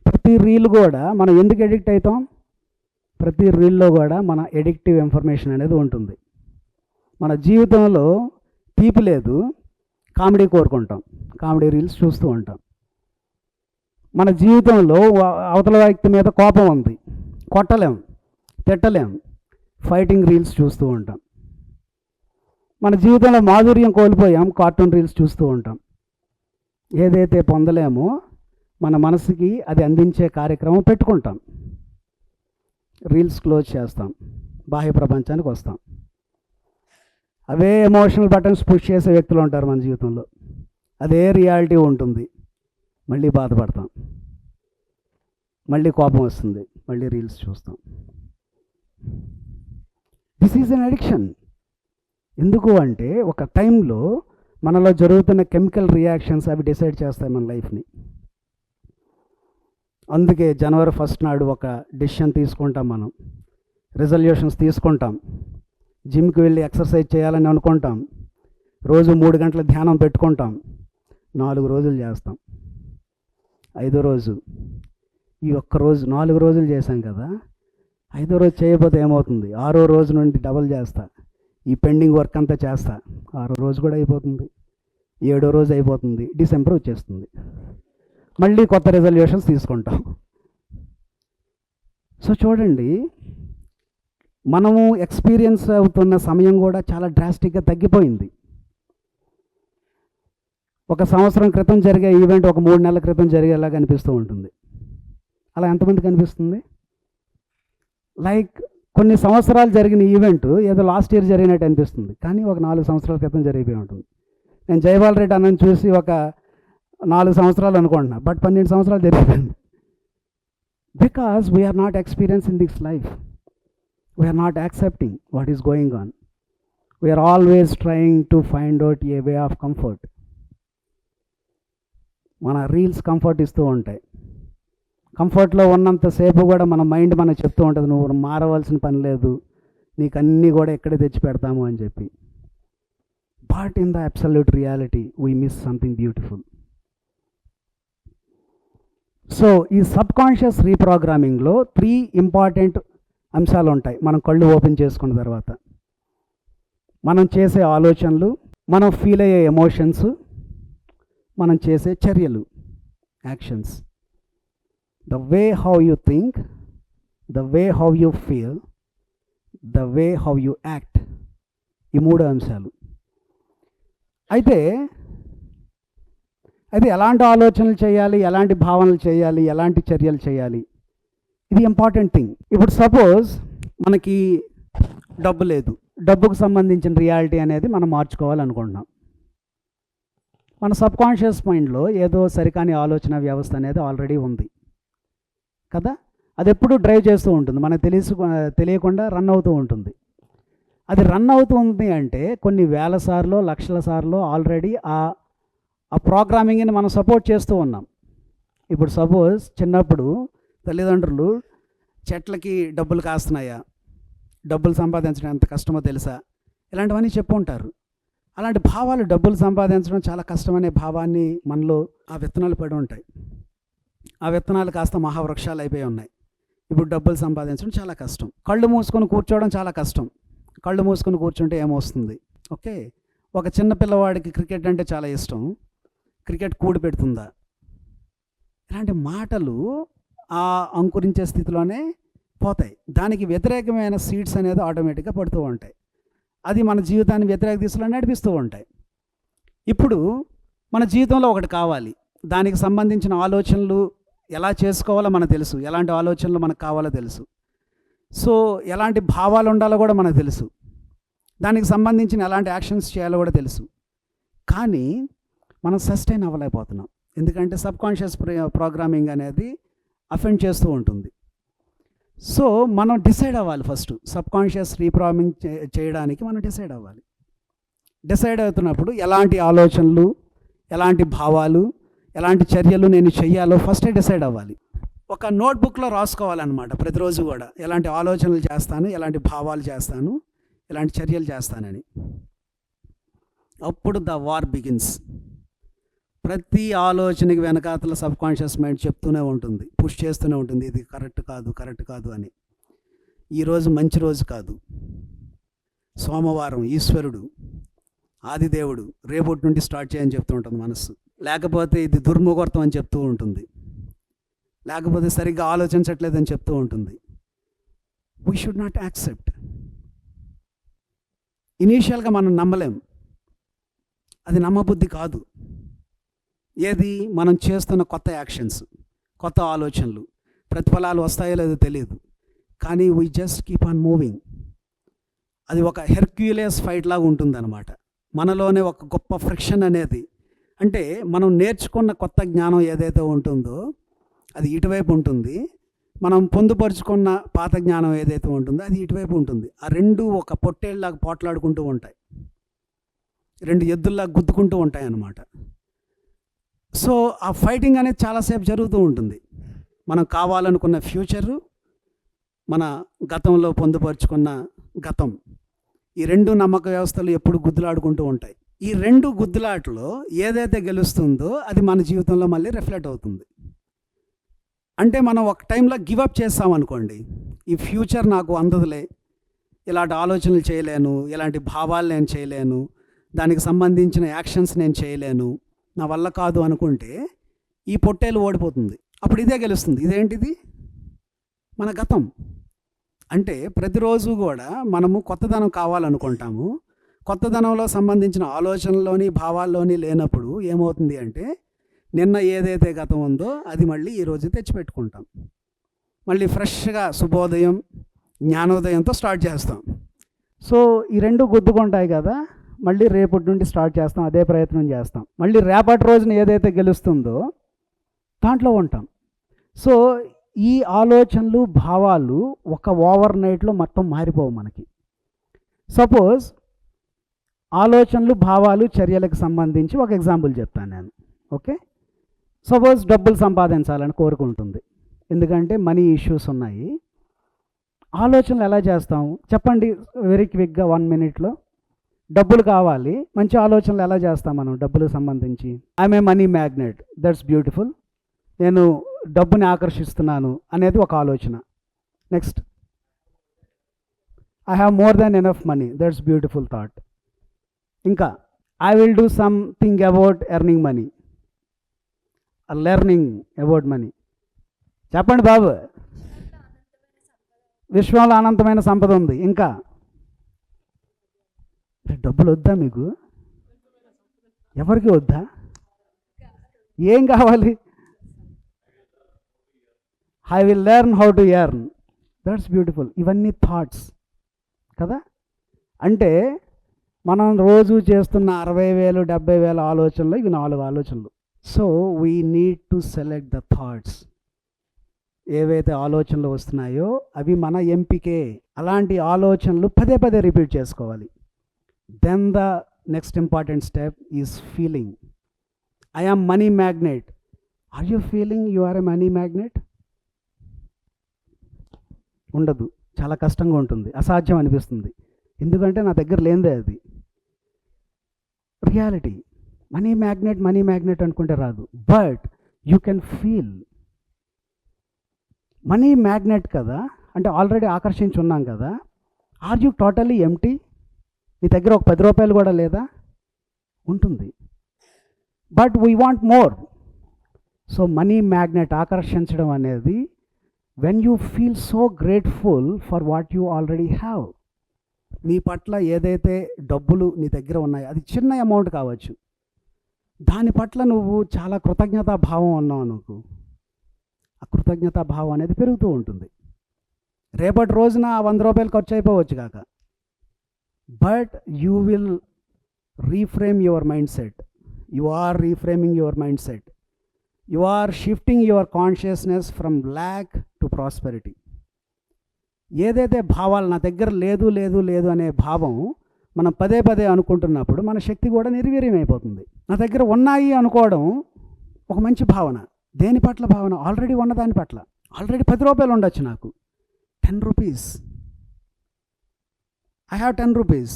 ప్రతి రీల్ కూడా మనం ఎందుకు ఎడిక్ట్ అవుతాం? ప్రతి రీల్లో కూడా మన ఎడిక్టివ్ ఇన్ఫర్మేషన్ అనేది ఉంటుంది. మన జీవితంలో తీపి లేదు, కామెడీ కోరుకుంటాం, కామెడీ రీల్స్ చూస్తూ ఉంటాం. మన జీవితంలో అవతల వ్యక్తి మీద కోపం ఉంది, కొట్టలేం, తిట్టలేం, ఫైటింగ్ రీల్స్ చూస్తూ ఉంటాం. మన జీవితంలో మాధుర్యం కోల్పోయాం, కార్టూన్ రీల్స్ చూస్తూ ఉంటాం. ఏదైతే పొందలేమో మన మనసుకి అది అందించే కార్యక్రమం పెట్టుకుంటాం, రీల్స్ క్లోజ్ చేస్తాం, బాహ్య ప్రపంచానికి వస్తాం. అవే ఎమోషనల్ బటన్స్ పుష్ చేసే వ్యక్తులు ఉంటారు మన జీవితంలో. అదే రియాలిటీ ఉంటుంది. మళ్ళీ బాధపడతాం, మళ్ళీ కోపం వస్తుంది, మళ్ళీ రీల్స్ చూస్తాం. This is an addiction. ఎందుకు అంటే ఒక టైంలో మనలో జరుగుతున్న కెమికల్ రియాక్షన్స్ అవి డిసైడ్ చేస్తాయి మన లైఫ్ని. అందుకే జనవరి 1 నాడు ఒక డెసిషన్ తీసుకుంటాం, మనం రిజల్యూషన్స్ తీసుకుంటాం. జిమ్కి వెళ్ళి ఎక్సర్సైజ్ చేయాలని అనుకుంటాం, రోజు 3 గంటల ధ్యానం పెట్టుకుంటాం, 4 రోజులు చేస్తాం. 5వ రోజు ఈ ఒక్క రోజు 4 రోజులు చేశాం కదా, 5వ రోజు చేయకపోతే ఏమవుతుంది? 6వ రోజు నుండి డబల్ చేస్తా, ఈ పెండింగ్ వర్క్ అంతా చేస్తా, 6వ రోజు కూడా అయిపోతుంది, 7వ రోజు అయిపోతుంది, డిసెంబర్ వచ్చేస్తుంది, మళ్ళీ కొత్త రిజల్యూషన్స్ తీసుకుంటాం. సో చూడండి, మనము ఎక్స్పీరియన్స్ అవుతున్న సమయం కూడా చాలా డ్రాస్టిక్గా తగ్గిపోయింది. 1 సంవత్సరం క్రితం జరిగే ఈవెంట్ ఒక 3 నెలల క్రితం జరిగేలాగా అనిపిస్తూ ఉంటుంది. అలా ఎంతమందికి అనిపిస్తుంది? లైక్ కొన్ని సంవత్సరాలు జరిగిన ఈవెంట్ ఏదో లాస్ట్ ఇయర్ జరిగినట్టు అనిపిస్తుంది, కానీ ఒక 4 సంవత్సరాల క్రితం జరిగిపోయి ఉంటుంది. నేను జైపాల్ రెడ్డి అన్నని చూసి ఒక 4 సంవత్సరాలు అనుకుంటున్నా, బట్ 12 సంవత్సరాలు జరిగిపోయింది. Because we are not experience in this life. We are not accepting what is going on. We are always trying to find out a way of comfort. మన రీల్స్ కంఫర్ట్ ఇస్తూ ఉంటాయి. కంఫర్ట్లో ఉన్నంతసేపు కూడా మన మైండ్ మనకు చెప్తూ ఉంటుంది, నువ్వు మారవలసిన పని లేదు, నీకు అన్నీ కూడా ఎక్కడే తెచ్చి పెడతాము అని చెప్పి. But in the absolute reality we miss something beautiful. So ఈ సబ్ కాన్షియస్ రీప్రోగ్రామింగ్లో 3 ఇంపార్టెంట్ అంశాలు ఉంటాయి. మనం కళ్ళు ఓపెన్ చేసుకున్న తర్వాత మనం చేసే ఆలోచనలు, మనం ఫీల్ అయ్యే ఎమోషన్స్, మనం చేసే చర్యలు, actions. The way how you think, the way how you feel, the way how you act. ఈ 3 అంశాలు. అయితే ఎలాంటి ఆలోచనలు చేయాలి, ఎలాంటి భావనలు చేయాలి, ఎలాంటి చర్యలు చేయాలి, ఇది ఇంపార్టెంట్ థింగ్. ఇప్పుడు సపోజ్ మనకి డబ్బు లేదు, డబ్బుకు సంబంధించిన రియాలిటీ అనేది మనం మార్చుకోవాలనుకుంటున్నాం. మన సబ్ కాన్షియస్ మైండ్లో ఏదో సరికాని ఆలోచన వ్యవస్థ అనేది ఆల్రెడీ ఉంది కదా, అది ఎప్పుడు డ్రైవ్ చేస్తూ ఉంటుంది, మనకు తెలియకుండా రన్ అవుతూ ఉంటుంది. అది రన్ అవుతుంది అంటే కొన్ని వేల సార్లు, లక్షల సార్లు ఆల్రెడీ ఆ ప్రోగ్రామింగ్ని మనం సపోర్ట్ చేస్తూ ఉన్నాం. ఇప్పుడు సపోజ్ చిన్నప్పుడు తల్లిదండ్రులు చెట్లకి డబ్బులు కాస్తున్నాయా, డబ్బులు సంపాదించడం ఎంత కష్టమో తెలుసా, ఇలాంటివన్నీ చెప్పు ఉంటారు. అలాంటి భావాలు, డబ్బులు సంపాదించడం చాలా కష్టమనే భావాన్ని మనలో ఆ విత్తనాలు పడి ఉంటాయి. ఆ విత్తనాలు కాస్త మహావృక్షాలు అయిపోయి ఉన్నాయి. ఇప్పుడు డబ్బులు సంపాదించడం చాలా కష్టం. కళ్ళు మూసుకొని కూర్చోవడం చాలా కష్టం. కళ్ళు మూసుకొని కూర్చుంటే ఏమొస్తుంది? ఓకే, ఒక చిన్న పిల్లవాడికి క్రికెట్ అంటే చాలా ఇష్టం, క్రికెట్ కూడి పెడుతుందా? ఇలాంటి మాటలు ఆ అంకురించే స్థితిలోనే పోతాయి. దానికి వ్యతిరేకమైన సీడ్స్ అనేది ఆటోమేటిక్గా పడుతూ ఉంటాయి. అది మన జీవితాన్ని వ్యతిరేక దిశలో నడిపిస్తూ ఉంటాయి. ఇప్పుడు మన జీవితంలో ఒకటి కావాలి, దానికి సంబంధించిన ఆలోచనలు ఎలా చేసుకోవాలో మనకు తెలుసు, ఎలాంటి ఆలోచనలు మనకు కావాలో తెలుసు, సో ఎలాంటి భావాలు ఉండాలో కూడా మనకు తెలుసు, దానికి సంబంధించిన ఎలాంటి యాక్షన్స్ చేయాలో కూడా తెలుసు. కానీ మనం సస్టైన్ అవ్వలేకపోతున్నాం, ఎందుకంటే సబ్కాన్షియస్ ప్రోగ్రామింగ్ అనేది అఫెండ్ చేస్తూ ఉంటుంది. సో మనం డిసైడ్ అవ్వాలి. ఫస్ట్ సబ్కాన్షియస్ రీప్రోగ్రామింగ్ చేయడానికి మనం డిసైడ్ అవ్వాలి. డిసైడ్ అవుతున్నప్పుడు ఎలాంటి ఆలోచనలు, ఎలాంటి భావాలు, ఎలాంటి చర్యలు నేను చెయ్యాలో ఫస్టే డిసైడ్ అవ్వాలి. ఒక నోట్బుక్లో రాసుకోవాలన్నమాట ప్రతిరోజు కూడా, ఎలాంటి ఆలోచనలు చేస్తాను, ఎలాంటి భావాలు చేస్తాను, ఎలాంటి చర్యలు చేస్తానని. అప్పుడు ద వార్ బిగిన్స్. ప్రతి ఆలోచనకి వెనకాతల సబ్కాన్షియస్ మైండ్ చెప్తూనే ఉంటుంది, పుష్ చేస్తూనే ఉంటుంది, ఇది కరెక్ట్ కాదు, కరెక్ట్ కాదు అని. ఈరోజు మంచి రోజు కాదు, సోమవారం, ఈశ్వరుడు, ఆదిదేవుడు, రేపటి నుండి స్టార్ట్ చేయని చెప్తూ ఉంటుంది మనస్సు. లేకపోతే ఇది దుర్ముహూర్తం అని చెప్తూ ఉంటుంది, లేకపోతే సరిగ్గా ఆలోచించట్లేదని చెప్తూ ఉంటుంది. We should not accept. ఇనీషియల్గా మనం నమ్మలేం, అది నమ్మబుద్ధి కాదు. ఏది మనం చేస్తున్న కొత్త యాక్షన్స్, కొత్త ఆలోచనలు, ప్రతిఫలాలు వస్తాయో లేదో తెలియదు, కానీ we just keep on moving. అది ఒక హెర్క్యులియస్ ఫైట్ లాగా ఉంటుందన్నమాట. మనలోనే ఒక గొప్ప ఫ్రిక్షన్ అనేది, అంటే మనం నేర్చుకున్న కొత్త జ్ఞానం ఏదైతే ఉంటుందో అది ఇటువైపు ఉంటుంది, మనం పొందుపరుచుకున్న పాత జ్ఞానం ఏదైతే ఉంటుందో అది ఇటువైపు ఉంటుంది. ఆ రెండు ఒక పొట్టేళ్ళలాగా పోట్లాడుకుంటూ ఉంటాయి, రెండు ఎద్దుల్లాగా గుద్దుకుంటూ ఉంటాయి అన్నమాట. సో ఆ ఫైటింగ్ అనేది చాలాసేపు జరుగుతూ ఉంటుంది. మనం కావాలనుకున్న ఫ్యూచరు, మన గతంలో పొందుపరుచుకున్న గతం, ఈ రెండు నమ్మక వ్యవస్థలు ఎప్పుడు గుద్దులాడుకుంటూ ఉంటాయి. ఈ రెండు గుద్దులాటలో ఏదైతే గెలుస్తుందో అది మన జీవితంలో మళ్ళీ రిఫ్లెక్ట్ అవుతుంది. అంటే మనం ఒక టైంలో గివప్ చేస్తామనుకోండి, ఈ ఫ్యూచర్ నాకు అందదులే, ఇలాంటి ఆలోచనలు చేయలేను, ఇలాంటి భావాలు నేను చేయలేను, దానికి సంబంధించిన యాక్షన్స్ నేను చేయలేను, నా వల్ల కాదు అనుకుంటే ఈ పొట్టేలు ఓడిపోతుంది. అప్పుడు ఇదే గెలుస్తుంది. ఇదేంటిది? మన గతం. అంటే ప్రతిరోజు కూడా మనము కొత్తదనం కావాలనుకుంటాము. కొత్తదనంలో సంబంధించిన ఆలోచనలోని, భావాల్లోని లేనప్పుడు ఏమవుతుంది అంటే నిన్న ఏదైతే గతం ఉందో అది మళ్ళీ ఈరోజు తెచ్చిపెట్టుకుంటాం. మళ్ళీ ఫ్రెష్గా శుభోదయం, జ్ఞానోదయంతో స్టార్ట్ చేస్తాం. సో ఈ రెండు గుద్దుకుంటాయి కదా, మళ్ళీ రేపటి నుండి స్టార్ట్ చేస్తాం, అదే ప్రయత్నం చేస్తాం. మళ్ళీ రేపటి రోజున ఏదైతే గెలుస్తుందో దాంట్లో ఉంటాం. సో ఈ ఆలోచనలు, భావాలు ఒక ఓవర్ నైట్లో మొత్తం మారిపోవు మనకి. సపోజ్ ఆలోచనలు, భావాలు, చర్యలకు సంబంధించి ఒక ఎగ్జాంపుల్ చెప్తాను నేను. ఓకే, సపోజ్ డబ్బులు సంపాదించాలని కోరుకుంటుంది, ఎందుకంటే మనీ ఇష్యూస్ ఉన్నాయి. ఆలోచనలు ఎలా చేస్తాం చెప్పండి, వెరీ క్విక్గా 1 minute. డబ్బులు కావాలి, మంచి ఆలోచనలు ఎలా చేస్తాం మనం డబ్బులకు సంబంధించి? I'm a money magnet, that's beautiful. నేను డబ్బుని ఆకర్షిస్తున్నాను అనేది ఒక ఆలోచన. Next, I have more than enough money, that's beautiful thought. ఇంకా I will do something about earning money, learning about money. చెప్పండి బాబు, విశ్వంలో అనంతమైన సంపద ఉంది. ఇంకా డబ్బులు వద్దా మీకు? ఎవరికి వద్దా? ఏం కావాలి? I will learn how to earn, that's beautiful. ఇవన్నీ థాట్స్ కదా. అంటే మనం రోజు చేస్తున్న 60,000 70,000 ఆలోచనలు ఇవి 4 ఆలోచనలు. So we need to select the thoughts. ఏవైతే ఆలోచనలు వస్తున్నాయో అవి మన ఎంపికే. అలాంటి ఆలోచనలు పదే పదే రిపీట్ చేసుకోవాలి. Then the next important step is feeling. I am money magnet. Are you feeling you are a money magnet? ఉండదు, చాలా కష్టంగా ఉంటుంది, అసాధ్యం అనిపిస్తుంది. ఎందుకంటే నా దగ్గర లేనిదే అది. రియాలిటీ మనీ మ్యాగ్నెట్ అనుకుంటే రాదు, but you can feel. Money magnet కదా, అంటే ఆల్రెడీ ఆకర్షించి ఉన్నాం కదా. Are you totally empty? నీ దగ్గర ఒక 10 రూపాయలు కూడా లేదా? ఉంటుంది. But we want more. So money magnet ఆకర్షించడం అనేది when you feel so grateful for what you already have. నీ పట్ల ఏదైతే డబ్బులు నీ దగ్గర ఉన్నాయో, అది చిన్న అమౌంట్ కావచ్చు, దాని పట్ల నువ్వు చాలా కృతజ్ఞతా భావం ఉన్నావు అనుకో, ఆ కృతజ్ఞతా భావం అనేది పెరుగుతూ ఉంటుంది. రేపటి రోజున 100 రూపాయలు ఖర్చు అయిపోవచ్చు కాక, but you will reframe your mindset. You are reframing your mindset. You are shifting your consciousness from lack to prosperity. ఏదైతే భావాలు నా దగ్గర లేదు లేదు లేదు అనే భావం మనం పదే పదే అనుకుంటున్నప్పుడు మన శక్తి కూడా నిర్వీర్యం అయిపోతుంది. నా దగ్గర ఉన్నాయి అనుకోవడం ఒక మంచి భావన. దేని పట్ల భావన? ఆల్రెడీ ఉన్నదాని పట్ల. ఆల్రెడీ 10 రూపాయలు ఉండొచ్చు నాకు, 10 rupees. I have 10 rupees.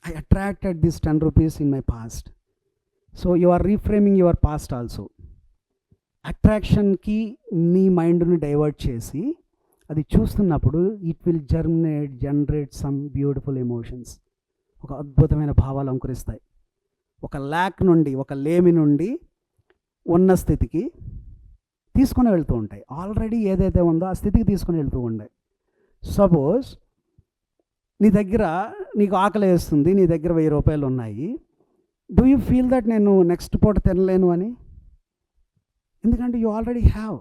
I attracted this 10 rupees in my past. So you are reframing your past also. అట్రాక్షన్కి నీ మైండ్ని డైవర్ట్ చేసి అది చూస్తున్నప్పుడు it will generate some beautiful emotions. ఒక అద్భుతమైన భావాలు అంకురిస్తాయి. ఒక ల్యాక్ నుండి, ఒక లేమి నుండి ఉన్న స్థితికి తీసుకొని వెళ్తూ ఉంటాయి. ఆల్రెడీ ఏదైతే ఉందో ఆ స్థితికి తీసుకొని వెళ్తూ ఉంటాయి. సపోజ్ నీ దగ్గర, నీకు ఆకలి వేస్తుంది, నీ దగ్గర 1000 రూపాయలు ఉన్నాయి. డూ యూ ఫీల్ దట్ నేను నెక్స్ట్ పూట తినలేను అని? ఎందుకంటే యూ ఆల్రెడీ హ్యావ్.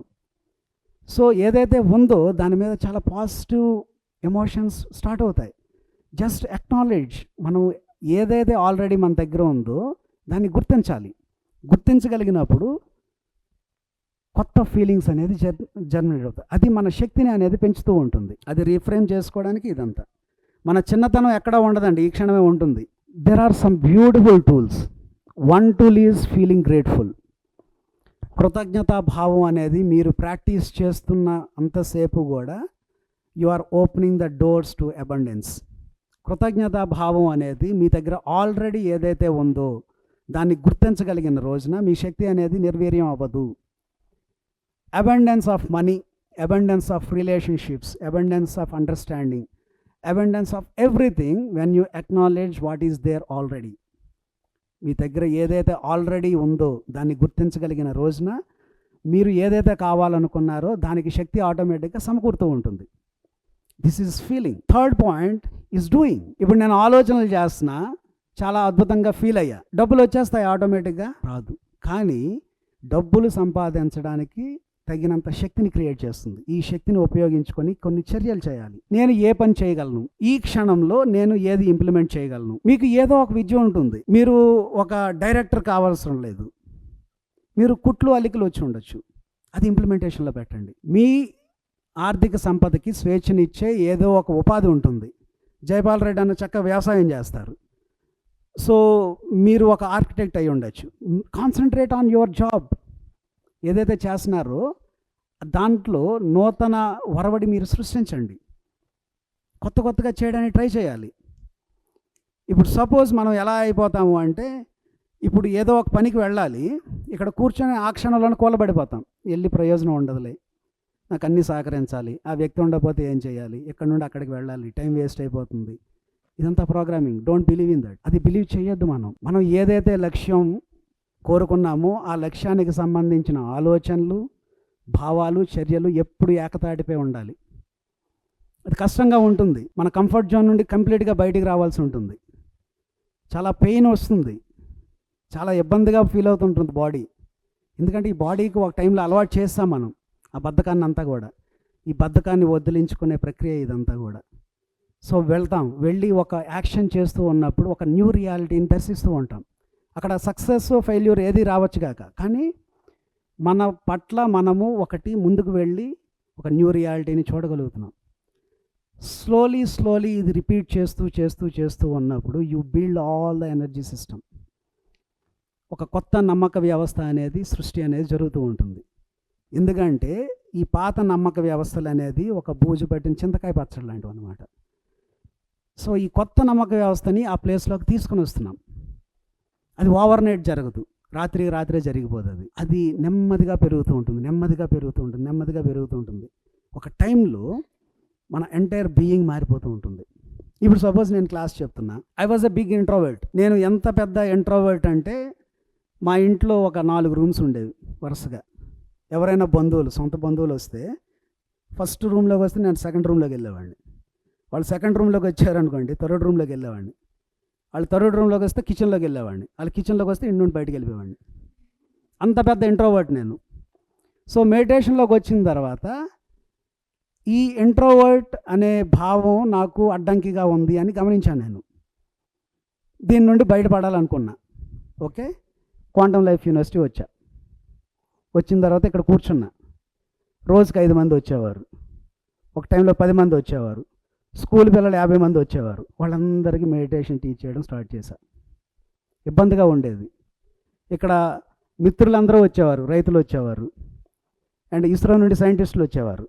సో ఏదైతే ఉందో దాని మీద చాలా పాజిటివ్ ఎమోషన్స్ స్టార్ట్ అవుతాయి. Just acknowledge. మనం ఏదైతే ఆల్రెడీ మన దగ్గర ఉందో దాన్ని గుర్తించాలి. గుర్తించగలిగినప్పుడు కొత్త ఫీలింగ్స్ అనేది జనరేట్ అవుతాయి. అది మన శక్తిని అనేది పెంచుతూ ఉంటుంది. అది రీఫ్రేమ్ చేసుకోవడానికి ఇదంతా. మన చిన్నతనం ఎక్కడ ఉండదండి, ఈ క్షణమే ఉంటుంది. There are some beautiful tools. One tool is feeling grateful. కృతజ్ఞతా భావం అనేది మీరు ప్రాక్టీస్ చేస్తున్న అంతసేపు కూడా you are opening the doors to abundance. కృతజ్ఞతా భావం అనేది మీ దగ్గర ఆల్రెడీ ఏదైతే ఉందో దాన్ని గుర్తించగలిగిన రోజున మీ శక్తి అనేది నిర్వీర్యం అవ్వదు. Abundance of money, abundance of relationships, abundance of understanding, abundance of everything when you acknowledge what is there already. మీ దగ్గర ఏదైతే ఆల్రెడీ ఉందో దాన్ని గుర్తించగలిగిన రోజున మీరు ఏదైతే కావాలనుకున్నారో దానికి శక్తి ఆటోమేటిక్గా సమకూరుతూ ఉంటుంది. This is feeling. Third point is doing. ఇప్పుడు నేను ఆలోచనలు చేస్తున్నా, చాలా అద్భుతంగా ఫీల్ అయ్యా. డబ్బులు వచ్చేస్తాయి ఆటోమేటిక్గా? రాదు. కానీ డబ్బులు సంపాదించడానికి తగినంత శక్తిని క్రియేట్ చేస్తుంది. ఈ శక్తిని ఉపయోగించుకొని కొన్ని చర్యలు చేయాలి. నేను ఏ పని చేయగలను, ఈ క్షణంలో నేను ఏది ఇంప్లిమెంట్ చేయగలను. మీకు ఏదో ఒక విద్య ఉంటుంది. మీరు ఒక డైరెక్టర్ కావాల్సిన లేదు, మీరు కుట్లు అల్లికలు వచ్చి ఉండొచ్చు. అది ఇంప్లిమెంటేషన్లో పెట్టండి. మీ ఆర్థిక సంపదకి స్వేచ్ఛనిచ్చే ఏదో ఒక ఉపాధి ఉంటుంది. జయపాల్ రెడ్డి అన్న చక్కగా వ్యవసాయం చేస్తారు. సో మీరు ఒక ఆర్కిటెక్ట్ అయి ఉండొచ్చు. Concentrate on your job. ఏదైతే చేస్తున్నారో దాంట్లో నూతన ఒరవడి మీరు సృష్టించండి. కొత్తగా చేయడానికి ట్రై చేయాలి. ఇప్పుడు సపోజ్ మనం ఎలా అయిపోతాము అంటే, ఇప్పుడు ఏదో ఒక పనికి వెళ్ళాలి, ఇక్కడ కూర్చొని ఆ క్షణంలోనే కూలబడిపోతాం. వెళ్ళి ప్రయోజనం ఉండదులే, నాకు అన్నీ సహకరించాలి, ఆ వ్యక్తి ఉండకపోతే ఏం చేయాలి, ఇక్కడ నుండి అక్కడికి వెళ్ళాలి, టైం వేస్ట్ అయిపోతుంది. ఇదంతా programming. Don't believe in that. అది బిలీవ్ చేయొద్దు. మనం ఏదైతే లక్ష్యం కోరుకున్నామో ఆ లక్ష్యానికి సంబంధించిన ఆలోచనలు, భావాలు, చర్యలు ఎప్పుడు ఏకతాటిపై ఉండాలి. అది కష్టంగా ఉంటుంది. మన కంఫర్ట్ జోన్ నుండి కంప్లీట్గా బయటికి రావాల్సి ఉంటుంది. చాలా పెయిన్ వస్తుంది, చాలా ఇబ్బందిగా ఫీల్ అవుతుంటుంది బాడీ. ఎందుకంటే ఈ బాడీకి ఒక టైంలో అలవాటు చేస్తాం మనం ఆ బద్ధకాన్ని అంతా కూడా. ఈ బద్ధకాన్ని వదిలించుకునే ప్రక్రియ ఇదంతా కూడా. సో వెళ్ళి ఒక యాక్షన్ చేస్తూ ఉన్నప్పుడు ఒక న్యూ రియాలిటీని దర్శిస్తూ ఉంటాం. అక్కడ సక్సెస్ ఫెయిల్యూర్ ఏది రావచ్చు కాక, కానీ మన పట్ల మనము ఒకటి ముందుకు వెళ్ళి ఒక న్యూ రియాలిటీని చూడగలుగుతున్నాం. స్లోలీ ఇది రిపీట్ చేస్తూ ఉన్నప్పుడు you build all the energy system. ఒక కొత్త నమ్మక వ్యవస్థ అనేది, సృష్టి అనేది జరుగుతూ ఉంటుంది. ఎందుకంటే ఈ పాత నమ్మక వ్యవస్థలు అనేది ఒక బూజు పట్టిన చింతకాయ పచ్చడి లాంటివి అనమాట. సో ఈ కొత్త నమ్మక వ్యవస్థని ఆ ప్లేస్లోకి తీసుకుని వస్తున్నాం. అది ఓవర్ నైట్ జరగదు, రాత్రే జరిగిపోతుంది. అది నెమ్మదిగా పెరుగుతూ ఉంటుంది. ఒక టైంలో మన ఎంటైర్ బీయింగ్ మారిపోతూ ఉంటుంది. ఇప్పుడు సపోజ్ నేను క్లాస్ చెప్తున్నా, I was a big introvert. నేను ఎంత పెద్ద ఇంట్రోవర్ట్ అంటే మా ఇంట్లో ఒక 4 రూమ్స్ ఉండేవి వరుసగా. ఎవరైనా బంధువులు, సొంత బంధువులు వస్తే ఫస్ట్ రూమ్లోకి వస్తే నేను సెకండ్ రూమ్లోకి వెళ్ళేవాడిని. వాళ్ళు సెకండ్ రూమ్లోకి వచ్చారనుకోండి, థర్డ్ రూమ్లోకి వెళ్ళేవాడిని. వాళ్ళు థర్డ్ రూమ్లోకి వస్తే కిచెన్లోకి వెళ్ళేవాడిని. వాళ్ళు కిచెన్లోకి వస్తే ఇంటి నుండి బయటికి వెళ్ళిపోయేవాడిని. అంత పెద్ద ఇంట్రోవర్ట్ నేను. సో మెడిటేషన్లోకి వచ్చిన తర్వాత ఈ ఇంట్రోవర్ట్ అనే భావం నాకు అడ్డంకిగా ఉంది అని గమనించాను నేను. దీని నుండి బయటపడాలనుకున్నా. ఓకే, క్వాంటమ్ లైఫ్ యూనివర్సిటీ వచ్చా. వచ్చిన తర్వాత ఇక్కడ కూర్చున్నా. రోజుకి 5 మంది వచ్చేవారు, ఒక టైంలో 10 మంది వచ్చేవారు. స్కూల్ పిల్లలు 50 మంది వచ్చేవారు. వాళ్ళందరికీ మెడిటేషన్ టీచ్ చేయడం స్టార్ట్ చేశా. ఇబ్బందిగా ఉండేది. ఇక్కడ మిత్రులందరూ వచ్చేవారు, రైతులు వచ్చేవారు, అండ్ ఇస్రో నుండి సైంటిస్టులు వచ్చేవారు.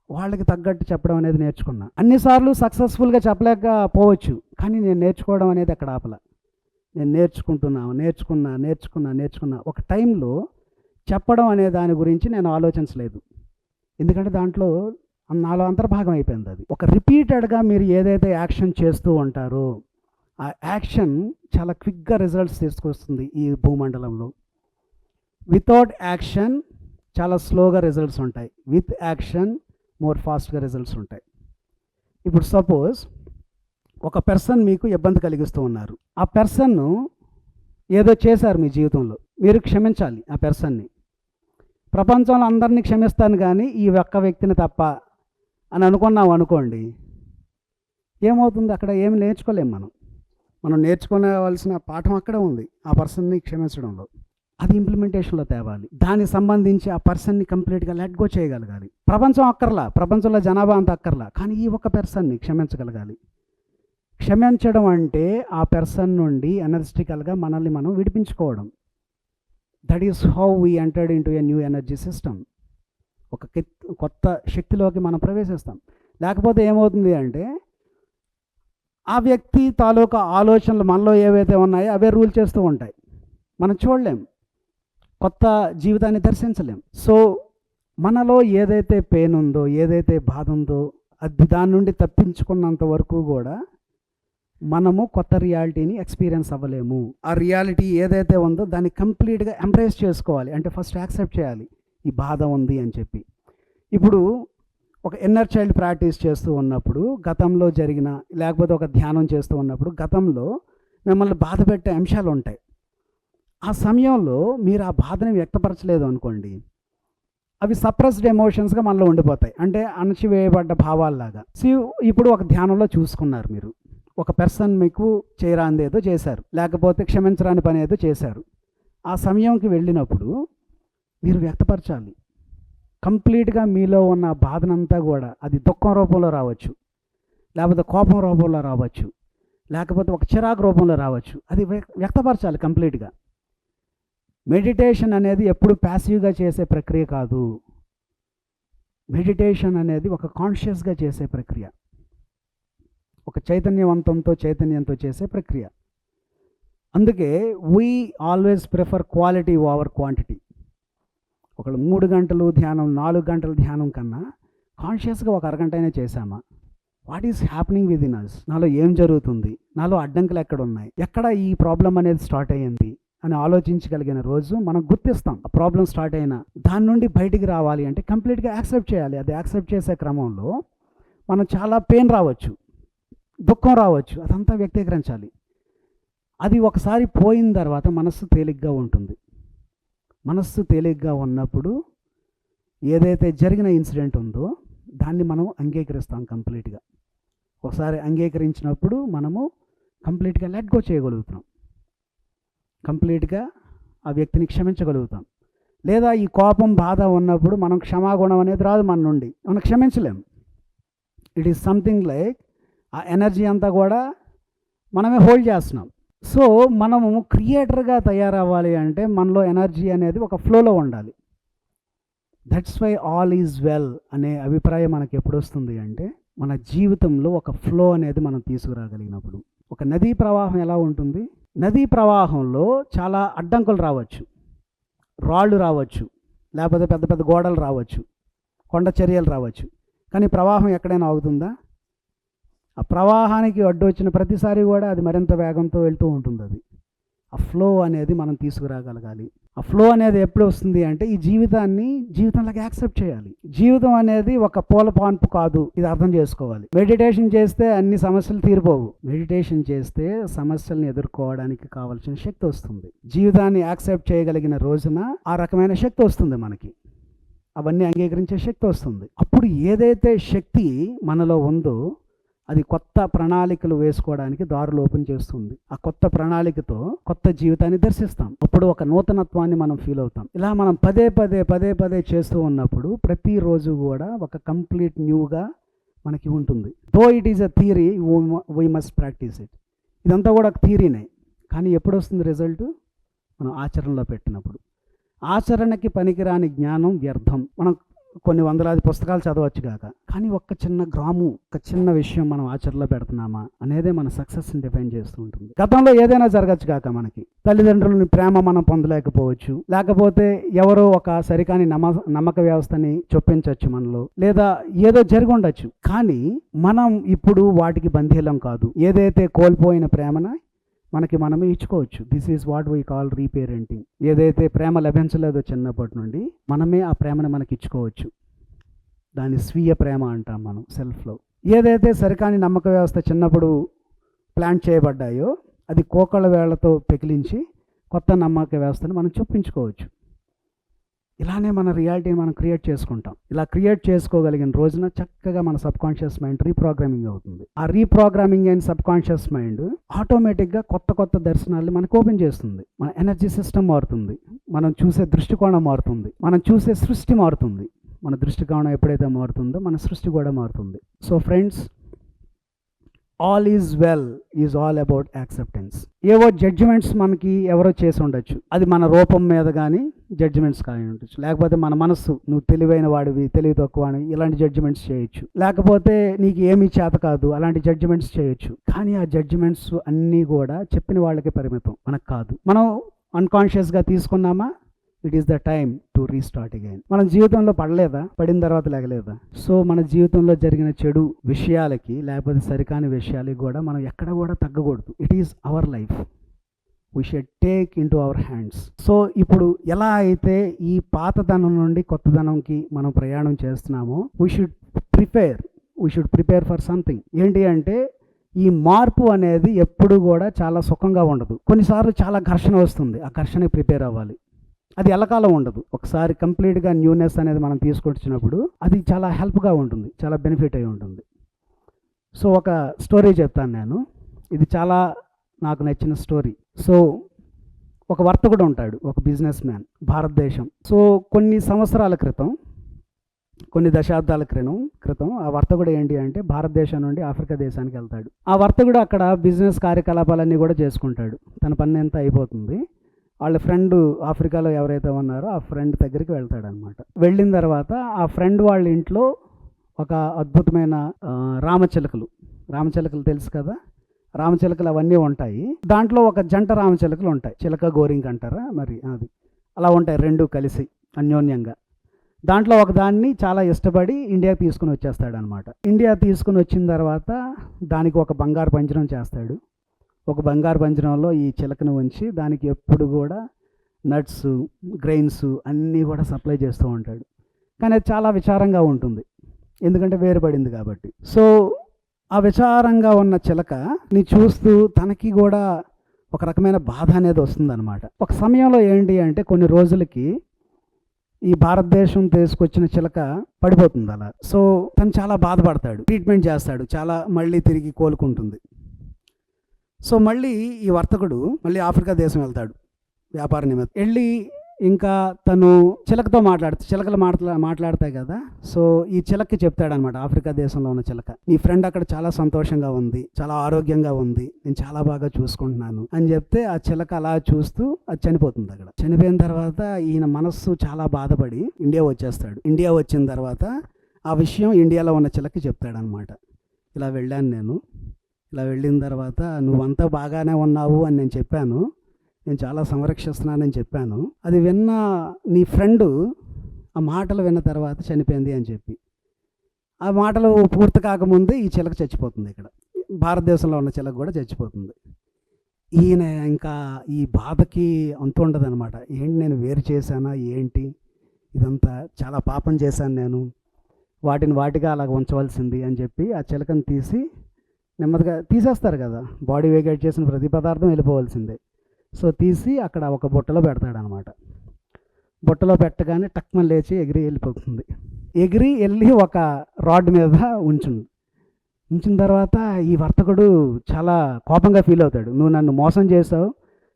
వాళ్ళకి తగ్గట్టు చెప్పడం అనేది నేర్చుకున్నా. అన్నిసార్లు సక్సెస్ఫుల్గా చెప్పలేకపోవచ్చు, కానీ నేను నేర్చుకోవడం అనేది అక్కడ ఆపల. నేను నేర్చుకున్నా. ఒక టైంలో చెప్పడం అనే దాని గురించి నేను ఆలోచించలేదు, ఎందుకంటే దాంట్లో నాలో అంతర్భాగం అయిపోయింది. అది ఒక రిపీటెడ్గా మీరు ఏదైతే యాక్షన్ చేస్తూ ఉంటారో ఆ యాక్షన్ చాలా క్విక్గా రిజల్ట్స్ తీసుకొస్తుంది ఈ భూమండలంలో. వితౌట్ యాక్షన్ చాలా స్లోగా రిజల్ట్స్ ఉంటాయి, విత్ యాక్షన్ మోర్ ఫాస్ట్గా రిజల్ట్స్ ఉంటాయి. ఇప్పుడు సపోజ్ ఒక పర్సన్ మీకు ఇబ్బంది కలిగిస్తూ ఉన్నారు. ఆ పర్సన్ను ఏదో చేశారు మీ జీవితంలో, మీరు క్షమించాలి ఆ పర్సన్ని. ప్రపంచంలో అందరినీ క్షమిస్తాను కానీ ఈ ఒక్క వ్యక్తిని తప్ప అని అనుకున్నాం అనుకోండి, ఏమవుతుంది? అక్కడ ఏమి నేర్చుకోలేం. మనం నేర్చుకోవాల్సిన పాఠం అక్కడే ఉంది, ఆ పర్సన్ని క్షమించడంలో. అది ఇంప్లిమెంటేషన్లో తేవాలి. దానికి సంబంధించి ఆ పర్సన్ని కంప్లీట్గా లెట్ గో చేయగలగాలి. ప్రపంచం అక్కర్లా, ప్రపంచంలో జనాభా అంత అక్కర్లా, కానీ ఈ ఒక్క పర్సన్ని క్షమించగలగాలి. క్షమించడం అంటే ఆ పర్సన్ నుండి ఎనర్జిటికల్గా మనల్ని మనం విడిపించుకోవడం. That is how we entered into a new energy system. ఒక కొత్త శక్తిలోకి మనం ప్రవేశిస్తాం. లేకపోతే ఏమవుతుంది అంటే ఆ వ్యక్తి తాలూకా ఆలోచనలు మనలో ఏవైతే ఉన్నాయో అవే రూల్ చేస్తూ ఉంటాయి. మనం చూడలేం, కొత్త జీవితాన్ని దర్శించలేం. సో మనలో ఏదైతే పెయిన్ ఉందో, ఏదైతే బాధ ఉందో, అది దాని నుండి తప్పించుకున్నంత వరకు కూడా మనము కొత్త రియాలిటీని ఎక్స్పీరియన్స్ అవ్వలేము. ఆ రియాలిటీ ఏదైతే ఉందో దాన్ని కంప్లీట్గా ఎంబ్రేస్ చేసుకోవాలి. అంటే ఫస్ట్ యాక్సెప్ట్ చేయాలి, ఈ బాధ ఉంది అని చెప్పి. ఇప్పుడు ఒక ఇన్నర్ చైల్డ్ ప్రాక్టీస్ చేస్తూ ఉన్నప్పుడు గతంలో జరిగిన, లేకపోతే ఒక ధ్యానం చేస్తూ ఉన్నప్పుడు గతంలో మిమ్మల్ని బాధ పెట్టే అంశాలు ఉంటాయి. ఆ సమయంలో మీరు ఆ బాధని వ్యక్తపరచలేదు అనుకోండి, అవి సప్రెస్డ్ ఎమోషన్స్గా మనలో ఉండిపోతాయి, అంటే అణచివేయబడ్డ భావాల్లాగా. సో ఇప్పుడు ఒక ధ్యానంలో చూసుకున్నారు, మీరు ఒక పర్సన్ మీకు చేయరాంది ఏదో చేశారు, లేకపోతే క్షమించరాని పని ఏదో చేశారు. ఆ సమయంకి వెళ్ళినప్పుడు మీరు వ్యక్తపరచాలి కంప్లీట్గా మీలో ఉన్న బాధనంతా కూడా. అది దుఃఖం రూపంలో రావచ్చు, లేకపోతే కోపం రూపంలో రావచ్చు, లేకపోతే ఒక చిరాకు రూపంలో రావచ్చు. అది వ్యక్తపరచాలి కంప్లీట్గా. మెడిటేషన్ అనేది ఎప్పుడు ప్యాసివ్గా చేసే ప్రక్రియ కాదు. మెడిటేషన్ అనేది ఒక కాన్షియస్గా చేసే ప్రక్రియ, ఒక చైతన్యంతో చేసే ప్రక్రియ. అందుకే we always prefer quality over quantity. ఒకళ్ళు 3 గంటలు ధ్యానం, 4 గంటల ధ్యానం కన్నా కాన్షియస్గా ఒక అరగంట అయినా చేశామా, what is happening within us, నాలో ఏం జరుగుతుంది, నాలో అడ్డంకులు ఎక్కడ ఉన్నాయి, ఎక్కడ ఈ ప్రాబ్లం అనేది స్టార్ట్ అయ్యింది అని ఆలోచించగలిగిన రోజు మనం గుర్తిస్తాం. ఆ ప్రాబ్లం స్టార్ట్ అయినా దాని నుండి బయటికి రావాలి అంటే కంప్లీట్గా యాక్సెప్ట్ చేయాలి. అది యాక్సెప్ట్ చేసే క్రమంలో మనం చాలా పెయిన్ రావచ్చు, దుఃఖం రావచ్చు, అదంతా వ్యక్తీకరించాలి. అది ఒకసారి పోయిన తర్వాత మనస్సు తేలిగ్గా ఉంటుంది. మనస్సు తేలిగ్గా ఉన్నప్పుడు ఏదైతే జరిగిన ఇన్సిడెంట్ ఉందో దాన్ని మనం అంగీకరిస్తాం కంప్లీట్గా. ఒకసారి అంగీకరించినప్పుడు మనము కంప్లీట్గా లెట్ గో చేయగలుగుతాం, కంప్లీట్గా ఆ వ్యక్తిని క్షమించగలుగుతాం. లేదా ఈ కోపం, బాధ ఉన్నప్పుడు మనం క్షమాగుణం అనేది రాదు మన నుండి, మనం క్షమించలేం. ఇట్ ఈస్ సంథింగ్ లైక్ ఆ ఎనర్జీ అంతా కూడా మనమే హోల్డ్ చేస్తున్నాం. సో మనము క్రియేటర్గా తయారవ్వాలి అంటే మనలో ఎనర్జీ అనేది ఒక ఫ్లోలో ఉండాలి. That's why all is well అనే అభిప్రాయం మనకి ఎప్పుడు వస్తుంది అంటే మన జీవితంలో ఒక ఫ్లో అనేది మనం తీసుకురాగలిగినప్పుడు. ఒక నదీ ప్రవాహం ఎలా ఉంటుంది? నదీ ప్రవాహంలో చాలా అడ్డంకులు రావచ్చు, రాళ్ళు రావచ్చు, లేకపోతే పెద్ద పెద్ద గోడలు రావచ్చు, కొండ చర్యలు రావచ్చు, కానీ ప్రవాహం ఎక్కడైనా ఆగుతుందా? ఆ ప్రవాహానికి అడ్డు వచ్చిన ప్రతిసారి కూడా అది మరింత వేగంతో వెళ్తూ ఉంటుంది. అది ఆ ఫ్లో అనేది మనం తీసుకురాగలగాలి. ఆ ఫ్లో అనేది ఎప్పుడు వస్తుంది అంటే ఈ జీవితంలోకి యాక్సెప్ట్ చేయాలి. జీవితం అనేది ఒక పూల పాన్పు కాదు, ఇది అర్థం చేసుకోవాలి. మెడిటేషన్ చేస్తే అన్ని సమస్యలు తీరిపోవు. మెడిటేషన్ చేస్తే సమస్యలను ఎదుర్కోవడానికి కావాల్సిన శక్తి వస్తుంది. జీవితాన్ని యాక్సెప్ట్ చేయగలిగిన రోజున ఆ రకమైన శక్తి వస్తుంది మనకి. అవన్నీ అంగీకరించే శక్తి వస్తుంది. అప్పుడు ఏదైతే శక్తి మనలో ఉందో అది కొత్త ప్రణాళికలు వేసుకోవడానికి దారులు ఓపెన్ చేస్తుంది. ఆ కొత్త ప్రణాళికతో కొత్త జీవితాన్ని దర్శిస్తాం. అప్పుడు ఒక నూతనత్వాన్ని మనం ఫీల్ అవుతాం. ఇలా మనం పదే పదే చేస్తూ ఉన్నప్పుడు ప్రతిరోజు కూడా ఒక కంప్లీట్ న్యూగా మనకి ఉంటుంది. Though it is a theory, we must practice it. ఇదంతా కూడా ఒక థియరీనే, కానీ ఎప్పుడు వస్తుంది రిజల్ట్? మనం ఆచరణలో పెట్టినప్పుడు. ఆచరణకి పనికిరాని జ్ఞానం వ్యర్థం. మనం కొన్ని వందలాది పుస్తకాలు చదవచ్చు కాక, కానీ ఒక చిన్న విషయం మనం ఆచరణలో పెడుతున్నామా అనేదే మన సక్సెస్ని డిఫైన్ చేస్తూ ఉంటుంది. గతంలో ఏదైనా జరగచ్చు కాక, మనకి తల్లిదండ్రులని ప్రేమ మనం పొందలేకపోవచ్చు, లేకపోతే ఎవరో ఒక సరికాని నమ్మక వ్యవస్థని చొప్పించవచ్చు మనలో, లేదా ఏదో జరిగి ఉండొచ్చు. కానీ మనం ఇప్పుడు వాటికి బంధీలం కాదు. ఏదైతే కోల్పోయిన ప్రేమన మనకి మనమే ఇచ్చుకోవచ్చు. This is what we call reparenting. ఏదైతే ప్రేమ లభించలేదో చిన్నప్పటి నుండి మనమే ఆ ప్రేమను మనకి ఇచ్చుకోవచ్చు. దాన్ని స్వీయ ప్రేమ అంటాం మనం, సెల్ఫ్లో. ఏదైతే సరికాని నమ్మక వ్యవస్థ చిన్నప్పుడు ప్లాంట్ చేయబడ్డాయో అది కోకళ్ళ వేళ్లతో పెకిలించి కొత్త నమ్మక వ్యవస్థను మనం చొప్పించుకోవచ్చు. ఇలానే మన రియాలిటీని మనం క్రియేట్ చేసుకుంటాం. ఇలా క్రియేట్ చేసుకోగలిగిన రోజున చక్కగా మన సబ్ కాన్షియస్ మైండ్ రీప్రోగ్రామింగ్ అవుతుంది. ఆ రీప్రోగ్రామింగ్ అయిన సబ్ కాన్షియస్ మైండ్ ఆటోమేటిక్గా కొత్త దర్శనాలు మనకు ఓపెన్ చేస్తుంది. మన ఎనర్జీ సిస్టమ్ మారుతుంది, మనం చూసే దృష్టికోణం మారుతుంది, మనం చూసే సృష్టి మారుతుంది. మన దృష్టికోణం ఎప్పుడైతే మారుతుందో మన సృష్టి కూడా మారుతుంది. So friends, all is well is all about acceptance. ఏవో జడ్జిమెంట్స్ మనకి ఎవరో చేసి ఉండొచ్చు, అది మన రూపం మీద కానీ జడ్జిమెంట్స్ కానీ ఉండొచ్చు, లేకపోతే మన మనస్సు, నువ్వు తెలివైన వాడివి, తెలివి తక్కువ అని ఇలాంటి జడ్జిమెంట్స్ చేయొచ్చు, లేకపోతే నీకు ఏమీ చేత కాదు అలాంటి జడ్జిమెంట్స్ చేయొచ్చు. కానీ ఆ జడ్జిమెంట్స్ అన్నీ కూడా చెప్పిన వాళ్ళకి పరిమితం, మనకు కాదు. మనం అన్కాన్షియస్గా తీసుకున్నామా, it is the time to restart again. మనం జీవితంలో పడిన తర్వాత లేగలేదా? సో మన జీవితంలో జరిగిన చెడు విషయాలకి లేకపోతే సరికాని విషయాలకి కూడా మనం ఎక్కడ కూడా తగ్గకూడదు. It is our life, we should take into our hands. So ఇప్పుడు ఎలా అయితే ఈ పాతదనం నుండి కొత్తదనంకి మనం ప్రయాణం చేస్తున్నామో, we should prepare for something. ఏంటి అంటే ఈ మార్పు అనేది ఎప్పుడు కూడా చాలా సుఖంగా ఉండదు. కొన్నిసార్లు చాలా ఘర్షణ వస్తుంది, ఆ ఘర్షణకి ప్రిపేర్ అవ్వాలి. అది ఎల్లకాలం ఉండదు. ఒకసారి కంప్లీట్గా న్యూనెస్ అనేది మనం తీసుకొచ్చినప్పుడు అది చాలా హెల్ప్గా ఉంటుంది, చాలా బెనిఫిట్ అయి ఉంటుంది. సో ఒక స్టోరీ చెప్తాను నేను, ఇది చాలా నాకు నచ్చిన స్టోరీ. సో ఒక వర్తకుడు ఉంటాడు, ఒక బిజినెస్ మ్యాన్, భారతదేశం. సో కొన్ని సంవత్సరాల క్రితం, కొన్ని దశాబ్దాల క్రితం ఆ వర్తకుడు ఏంటి అంటే భారతదేశం నుండి ఆఫ్రికా దేశానికి వెళ్తాడు. ఆ వర్తకుడు అక్కడ బిజినెస్ కార్యకలాపాలన్నీ కూడా చేసుకుంటాడు, తన పని అంతా అయిపోతుంది. వాళ్ళ ఫ్రెండ్ ఆఫ్రికాలో ఎవరైతే ఉన్నారో ఆ ఫ్రెండ్ దగ్గరికి వెళ్తాడనమాట. వెళ్ళిన తర్వాత ఆ ఫ్రెండ్ వాళ్ళ ఇంట్లో ఒక అద్భుతమైన రామచిలకలు తెలుసు కదా, రామచిలకలు అవన్నీ ఉంటాయి. దాంట్లో ఒక జంట రామచిలకలు ఉంటాయి, చిలక గోరింక అంటారా మరి, అది అలా ఉంటాయి రెండు కలిసి అన్యోన్యంగా. దాంట్లో ఒక దాన్ని చాలా ఇష్టపడి ఇండియాకి తీసుకుని వచ్చేస్తాడనమాట. ఇండియా తీసుకుని వచ్చిన తర్వాత దానికి ఒక బంగారు పంజరం చేస్తాడు. ఒక బంగారు పంజరంలో ఈ చిలకను ఉంచి దానికి ఎప్పుడు కూడా నట్స్, గ్రెయిన్స్ అన్నీ కూడా సప్లై చేస్తూ ఉంటాడు. కానీ అది చాలా విచారంగా ఉంటుంది, ఎందుకంటే వేరుపడింది కాబట్టి. సో ఆ విచారంగా ఉన్న చిలకని చూస్తూ తనకి కూడా ఒక రకమైన బాధ అనేది వస్తుందన్నమాట. ఒక సమయంలో ఏంటి అంటే కొన్ని రోజులకి ఈ భారతదేశం తీసుకొచ్చిన చిలక పడిపోతుంది అలా. సో తను చాలా బాధపడతాడు, ట్రీట్మెంట్ చేస్తాడు, చాలా మళ్ళీ తిరిగి కోలుకుంటుంది. సో మళ్ళీ ఈ వర్తకుడు మళ్ళీ ఆఫ్రికా దేశం వెళ్తాడు వ్యాపార నిమిత్తం. వెళ్ళి ఇంకా తను చిలకతో చిలకలు మాట్లాడతాయి కదా. సో ఈ చిలకకి చెప్తాడనమాట, ఆఫ్రికా దేశంలో ఉన్న చిలక, నీ ఫ్రెండ్ అక్కడ చాలా సంతోషంగా ఉంది, చాలా ఆరోగ్యంగా ఉంది, నేను చాలా బాగా చూసుకుంటున్నాను అని చెప్తే ఆ చిలక అలా చూస్తూ అది చనిపోతుంది. అక్కడ చనిపోయిన తర్వాత ఈయన మనస్సు చాలా బాధపడి ఇండియా వచ్చేస్తాడు. ఇండియా వచ్చిన తర్వాత ఆ విషయం ఇండియాలో ఉన్న చిలకకి చెప్తాడనమాట, ఇలా వెళ్ళాను నేను, ఇలా వెళ్ళిన తర్వాత నువ్వంతా బాగానే ఉన్నావు అని నేను చెప్పాను, నేను చాలా సంరక్షిస్తున్నానని చెప్పాను. అది విన్న నీ ఫ్రెండు ఆ మాటలు విన్న తర్వాత చనిపోయింది అని చెప్పి. ఆ మాటలు పూర్తి కాకముందే ఈ చిలక చచ్చిపోతుంది. ఇక్కడ భారతదేశంలో ఉన్న చిలక కూడా చచ్చిపోతుంది. ఈయన ఇంకా ఈ బాధకి అంతు ఉండదనమాట. ఏంటి నేను వేరు చేశానా ఏంటి, ఇదంతా చాలా పాపం చేశాను నేను, వాటిగా అలాగ ఉంచవలసింది అని చెప్పి ఆ చిలకను తీసి నెమ్మదిగా తీసేస్తారు కదా, బాడీ వేకేట్ చేసిన ప్రతి పదార్థం వెళ్ళిపోవాల్సిందే. సో తీసి అక్కడ ఒక బుట్టలో పెడతాడనమాట. బుట్టలో పెట్టగానే టక్మని లేచి ఎగిరి వెళ్ళిపోతుంది. ఎగిరి వెళ్ళి ఒక రాడ్ మీద ఉంచిన తర్వాత ఈ వర్తకుడు చాలా కోపంగా ఫీల్ అవుతాడు. నువ్వు నన్ను మోసం చేసావు,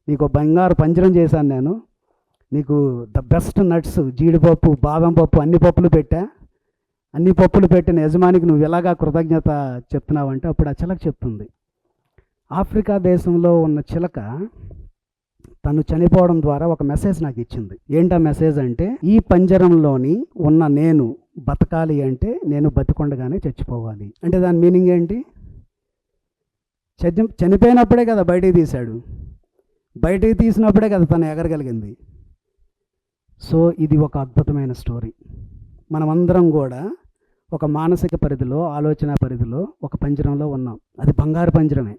నీకు బంగారు పంజరం చేశాను నేను, నీకు ద బెస్ట్ నట్స్, జీడిపప్పు, బాదం పప్పు, అన్ని పప్పులు పెట్టిన యజమానికి నువ్వు ఎలాగా కృతజ్ఞత చెప్తున్నావంటే అప్పుడు ఆ చిలక చెప్తుంది, ఆఫ్రికా దేశంలో ఉన్న చిలక తను చనిపోవడం ద్వారా ఒక మెసేజ్ నాకు ఇచ్చింది. ఏంటా మెసేజ్ అంటే, ఈ పంజరంలోని ఉన్న నేను బతకాలి అంటే నేను బతికొండగానే చచ్చిపోవాలి. అంటే దాని మీనింగ్ ఏంటి? చనిపోయినప్పుడే కదా బయటికి తీశాడు, బయటికి తీసినప్పుడే కదా తను ఎగరగలిగింది. సో ఇది ఒక అద్భుతమైన స్టోరీ. మనమందరం కూడా ఒక మానసిక పరిధిలో, ఆలోచన పరిధిలో ఒక పంజరంలో ఉన్నాం. అది బంగారు పంజరమే.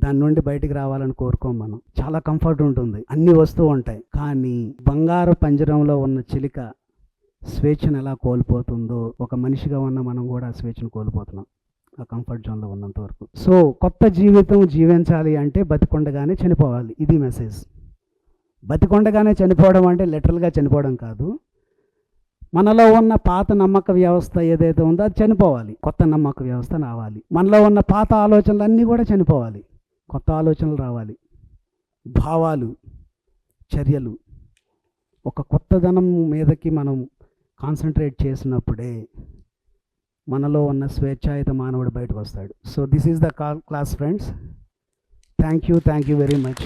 దాని నుండి బయటికి రావాలని కోరుకోం మనం. చాలా కంఫర్ట్ ఉంటుంది, అన్నీ వస్తూ ఉంటాయి. కానీ బంగారు పంజరంలో ఉన్న చిలుక స్వేచ్ఛను ఎలా కోల్పోతుందో, ఒక మనిషిగా ఉన్న మనం కూడా ఆ స్వేచ్ఛను కోల్పోతున్నాం ఆ కంఫర్ట్ జోన్లో ఉన్నంత వరకు. సో కొత్త జీవితం జీవించాలి అంటే బతికొండగానే చనిపోవాలి. ఇది మెసేజ్. బతికొండగానే చనిపోవడం అంటే లిటరల్గా చనిపోవడం కాదు. మనలో ఉన్న పాత నమ్మక వ్యవస్థ ఏదైతే ఉందో అది చనిపోవాలి, కొత్త నమ్మక వ్యవస్థ రావాలి. మనలో ఉన్న పాత ఆలోచనలు అన్నీ కూడా చనిపోవాలి, కొత్త ఆలోచనలు రావాలి. భావాలు, చర్యలు, ఒక కొత్తదనం మీదకి మనం కాన్సన్ట్రేట్ చేసినప్పుడే మనలో ఉన్న స్వేచ్ఛాయుత మానవుడు బయటకు వస్తాడు. So this is the class friends. Thank you very much.